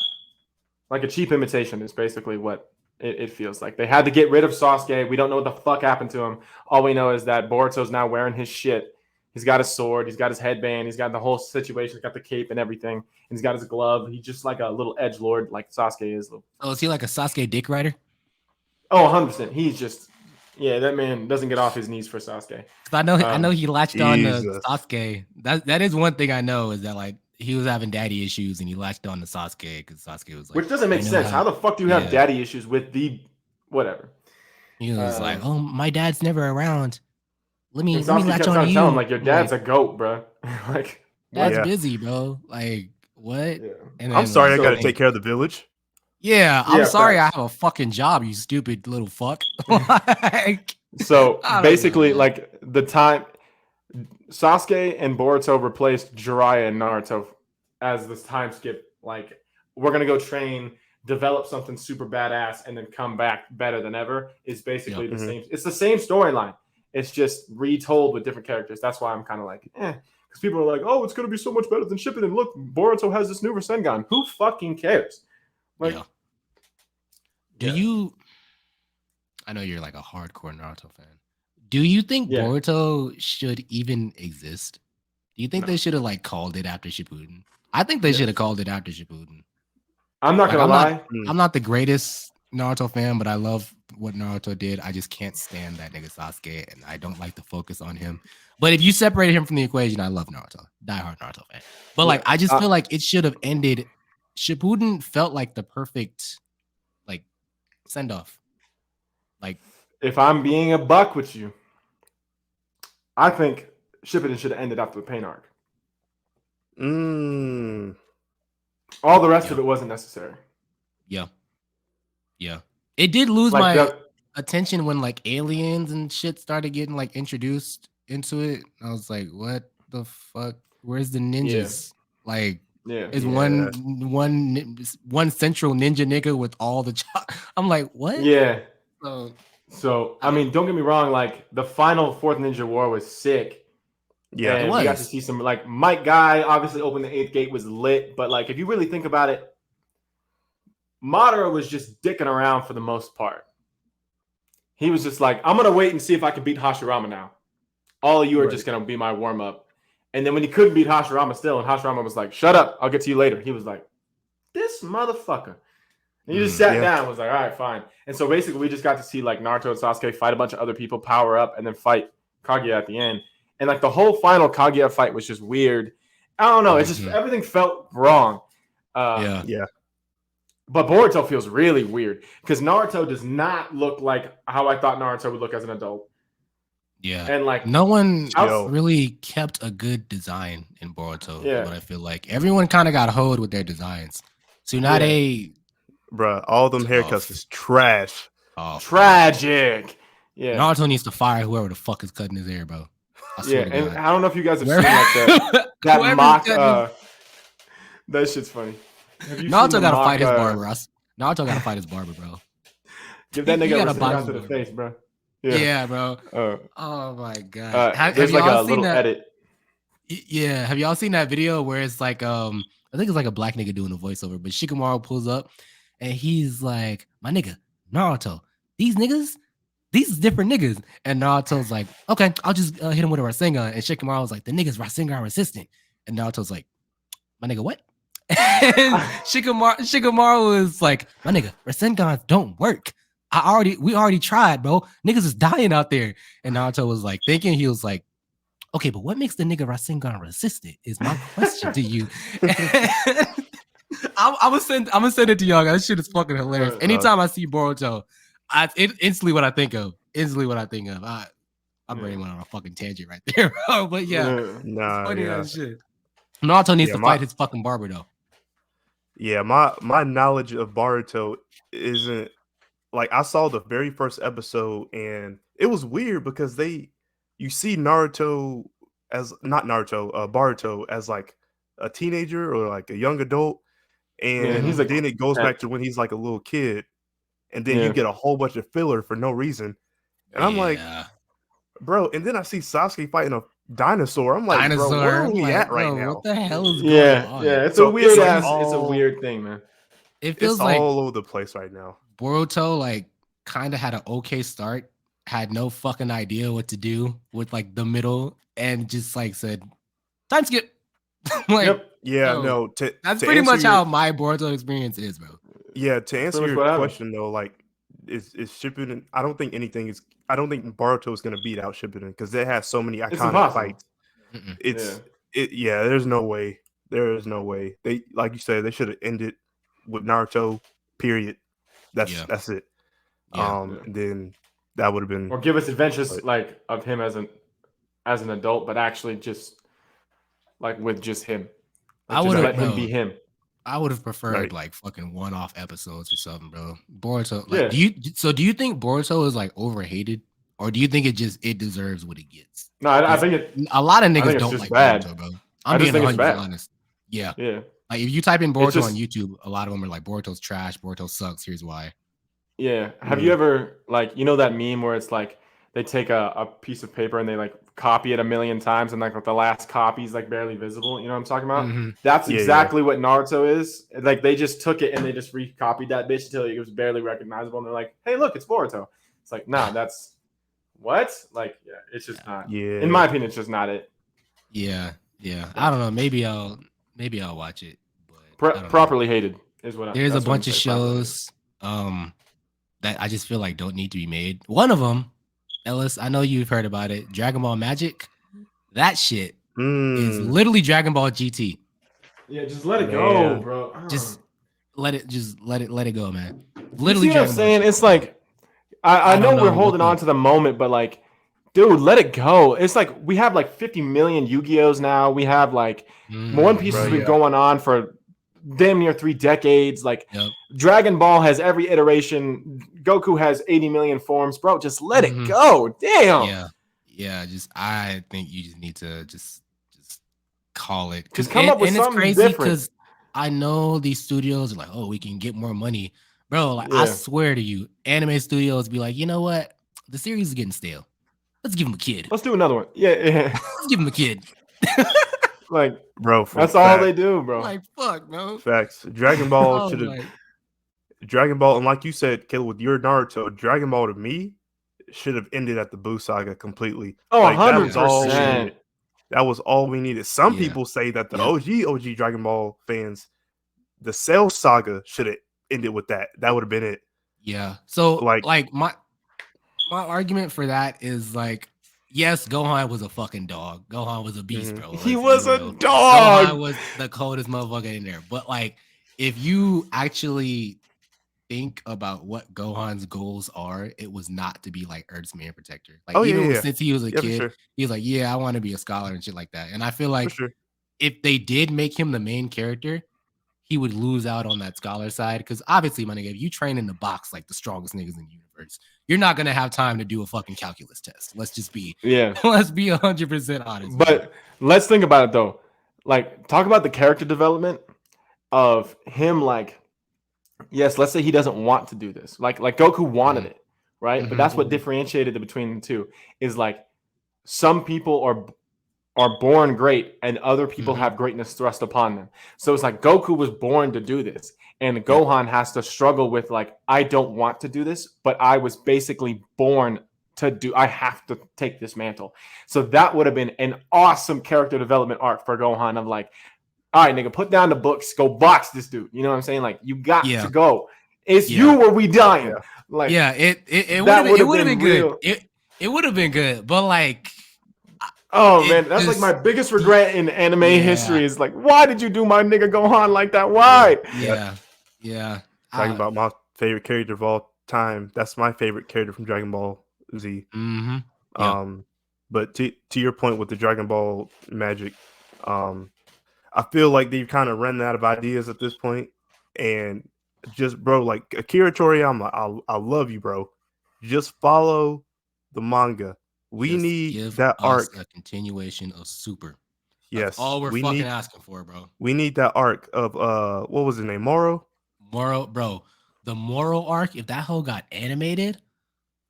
a cheap imitation. Is basically what it feels like. They had to get rid of Sasuke. We don't know what the fuck happened to him. All we know is that Boruto's now wearing his shit. He's got his sword. He's got his headband. He's got the whole situation. He's got the cape and everything. And he's got his glove. He's just like a little edgelord, like Sasuke is. Oh, is he like a Sasuke dick rider? Oh, 100%. He's just, yeah, that man doesn't get off his knees for Sasuke. I know he latched on to Sasuke. That is one thing I know, is that like he was having daddy issues and he latched on to Sasuke because Sasuke was like, which doesn't make sense. How the fuck do you have daddy issues with the whatever? He was like, oh, my dad's never around. Let me latch on to you. Tell him, like, your dad's a goat, bro. Like, dad's busy, bro. Like, what? Yeah. And then, I'm sorry, I gotta take care of the village. Yeah, I'm sorry, I have a fucking job, you stupid little fuck. Like, so basically, like, the time Sasuke and Boruto replaced Jiraiya and Naruto as this time skip. Like, we're gonna go train, develop something super badass, and then come back better than ever. Is basically the same. It's the same storyline. It's just retold with different characters. That's why I'm kind of like, because people are like, oh, it's gonna be so much better than Shippuden. Look, Boruto has this new Rasengan. Who fucking cares? Like, do you? I know you're like a hardcore Naruto fan. Do you think Boruto should even exist? Do you think they should have like called it after Shippuden? I think they should have called it after Shippuden. I'm not gonna lie. I'm not the greatest Naruto fan, but I love what Naruto did. I just can't stand that nigga Sasuke, and I don't like to focus on him. But if you separated him from the equation, I love Naruto. Diehard Naruto fan. But like, I just feel like it should have ended. Shippuden felt like the perfect like send off. Like, if I'm being a buck with you, I think Shippuden should have ended after the Pain arc. All the rest of it wasn't necessary. Yeah. It did lose like my attention when like aliens and shit started getting like introduced into it. I was like, what the fuck? Where's the ninjas? Like, is one central ninja nigga with all the I'm like, what? Yeah. So I mean, don't get me wrong, like the final Fourth Ninja War was sick. Yeah, and we got to see some like Mike Guy obviously opened the 8th gate, was lit, but like if you really think about it, Madara was just dicking around for the most part. He was just like, I'm gonna wait and see if I can beat Hashirama now. All of you are just gonna be my warm up. And then when he couldn't beat Hashirama still, and Hashirama was like, shut up, I'll get to you later. He was like, this motherfucker. And he just sat down and was like, all right, fine. And so basically we just got to see like Naruto and Sasuke fight a bunch of other people, power up, and then fight Kaguya at the end. And like the whole final Kaguya fight was just weird. I don't know. It's just everything felt wrong. But Boruto feels really weird because Naruto does not look like how I thought Naruto would look as an adult. Yeah. And like no one really kept a good design in Boruto. Yeah. What I feel like everyone kind of got hoed with their designs. Tsunade, bruh, all them haircuts is trash. Tragic. Yeah. Naruto needs to fire whoever the fuck is cutting his hair, bro. And I don't know if you guys have seen like that mock. That shit's funny. Naruto gotta fight his barber. Naruto gotta fight his barber, bro. Give that nigga a shot to the face, bro. Yeah, bro. Oh my god. There's like a little edit. Yeah, have y'all seen that video where it's like I think it's like a black nigga doing a voiceover, but Shikamaru pulls up and he's like, my nigga, Naruto, these niggas, these different niggas. And Naruto's like, okay, I'll just hit him with a Rasengan. And Shikamaru was like, the niggas Rasengan resistant. And Naruto's like, my nigga, what? And Shikamaru was like, my nigga, Rasengans don't work. We already tried, bro. Niggas is dying out there. And Naruto was like thinking, he was like, Okay, but what makes the nigga Rasengan resistant is my question to you. I'm gonna send it to y'all guys. This shit is fucking hilarious. Anytime I see Boruto, instantly what I think of. I'm brain went on a fucking tangent right there, bro. But yeah, it's funny as shit. Naruto needs to fight his fucking barber though. Yeah, my knowledge of Boruto isn't like I saw the very first episode and it was weird because you see Naruto as not Naruto, Boruto as like a teenager or like a young adult, and then it goes back to when he's like a little kid, and then you get a whole bunch of filler for no reason, and I'm like, bro, and then I see Sasuke fighting a dinosaur. I'm like, bro, where are we at right now? What the hell is going on? Yeah, it's a weird ass. It's a weird thing, man. It feels like all over the place right now. Boruto like kind of had an okay start, had no fucking idea what to do with like the middle, and just like said, "Time skip." Like, that's pretty much how my Boruto experience is, bro. Yeah, to answer your question though, like, is Shippuden? I don't think Boruto is going to beat out Shippuden because it has so many iconic fights. There's no way. There is no way. They, like you said, they should have ended with Naruto. Period. That's it. And then that would have been, or give us adventures like of him as an adult, but actually just like with just him. Like, I would let him be him. I would have preferred like fucking one-off episodes or something, bro. Boruto, like, do you think Boruto is like overhated, or do you think it deserves what it gets? No, I think a lot of niggas don't like bad. Boruto, bro. I'm being 100% honest. Yeah. Like if you type in Boruto on YouTube, a lot of them are like Boruto's trash, Boruto sucks. Here's why. Yeah. Have you ever that meme where it's like they take a piece of paper and they like copy it a million times and like the last copy is like barely visible? You know what I'm talking about? Mm-hmm. That's exactly what Naruto is. Like they just took it and they just recopied that bitch until it was barely recognizable. And they're like, hey, look, it's Boruto. It's like, nah, that's what? Like, it's just not. Yeah. In my opinion, it's just not it. Yeah. I don't know. Maybe I'll watch it. But properly hated is what. There's a bunch of shows that I just feel like don't need to be made. One of them, Ellis, I know you've heard about it. Dragonball Magic. That shit is literally Dragon Ball GT. Yeah, just let it go, bro. Just let it go, man. Literally, you see what I'm saying? It's like I know we're holding on to the moment, but like, dude, let it go. It's like we have like 50 million Yu-Gi-Ohs now. We have like One Piece has been going on for damn near 3 decades. Like Dragon Ball has every iteration. Goku has 80 million forms, bro. Just let it go. Damn. Yeah. I think you just need to just call it. Just come up with something different. It's crazy because I know these studios are like, oh, we can get more money, bro. Like I swear to you, anime studios be like, you know what? The series is getting stale. Let's give him a kid. Let's do another one. Yeah. Let's give him a kid. Like, bro, that's all they do, bro. Like, fuck, bro. Facts. Dragon Ball should have. Dragon Ball, and like you said, Caleb, with your Naruto, Dragon Ball to me should have ended at the Buu saga completely. Oh, like, 100%. That was all we needed. Some people say that the OG Dragon Ball fans, the Cell saga should have ended with that. That would have been it. Yeah. So, like my argument for that is like, yes, Gohan was a fucking dog. Gohan was a beast, bro. He was a dog. Gohan was the coldest motherfucker in there. But like, if you actually think about what Gohan's goals are, it was not to be like Earth's main protector. Like since he was a kid, he was like, I want to be a scholar and shit like that. And I feel like if they did make him the main character, he would lose out on that scholar side. Because obviously, my nigga, if you train in the box like the strongest niggas in the universe, you're not gonna have time to do a fucking calculus test. Let's just be let's be 100% honest. But let's think about it though. Like, talk about the character development of him. Like, yes, let's say he doesn't want to do this. Like Goku wanted it, right? But that's what differentiated between the two. Is like some people are born great and other people have greatness thrust upon them. So it's like Goku was born to do this. And Gohan has to struggle with like, I don't want to do this, but I was basically born to I have to take this mantle. So that would have been an awesome character development arc for Gohan of like, all right, nigga, put down the books, go box this dude. You know what I'm saying? Like, you got to go. It's you or we dying. Like, it would have been good. It would have been good, but like, Oh It man, that's like just- my biggest regret in anime Yeah. history is like, why did you do my nigga Gohan like that? Why? Yeah. Talking about my favorite character of all time. That's my favorite character from Dragon Ball Z. Mm-hmm. Yeah. But to your point with the Dragon Ball Magic, I feel like they've kind of run out of ideas at this point, and just bro, like Akira Toriyama, I love you, bro. Just follow the manga. We Just need give that us arc. a continuation of Super. Yes, That's all we're we fucking need asking for, bro. we need that arc of what was his name, Moro? Moro, bro. The Moro arc, if that whole got animated,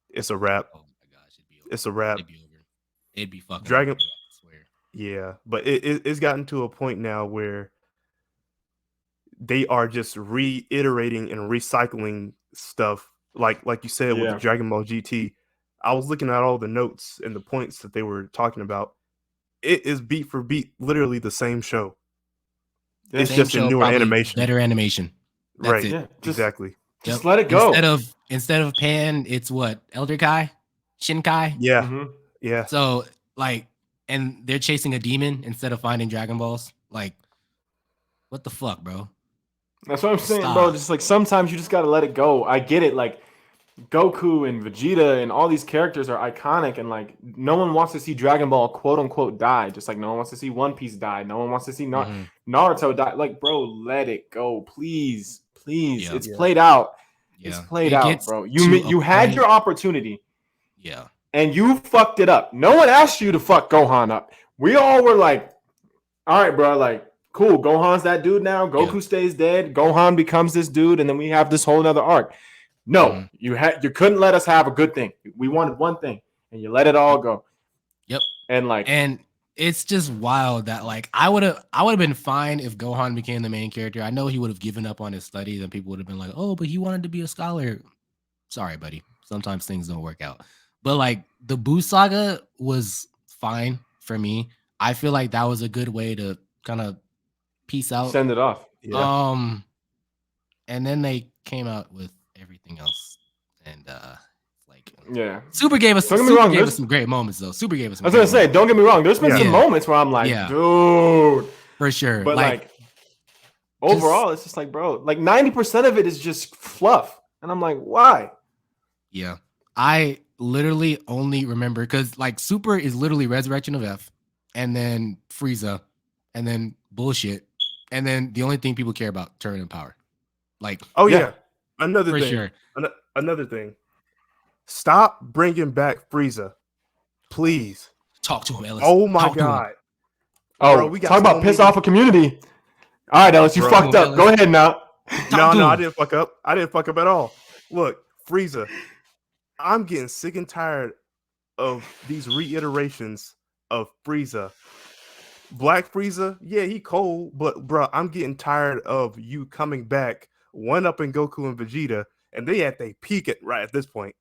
It's a wrap. oh my gosh, it'd be over. It's a wrap. It'd be over. It'd be fucking Dragon- over, I swear. Yeah, but it's gotten to a point now where they are just reiterating and recycling stuff, like you said with Yeah. the Dragon Ball GT. I was looking at all the notes and the points that they were talking about. It is beat for beat, literally the same show. It's Same just in show, newer probably animation. better animation. That's Right. it. Yeah, just, Exactly. just Yep. let it go. Instead of Pan, it's what? Elder Kai? Shinkai? Yeah. Mhm. Yeah. So like, and they're chasing a demon instead of finding Dragon Balls. Like, what the fuck, bro? That's what I'm saying, Stop. bro. Just like sometimes you just gotta let it go. I get it. Like Goku and Vegeta and all these characters are iconic, and like no one wants to see Dragon Ball quote unquote die. Just like no one wants to see One Piece die. No one wants to see Mhm. Naruto die. Like, bro, let it go, please, please. Yeah. It's Yeah. played out. Yeah. It's played It out, gets bro. to You a had point- your opportunity. Yeah. And you fucked it up. No one asked you to fuck Gohan up. We all were like, all right, bro, like, cool. Gohan's that dude now. Goku stays dead. Gohan becomes this dude, and then we have this whole other arc. No, Mhm. you couldn't let us have a good thing. We wanted one thing, and you let it all go. Yep. And like, And it's just wild that like I would have been fine if Gohan became the main character. I know he would have given up on his studies and people would have been like, "Oh, but he wanted to be a scholar." Sorry, buddy. Sometimes things don't work out. But like the Boo saga was fine for me. I feel like that was a good way to kind of peace out. send it off. Yeah. And then they came out with everything else. And like Yeah. Super gave us Don't get me wrong, us there's- some great moments though. Super gave us some I was great gonna say, moments, don't get me wrong. There's been Yeah. some moments where I'm like, Yeah. dude. for sure. But like overall, it's just like, bro, like 90% of it is just fluff. And I'm like, why? Yeah. I literally only remember because like Super is literally Resurrection of F and then Frieza and then bullshit. And then the only thing people care about, Turn and Power. Like, Oh Yeah. yeah. Another for thing. sure. Another thing. Stop bringing back Frieza, please. Talk to him, Ellis. Oh my Talk to him. god. Oh, Bro, we got talk about so piss many- off a community. All right, Ellis, you Bro. fucked up. Go ahead now. No, to I him. didn't fuck up. I didn't fuck up at all. Look, Frieza. I'm getting sick and tired of these reiterations of Frieza. Black Frieza, yeah, he cold, but bro, I'm getting tired of you coming back, one up in Goku and Vegeta, and they at they peak right at this point,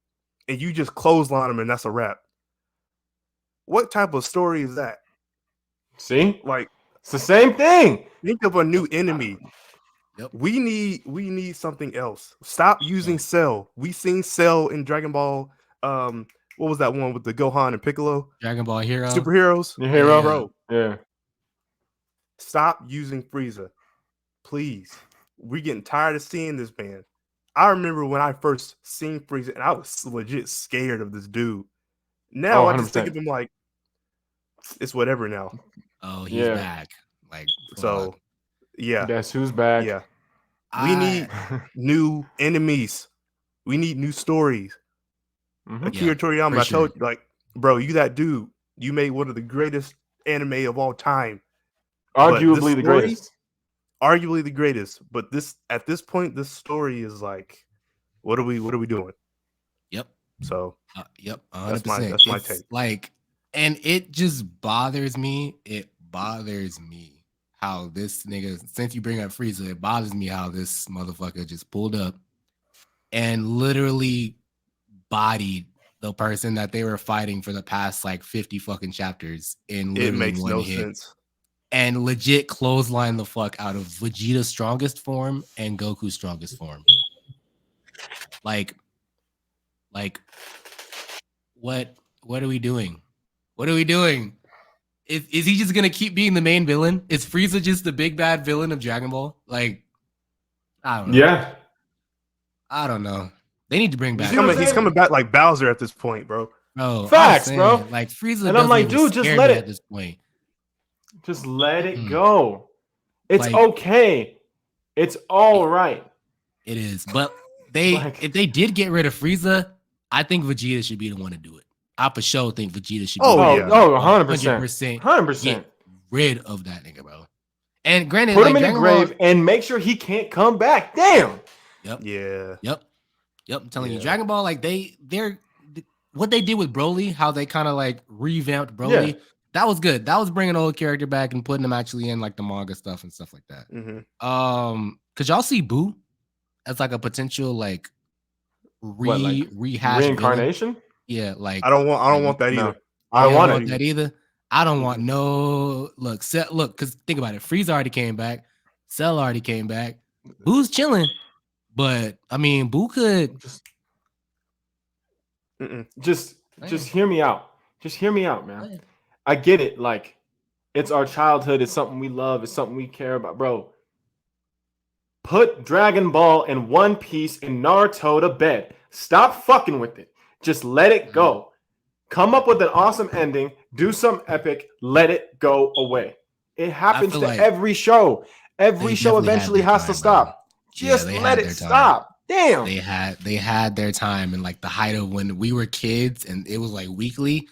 and you just clothesline them, and that's a wrap. What type of story is that? See? Like, It's the same thing. think of a new enemy. Yep. We need something else. Stop using Cell. We seen Cell in Dragon Ball. What was that one with the Gohan and Piccolo? Dragon Ball Hero. Superheroes. Your hero? Yeah. Bro, Yeah. stop using Frieza. Please. We're getting tired of seeing this man. I remember when I first seen Frieza, and I was legit scared of this dude. Now Oh, I just think 100%. of him like it's whatever now. Oh, he's Yeah. back. Like, So yeah, Guess who's back? yeah. We need new enemies. We need new stories. Mhm. Akira Toriyama, for I told sure. you, like, bro, you that dude. You made one of the greatest anime of all time. Arguably this the story- greatest. Arguably the greatest. But at this point, this story is like, what are we doing? Yep. So Yep. That's 100%. that's my It's take. Like, and it just bothers me. It bothers me how this nigga, since you bring up Frieza, it bothers me how this motherfucker just pulled up and literally bodied the person that they were fighting for the past like 50 fucking chapters in it literally makes one no hit. sense. And legit clothesline the fuck out of Vegeta's strongest form and Goku's strongest form. Like, what are we doing? What are we doing? Is he just gonna keep being the main villain? Is Frieza just the big bad villain of Dragon Ball? Like, I don't know. Yeah. I don't know. They need to bring back. He's coming back like Bowser at this point, bro. Bro, Facts, bro. Like Frieza, and I'm like, dude, just let it. At this point, just let it go. It's like, okay. It's all right. It is, but if they did get rid of Frieza, I think Vegeta should be the one to do it. I for sure think Vegeta should be 100%. 100%. Get rid of that nigga, bro. And granted, put him in the grave and make sure he can't come back. Damn. Yep. Yeah. Yep. I'm telling you, Dragon Ball, like they're what they did with Broly, how they kind of like revamped Broly, that was good. That was bringing old character back and putting him actually in like the manga stuff and stuff like that. Mm-hmm. Could y'all see Boo as like a potential like rehash reincarnation? Villain? Yeah, like I don't want that either. I don't want that either. I don't want no look, because think about it. Frieza already came back, Cell already came back. Boo's chilling, but I mean, Boo could just hear me out. Just hear me out, man. I get it. Like, it's our childhood. It's something we love. It's something we care about, bro. Put Dragon Ball and One Piece and Naruto to bed. Stop fucking with it. Just let it go. Come up with an awesome ending. Do something epic. Let it go away. It happens to like every show. Every show eventually has to stop. Just let it stop. Damn. They had their time, and like the height of when we were kids and it was like weekly,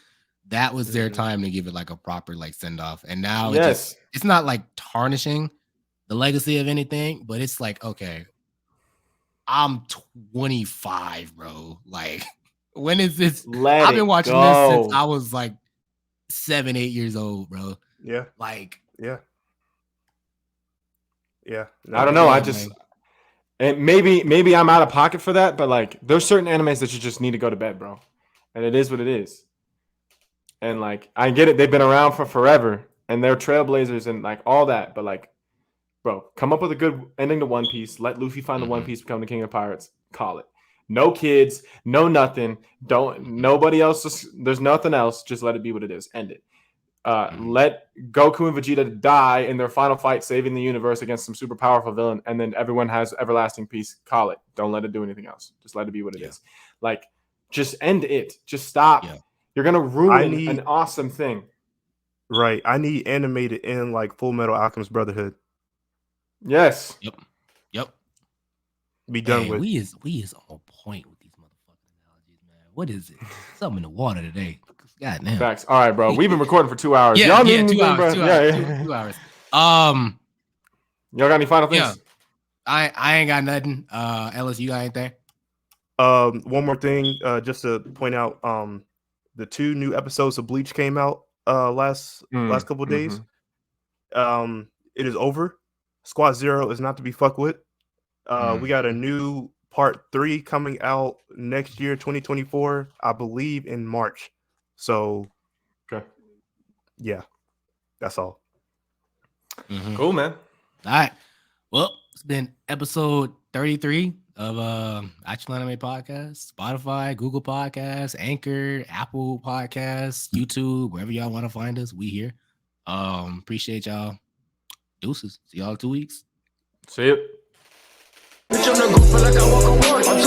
that was their time to give it like a proper like send off. And now it's not like tarnishing the legacy of anything, but it's like, okay, I'm 25, bro. Like, when is this? I've been watching this since I was like 7, 8 years old, bro. Yeah. Like, yeah. No, I don't know. And maybe I'm out of pocket for that, but like there's certain animes that you just need to go to bed, bro. And it is what it is. And like I get it, they've been around for forever and they're trailblazers and like all that, but like, bro, come up with a good ending to One Piece. Let Luffy find the One Piece, become the king of pirates. Call it. No kids, no nothing. Nobody else. There's nothing else. Just let it be what it is. End it. Let Goku and Vegeta die in their final fight, saving the universe against some super powerful villain, and then everyone has everlasting peace. Call it. Don't let it do anything else. Just let it be what it is. Like, just end it. Just stop. Yeah. You're gonna ruin an awesome thing. Right. I need animated in like Full Metal Alchemist Brotherhood. Yes. Yep. Be done with. We is on point with these motherfucking analogies, man. What is it? Something in the water today. God damn. Facts. All right, bro. We've been recording for 2 hours. Y'all 2 hours. 2 hours. Y'all got any final things? Yeah. I ain't got nothing. Ellis, you got anything? One more thing, just to point out, the 2 new episodes of Bleach came out last couple of days. It is over. Squad Zero is not to be fucked with. We got a new part 3 coming out next year, 2024, I believe in March. So, yeah, that's all. Cool, man. All right. Well, it's been episode 33 of Actual Anime Podcast. Spotify, Google Podcasts, Anchor, Apple Podcasts, YouTube, wherever y'all want to find us, we here. Appreciate y'all. Deuces. See y'all in 2 weeks. See you. Bitch, I'm the go feel like I walk on water.